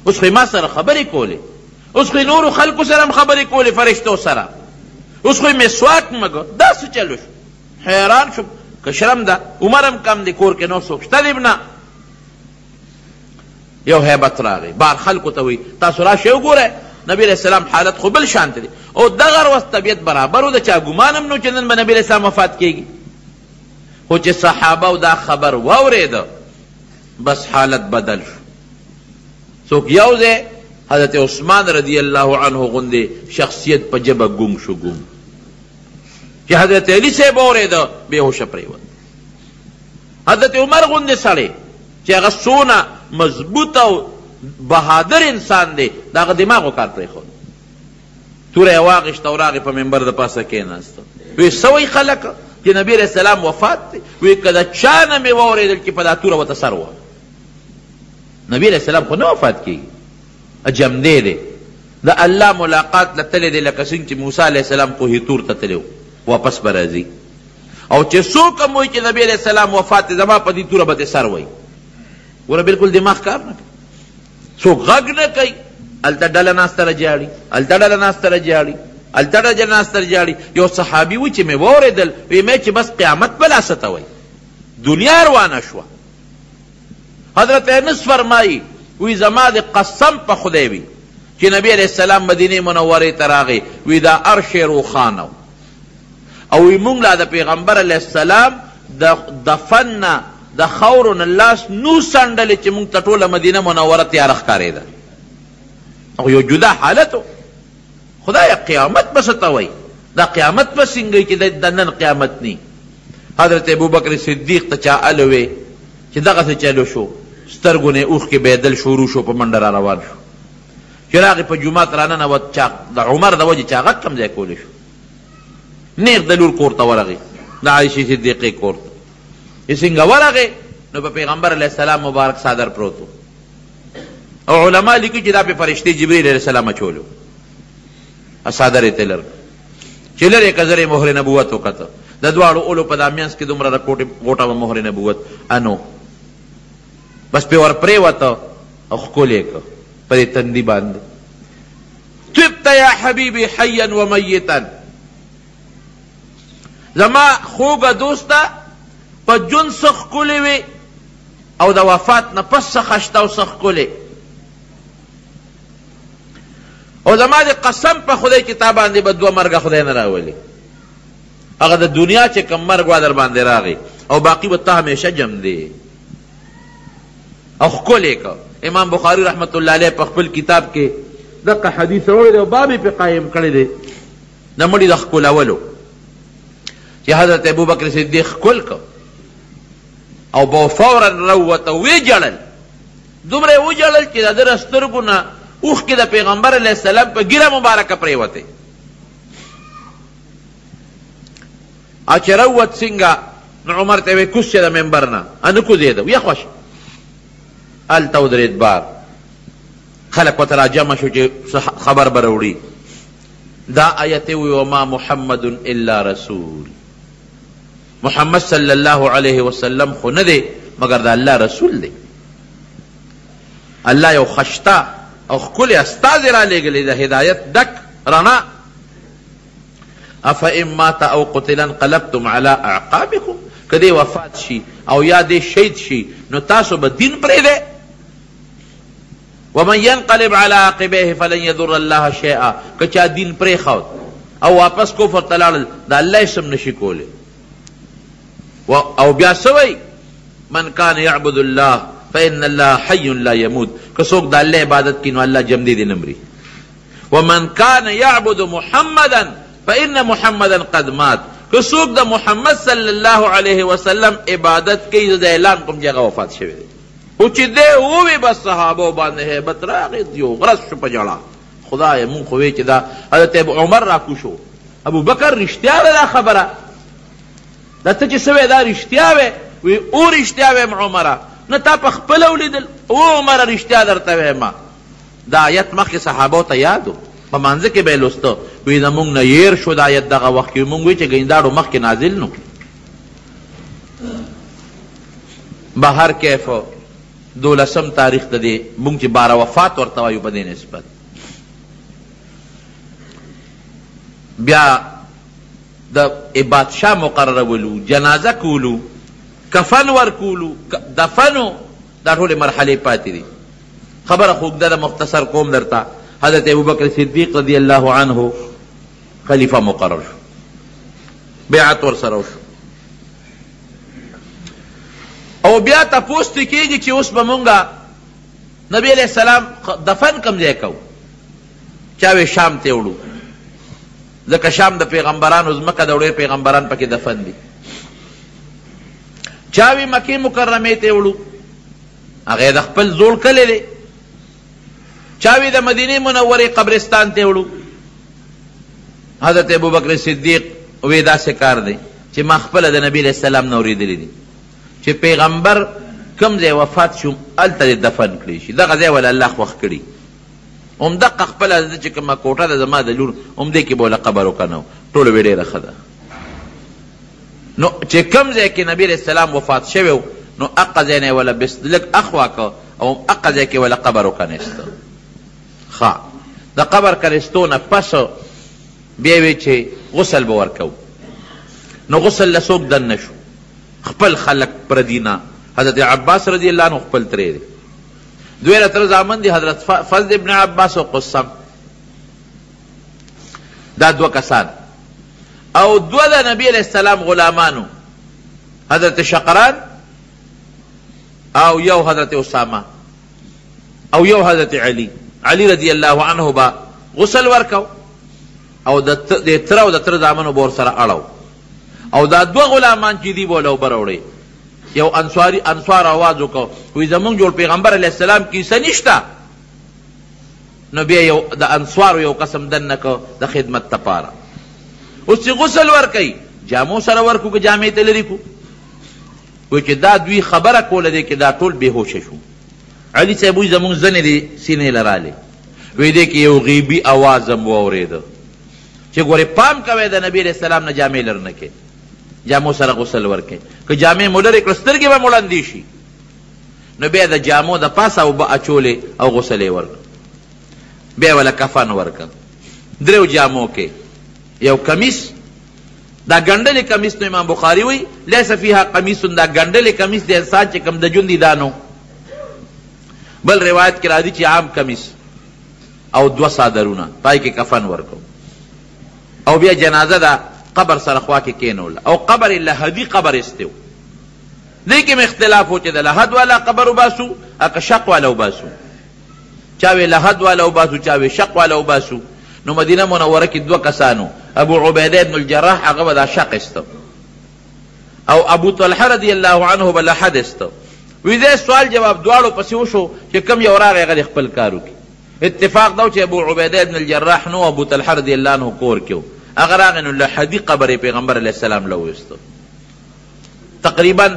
Speaker 1: اوس خو ما سره خبرې کولې، اوس خو نور خلکو سره خبرې کولې فرشتو سره، اوس خو مسواک مګو دا څه چلو. حیران شو که شرم ده عمرم کم دی کور کې نو څوک شته دی نه. یو هیبت راغی بار خلکو ته وی تاسو راشئ وګورئ نبی علیہ السلام حالت خو بل شانت دی او دغه ورځ طبیعت برابر و د چا ګمانم نو چې نن به نبی علیہ السلام وفات کیږي. خو چې صحابه او دا خبر واورېده بس حالت بدل شو. څوک یو دی حضرت عثمان رضی الله عنه غوندې شخصیت په جبه ګم شو ګم چې حضرت علی صاحب اورېده بې هوشه پرېوت. حضرت عمر غوندې سړی چې هغه څونه مضبوط او بهادر انسان دی د هغه دماغ و کار پرېښود. توره یې واغېشته او راغې په ممبر د پاسه کېناسته وی څه وایي خلک چې نبی علیہ السلام وفات دی؟ وی که د چا نه مې واورېدل چې په دا توره ورته سر وه. نبی علیہ السلام خو نه وفات کېږي، جمدی دی د الله ملاقات له تللی دی لکه څنګه چې موسی علیہ السلام کوهي تور ته تللی واپس به راځي. او چې څوک هم وایي چې نبی علیہ السلام وفات دی زما په دې توره به دې سر وایي. ګوره بلکل دماغ کار نه کوي، څوک غږ نه کوي. هلته ډله ناسته را جاړي، هلته ډله ناسته را جاړي، هلته ډله ناسته را جاړي. یو صحابي و چې مې واورېدل وی مې چې بس قیامت به لاسه ته وایي، دنیا روانه شوه. حضرت انس فرمایي وی زما د قسم په خدای وي چې نبی علیہ السلام مدینه منورې ته راغی وی دا عرش روښانه او وی مونږ لا د پیغمبر علیہ السلام د دفن نه د خاورو نه لاس نو سنډلې چې مونږ ته ټوله مدینه منوره تیاره ښکارېده او یو جدا حالت و. خدای قیامت به څه ته وایي؟ دا قیامت به څنګه چې د نن قیامت نی. حضرت ابوبکر صدیق ته چا الوې چې دغسې چلو شو سترګو نه اوښکې بهېدل شروع شو په منډه را روان شو. چې راغې په جومات راننوت د عمر د وجې چا غږ کم ځای کولی شو. نیغ د لور کور ته ورغې د عایشې صدیقې کور ته چې څنګه ورغې نو په پیغمبر علیه السلام مبارک صادر پروت و او علما لیکي چې دا په فرشتې جبریل علیه السلام اچولو صادر یې ته لرګ چې لرې که زر یې مهر نبوت وکته د دواړو اولو په دا منځ کې دومره غوټه به مهر نبوت انو بس پې ور پرېوته او ښکلې که په دې تندي باندې طبت یا حبیبي حیا و میتا. زما خوږه دوسته په ژوند څه ښکلې وې او د وفات نه پس څه خشته او څه ښکلې. او زما د قسم په خدای چې تا باندې به دوه مرګه خدای نه راولي. هغه د دنیا چې کم مرګ وا در باندې راغی او باقی به ته همیشه جم دی او ښکلی که امام بخاری رحمت الله علیه په خپل کتاب کې دغه حدیث راوړی دی او باب یې پې قایم کړی دی د مړي د ښکلولو چې حضرت ابوبکر صدیق ښکل که او به فورا راووته ویې جړل دومره یې وجړل چې د ده د سترګو نه اوښکې د پیغمبر علیه السلام په ږیره مبارکه پرېوتې او چې راووت څنګه نو عمر ته یې کوز شه د ممبر نه نه کوزېده ویې خوښ هلته ودرېد بار خلک ورته راجمع شو چې خبر به راوړي دا آیت وی وما محمد الا رسول محمد صلی الله علیه وسلم خو نه دی مگر د الله رسول دی الله یو خشتا او ښکلی استازی را لېږلی د هدایت ډک رڼا افئن مات او قتل انقلبتم على اعقابکم که دی وفات شي او یا دی شهید شي نو تاسو به دین پرېږدئ ومن ينقلب على عقبيه فلن يضر الله شيئا که چا دین پرېښود او واپس کفر ته لاړل د الله اسم نشي کولی او بیا سوی من کان یعبد الله فإن الله حي لا يموت که څوک د الله عبادت کړي نو الله جمدی دی نمري ومن کان یعبد محمدا فإن محمدا قد مات که څوک د محمد صلی الله علیه وسلم عبادت کوي زه د اعلان کوم چې هغه وفات شوی دی او چې دی ووی بس صحابو باندې هیبت راغی یو غرض شو په ژړا خدای مونږ خو وی چې دا حضرت عمر راکوشو ابو بکر رښتیا ده دا خبره دا ته چې سوی دا رښتیا وی وی او رښتیا ویم عمره نه تا په خپله ولیدل او عمره رښتیا درته ویمه دا آیت مخکې صحابو ته یاد و په مانځه کې به یې لوسته وی زمونږ نه یېر شو دا آیت دغه وخت کې مونږ وی چې ګینداړو مخکې نازل نو بهر کیف 12 تاریخ ته دی مونږ چې باره وفات ورته وایو په دې نسبت بیا د بادشاه مقررولو جنازه کولو کفن ورکولو دفنو دا ټولې مرحلې پاتې دي خبره خوږده ده مختصر کوم درته حضرت ابوبکر صدیق رضی الله عنه خلیفه مقرر شو بیعت ورسره وشو او بیا تپوس ترې کېږي چې اوس به مونږه نبی علیه السلام دفن کوم ځای کوو چا وی شام ته وړو ځکه شام د پیغمبرانو ځمکه د ډېر پیغمبران پکې دفن دي چا وی مکې مکرمې ته وړو هغه د خپل زوړ کلی دی چا وی د مدینې منورې قبرستان ته وړو حضرت ابوبکر صدیق وی داسې کار دی چې ما خپله د نبي علیه السلام نه اورېدلی دي چې پیغمبر کوم ځای وفات شو هلته دفن کړی شي دغه ځای ولا الله خوښ کړي همدقه خپله چې کومه کوټه ده زما د لور همدې کې به وله قبر وکنه ټوله وی ډېره ښه ده نو چې کوم ځای کې نبي علیه السلام وفات شوی و نو هغه ځای نه یې وله لږ اخوا که او هغه ځای کې وله قبر وکنیسته ښه د قبر کنیستو نه پس بیا وی چې غسل به ورکو نو غسل له څوک دننه شو خپل خلق پردینا حضرت عباس رضی اللہ عنہ خپل ترے دے دویرہ تر زامن دی حضرت فضل ابن عباس و قسم دا دو کسان او دو دا نبی علیہ السلام غلامانو حضرت شقران او یو حضرت اسامہ او یو حضرت علی رضی اللہ عنہ با غسل ورکو او دا تر او دا تر زامنو بور سر اڑو او دا دو غلامان چې دی بوله وبروړی یو انصار آواز وکړو وی زمونږ جوړ پیغمبر علیه السلام کیسه نشته نو بیا یو د انصارو یو قسم دننه که د خدمت دپاره اوس چې غسل ورکوي جامو سره ورکو که جامې ته لرې کو وی چې دا دوی خبره کوله دی که دا ټول بېهوشه شو علي صاحب وی زمونږ ځنې دی سینې لرالې وی دی کې یو غیبي اواز هم واورېده چې ګورې پام کوئ د نبي علیه السلام نه جامې لر نه کې جامو سره غسل ورکې که جامې مو لرې کړه سترګې به مړندې شي نو بیا د جامو د پاسه اوبه اچولې او غسل یې ورکړه بیا وله کفن ورکړه دریو جامو کې یو کمیس دا ګنډلې کمیس نو امام بخاري وی لیس فیها قمیس دا ګنډلې کمیس د انسان چې کم د جوندي دانو بل روایت کې راځي چې عام کمیس او 2 څادرونه پای کې کفن ورکړو او بیا جنازه ده قبر سره خوا کې کینول او قبر لحدی قبر استو. دې کې اختلاف و چې د لحد والا قبر وباسو اکه شق والا وباسو. چاوی لحد والا وباسو چاوی شق والا وباسو. نو مدینه منوره کې دوه کسانو، ابو عبیده ابن الجراح هغه به دا شق استو او ابو طلحه رضی الله عنه به لحد استو. وی دې سوال جواب دواړو پسې وشو چې کم یو راغی هغه خپل کار وکړي. اتفاق دا چې ابو عبیده ابن الجراح نو ابو طلحه رضی الله عنه کور کې هغه راغی نو لحدی قبر پیغمبر علیه السلام له وستو. تقریبا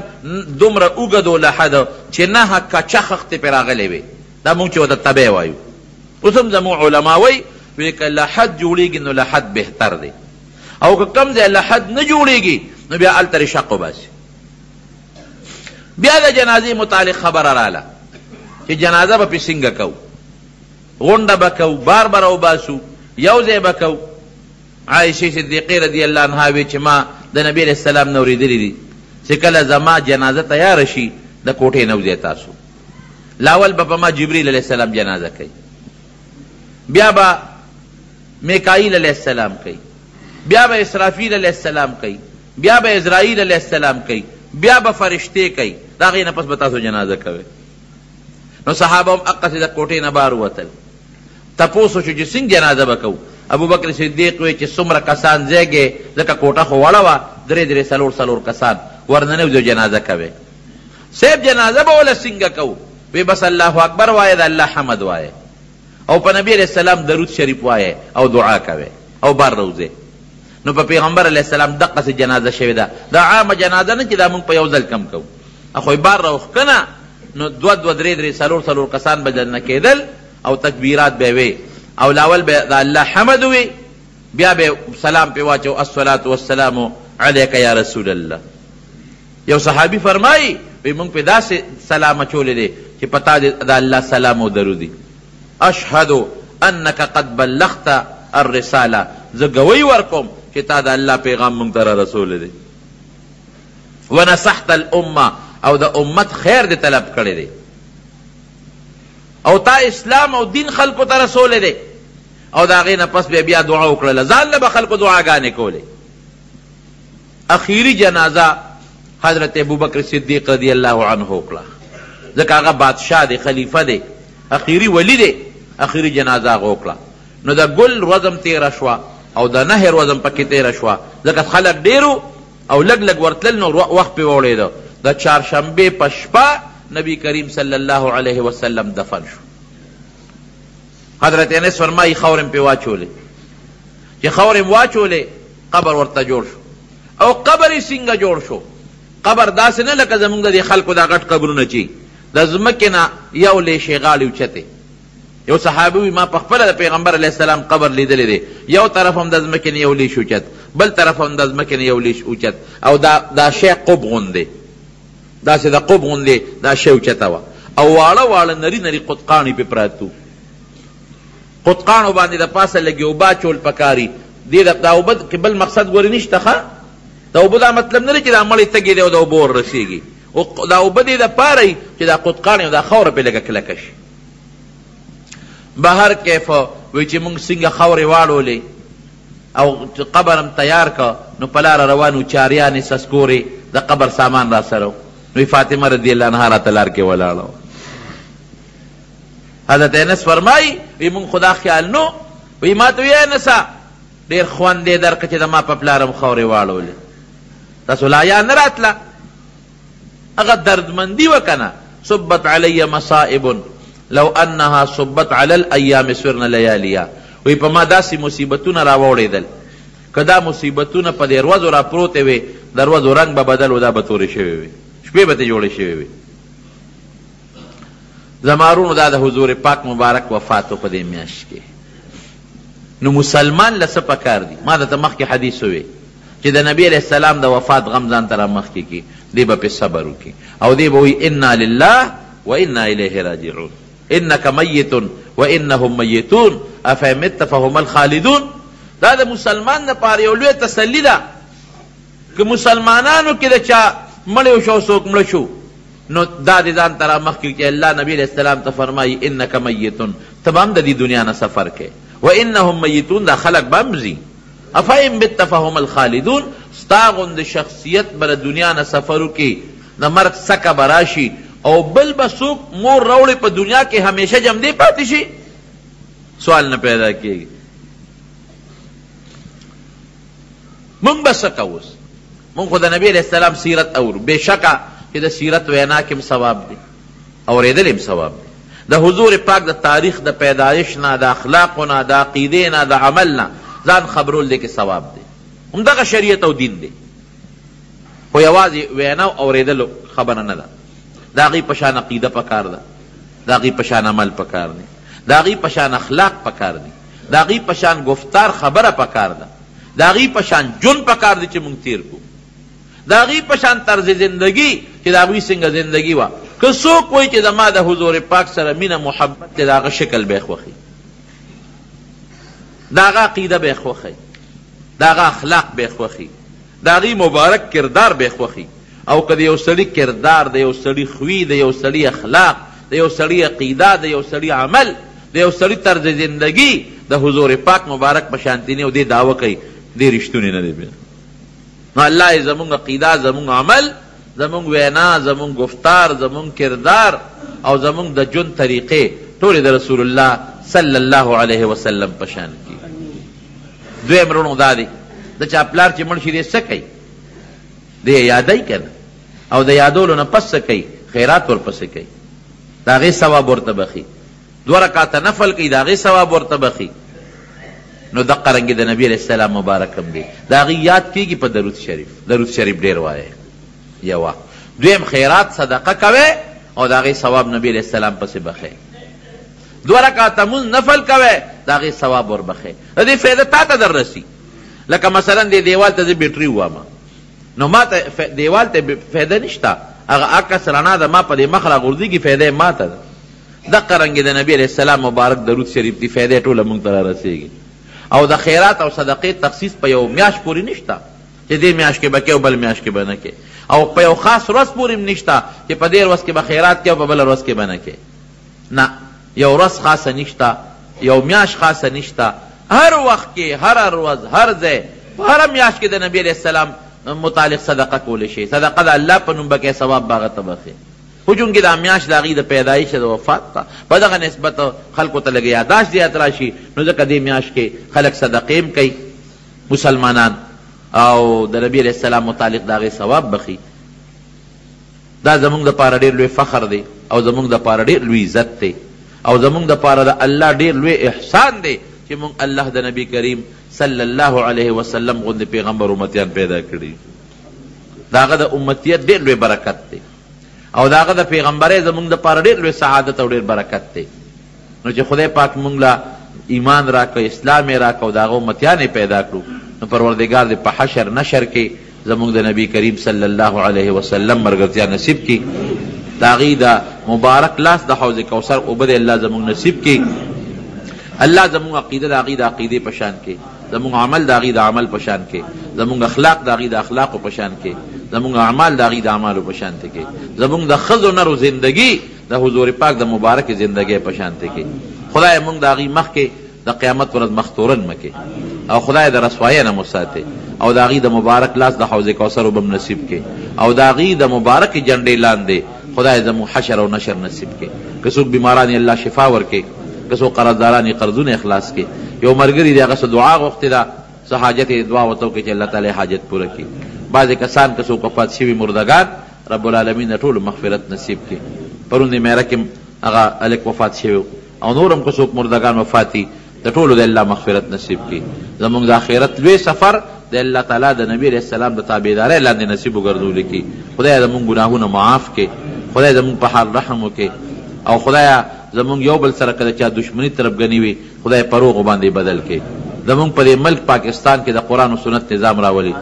Speaker 1: دومره اوږد لحد چې نه کچه خښتې پرې راغلی وي. دا مونږ چې ورته تبی وایو. اوس هم زموږ علما وایي وی که لحد جوړېږي نو لحد بهتر دی او که کم ځای لحد نه جوړېږي نو بیا هلته شق وباسي. بیا د جنازې متعلق خبره راله چې جنازه به پې څنګه کوو، غونډه به کوو، بار به راوباسو، یو ځای به کوو. عایشې صدیقې رضی الله عنها وی چې ما د نبي علیه السلام نه اورېدلي دي چې کله زما جنازه تیاره شي د کوټې نه وځئ تاسو. لاول به په ما جبریل علیه السلام جنازه کوي، بیا به میکائیل علیہ السلام کوي، بیا به اسرافیل علیہ السلام کوي، بیا به اسرائیل علیہ السلام کوي، بیا به فرشتے کوي. دا غي نه پس به تاسو جنازه کوي. نو صحابه هم اقصد کوټې نه بار وتل. تپوسو چې څنګه جنازه وکاو. ابو بکر صدیق وی چې څومره کسان ځایږي ځکه کوټه خو وړه وه، درې څلور کسان ورننه جنازه کوي. صاحب جنازه به ولا څنګه کوو؟ وی بس الله اکبر وایه د الله حمد وایه او په نبی علیہ السلام درود شریف وایه او دعا کوي او بار روزه. نو په پیغمبر علیہ السلام دقه جنازه شوی ده. دا عامه جنازه نه چې دا مونږ په یو ځل کم کوو. اخو بار روخ کنه نو دو درې څلور کسان به جنه کېدل او تکبیرات به وي او لاول به د الله حمد وي، بیا به سلام په واچو الصلاة والسلام علیک یا رسول الله. یو صحابي فرمایي وی مونږ په داسې سلام اچولې دی چې پتا د الله سلام او درودي. اشهد انک قد بلغت الرساله، زه گوی ورکوم چې تا د الله پیغام مونږ ته را رسول دی. ونصحت الامه، او د امت خیر دې طلب کړی دی او تا اسلام او دین خلکو ته رسول دی. او د هغې نه پس بیا دعا وکړله، ځان له به خلکو دعاګانې کولې. اخیری جنازه حضرت ابوبکر صدیق رضی الله عنه وکړه ځکه هغه بادشاه دی، خلیفه دی، اخیری ولی دی. اخیری جنازه هغه وکړه. نو د ګل ورځم تیره شوه او د نهر ورځم پکې تیره شوه ځکه خلک ډېرو او لږ لږ ورتلل نو وخت پې واوړېده. د چهارشنبې په شپه نبی کریم صلی الله علیه وسلم دفن شو. حضرت انس فرمایي خاورم پې واچولې. چې خاورم واچولې قبر ورته جوړ شو. او قبر یې څنګه جوړ شو؟ قبر داسې نه لکه زمونږ د دې خلکو دا غټ قبرونه چې د ځمکې نه یو لیشې غاړې اوچتې. یو صحابي وي ما په خپله د پیغمبر علیه السلام قبر لیدلی دی، یو طرف هم د ځمکې نه یو لیش اوچت، بل طرف هم د ځمکې نه یو لیش اوچت او دا شی قب غوندې، داسې د قب غوندې دا شی اوچته وه او واړه واړه نري نري قطقاڼې پې پراتو. قطقاڼو باندې د پاسه لږې اوبه اچول پکاري. دا اوبه کې بل مقصد ګورې نشته ښه. دا اوبه دا مطلب نه دی چې دا مړی تږی دی او د اوبه ور رسېږي. دا اوبه دې دپاره وي چې دا قطقاڼې او دا خاوره پې لږه کلکه شي. بهر کیف وی چې مونږ څنګه خاورې واړولې او قبر هم تیار که نو په لاره روانو چاریانې سسکورې د قبر سامان را سره نو فاطمه رضی الله عنها راته لار کې ولاړه. حضرت انس فرمایي وی مونږ خدا خیال نو وی ما ته وی انسه ډېر خوند دې درکړه چې د ما په پلارم خاورې واړولې. تاسو لا یا نه راتله. هغه دردمندي وه که نه. صبت علی مصائب لو انها صبت علی الایام سرن لیالیا. وی په ما داسې مصیبتونه را واوړېدل که دا مصیبتونه په دې ورځو را پروتې وې د ورځو رنګ به بدل و دا به تورې شوې وې، شپې به ترې جوړې شوې وې. زمارونو دا د حضور پاک مبارک وفات په دې میاشت کې. نو مسلمان له څه پکار دي؟ ما درته مخکې حدیث ووی چې د نبي علیه السلام د وفات غم ځان ته را مخکې کي، دی به پې صبر وکړي او دی به وایي انا لله و انا الیه راجعون. انک میت و انهم میتون افمت فهم الخالدون. دا د مسلمان دپاره یو لویه تسلي ده. که مسلمانانو کې د چا مړی شو څوک مړه شو نو دا دې ځان ته را مخکې چې الله نبي علیه السلام ته فرمایي انک میتون، ته به هم د دې دنیا نه سفر کې و انهم میتون. دا خلق به هم ځي افایم بت فهم الخالدون ستا غوند شخصیت بل دنیا نه سفرو کې د مرګ سکه براشي او بل بسوک مور روړې په دنیا کې همیشه جمع دی پاتې شي سوال نه پیدا کېږي مونږ به څه کوو مونږ خو د نبی علیہ السلام سیرت اورو بېشکه چې د سیرت وینا کې هم ثواب دی اورېدل هم ثواب دی د حضور پاک د تاریخ د پیدایش نه د اخلاقو نه د عقیدې نه د عمل نه ځان خبرول دی کې ثواب دی همدغه شریعت او دین دی خو یوازې وینا او اورېدلو خبره نه ده د هغې په شان عقیده پکار ده د هغې په شان عمل پکار دی د هغې په شان اخلاق پکار دی د هغې په شان گفتار خبره پکار ده د هغې په شان جون پکار دی چې مونږ تیر کو د هغې په شان طرز زندگی چې د هغوی څنګه زندگی وه که څوک وایي چې زما د حضور پاک سره مینه محبت دی د هغه شکل به یې خوښي د هغه عقیده به یې خوښي د هغه اخلاق به یې خوښي د هغې مبارک کردار به یې خوښي او که د یو سړي کردار د یو سړي خوی د یو سړي اخلاق د یو سړي عقیده د یو سړي عمل د یو سړي طرز زندگی د حضور پاک مبارک په شانتي نه او دې دعوه کوي دې رښتونې نه دی بیا نو الله یې زمونږ عقیده زمونږ عمل زمونږ وینا زمونږ گفتار زمونږ کردار او زمونږ د ژوند طریقې ټولې د رسول الله صلی الله علیه وسلم په شان کې دویم رونو دا دی د چا پلار چې مړ شي دی څه کوي دی یادوي که نه او د یادولو نه پس څه کوي خیرات ورپسې کوي د هغې ثواب ورته بخي 2 رکعاته نفل کوي د هغې ثواب ورته بخي نو دقه رنګې د نبي علیہ السلام مبارک هم دی د هغې یاد کېږي په درود شریف ډېر وایه یوه دویم خیرات صدقه کوئ او د هغې ثواب نبي علیہ السلام پسې بخئ 2 رکعاته مونځ نفل کوئ د هغې ثواب وربخئ د دې فایده تا ته در رسي لکه مثلا دې دیوال ته زه بیټري ووامه نو ما ته دیوال ته فایده نشته هغه عکس رڼا د ما په دې مخ راغورځېږي فایده یې ما ته ده دقه رنګې د نبي علیہ السلام مبارک درود شریف دی فایده یې ټوله مونږ ته رارسېږي او د خیرات او صدقې تخصیص په یو میاشت پورې نشته چې دې میاشت کې به کې او بل میاشت کې به نه کې او په یو خاص ورځ پورې هم نشته چې په دې ورځ کې به خیرات کې او په بله ورځ کې به نه کې نه یو ورځ خاصه نشته یو میاشت خاصه نشته هر وخت کې هر ورځ هر ځای په هره میاشت کې د نبي علیہ السلام متعلق صدقه کولی شي صدقه د الله په نوم به کې ثواب به هغه ته بخې خو چونکې دا میاشت د هغې د پیدایش د وفات ته په دغه نسبت خلکو ته لږ یاداشت زیات راشي نو ځکه دې میاشت کې خلک صدقې هم کوي مسلمانان او د نبي علیہ السلام متعلق د هغې ثواب بخي دا زمونږ دپاره ډېر لوی فخر دی او زمونږ دپاره ډېر لوی عزت دی او زمونږ دپاره د الله ډېر لوی احسان دی چې مونږ الله د نبی کریم صلی الله علیه وسلم غوندې پیغمبر امتیان پیدا کړي د هغه د امتیت ډېر لوی برکت دی او د هغه د پیغمبرۍ زمونږ دپاره ډېر لوی سعادت او ډېر برکت دی نو چې خدای پاک مونږ له ایمان راکړه اسلام یې راکړه او د هغه امتیان یې پیدا کړو نو پروردګار دې په حشر نشر کې زمونږ د نبی کریم صلی الله علیه وسلم ملګرتیا نصیب کړي د هغې د مبارک لاس د حوض کوثر اوبه دې الله زمونږ نصیب کړي الله زمونږ عقیده د هغې د عقیدې په شان کې زمونږ عمل د هغې د عمل په شان کې زمونږ اخلاق د هغې د اخلاقو په شان کې زمونږ اعمال د هغې د اعمالو په شانتې کې زمونږ د ښځو نرو زندګي د حضور پاک د مبارک زندګۍ په شانتې کې خدای مونږ د هغې مخکې د قیامت ورځ مختورن مکې او خدای د رسوایۍ نه مو ساتې او د هغې د مبارک لاس د حوض کوثر اوبه م نصیب کې او د هغې د مبارکې جنډې لاندې خدای زمونږ حشر او نشر نصیب کې که څوک بیماران یې الله شفا ورکړي که څوک قرضداران یې قرضونه اخلاص کې یو ملګري دی هغه څه دعا غوښتې ده څه حاجت یې دعا ورته وکړي چې الله تعالی حاجت پوره کړي بعضې کسان که څوک وفات شوي مردگان رب العالمین د ټولو مغفرت نصیب کړي پرون د میره کې هغه هلک وفات شوی او نور هم که څوک مردگان وفات دي د ټولو د الله مغفرت نصیب کړي زمونږ د آخرت لوی سفر د الله تعالی د نبي علیہ السلام د تابعدارۍ لاندې نصیب وګرځولی کړي خدای زمونږ ګناهونه معاف کړي خدای زمونږ په حال رحم وکړي او خدای زمونږ یو بل سره که د چا دشمني طرفګني وي خدای په روغو باندې بدل کړي زمونږ په دې ملک پاکستان کې د قرآن و سنت نظام راولي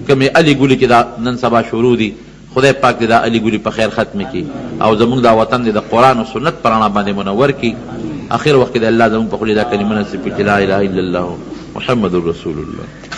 Speaker 1: کومې علي ګولي کې دا نن سبا شروع دي خدای پاک دې دا علي ګولي په خیر ختم کړي او زمونږ دا وطن دې د قرآن و سنت په رڼا باندې منور کړي اخر وخت کې د الله زمونږ په خولې دا کلمه نصیب کړي چې لا اله الا الله محمد رسول الله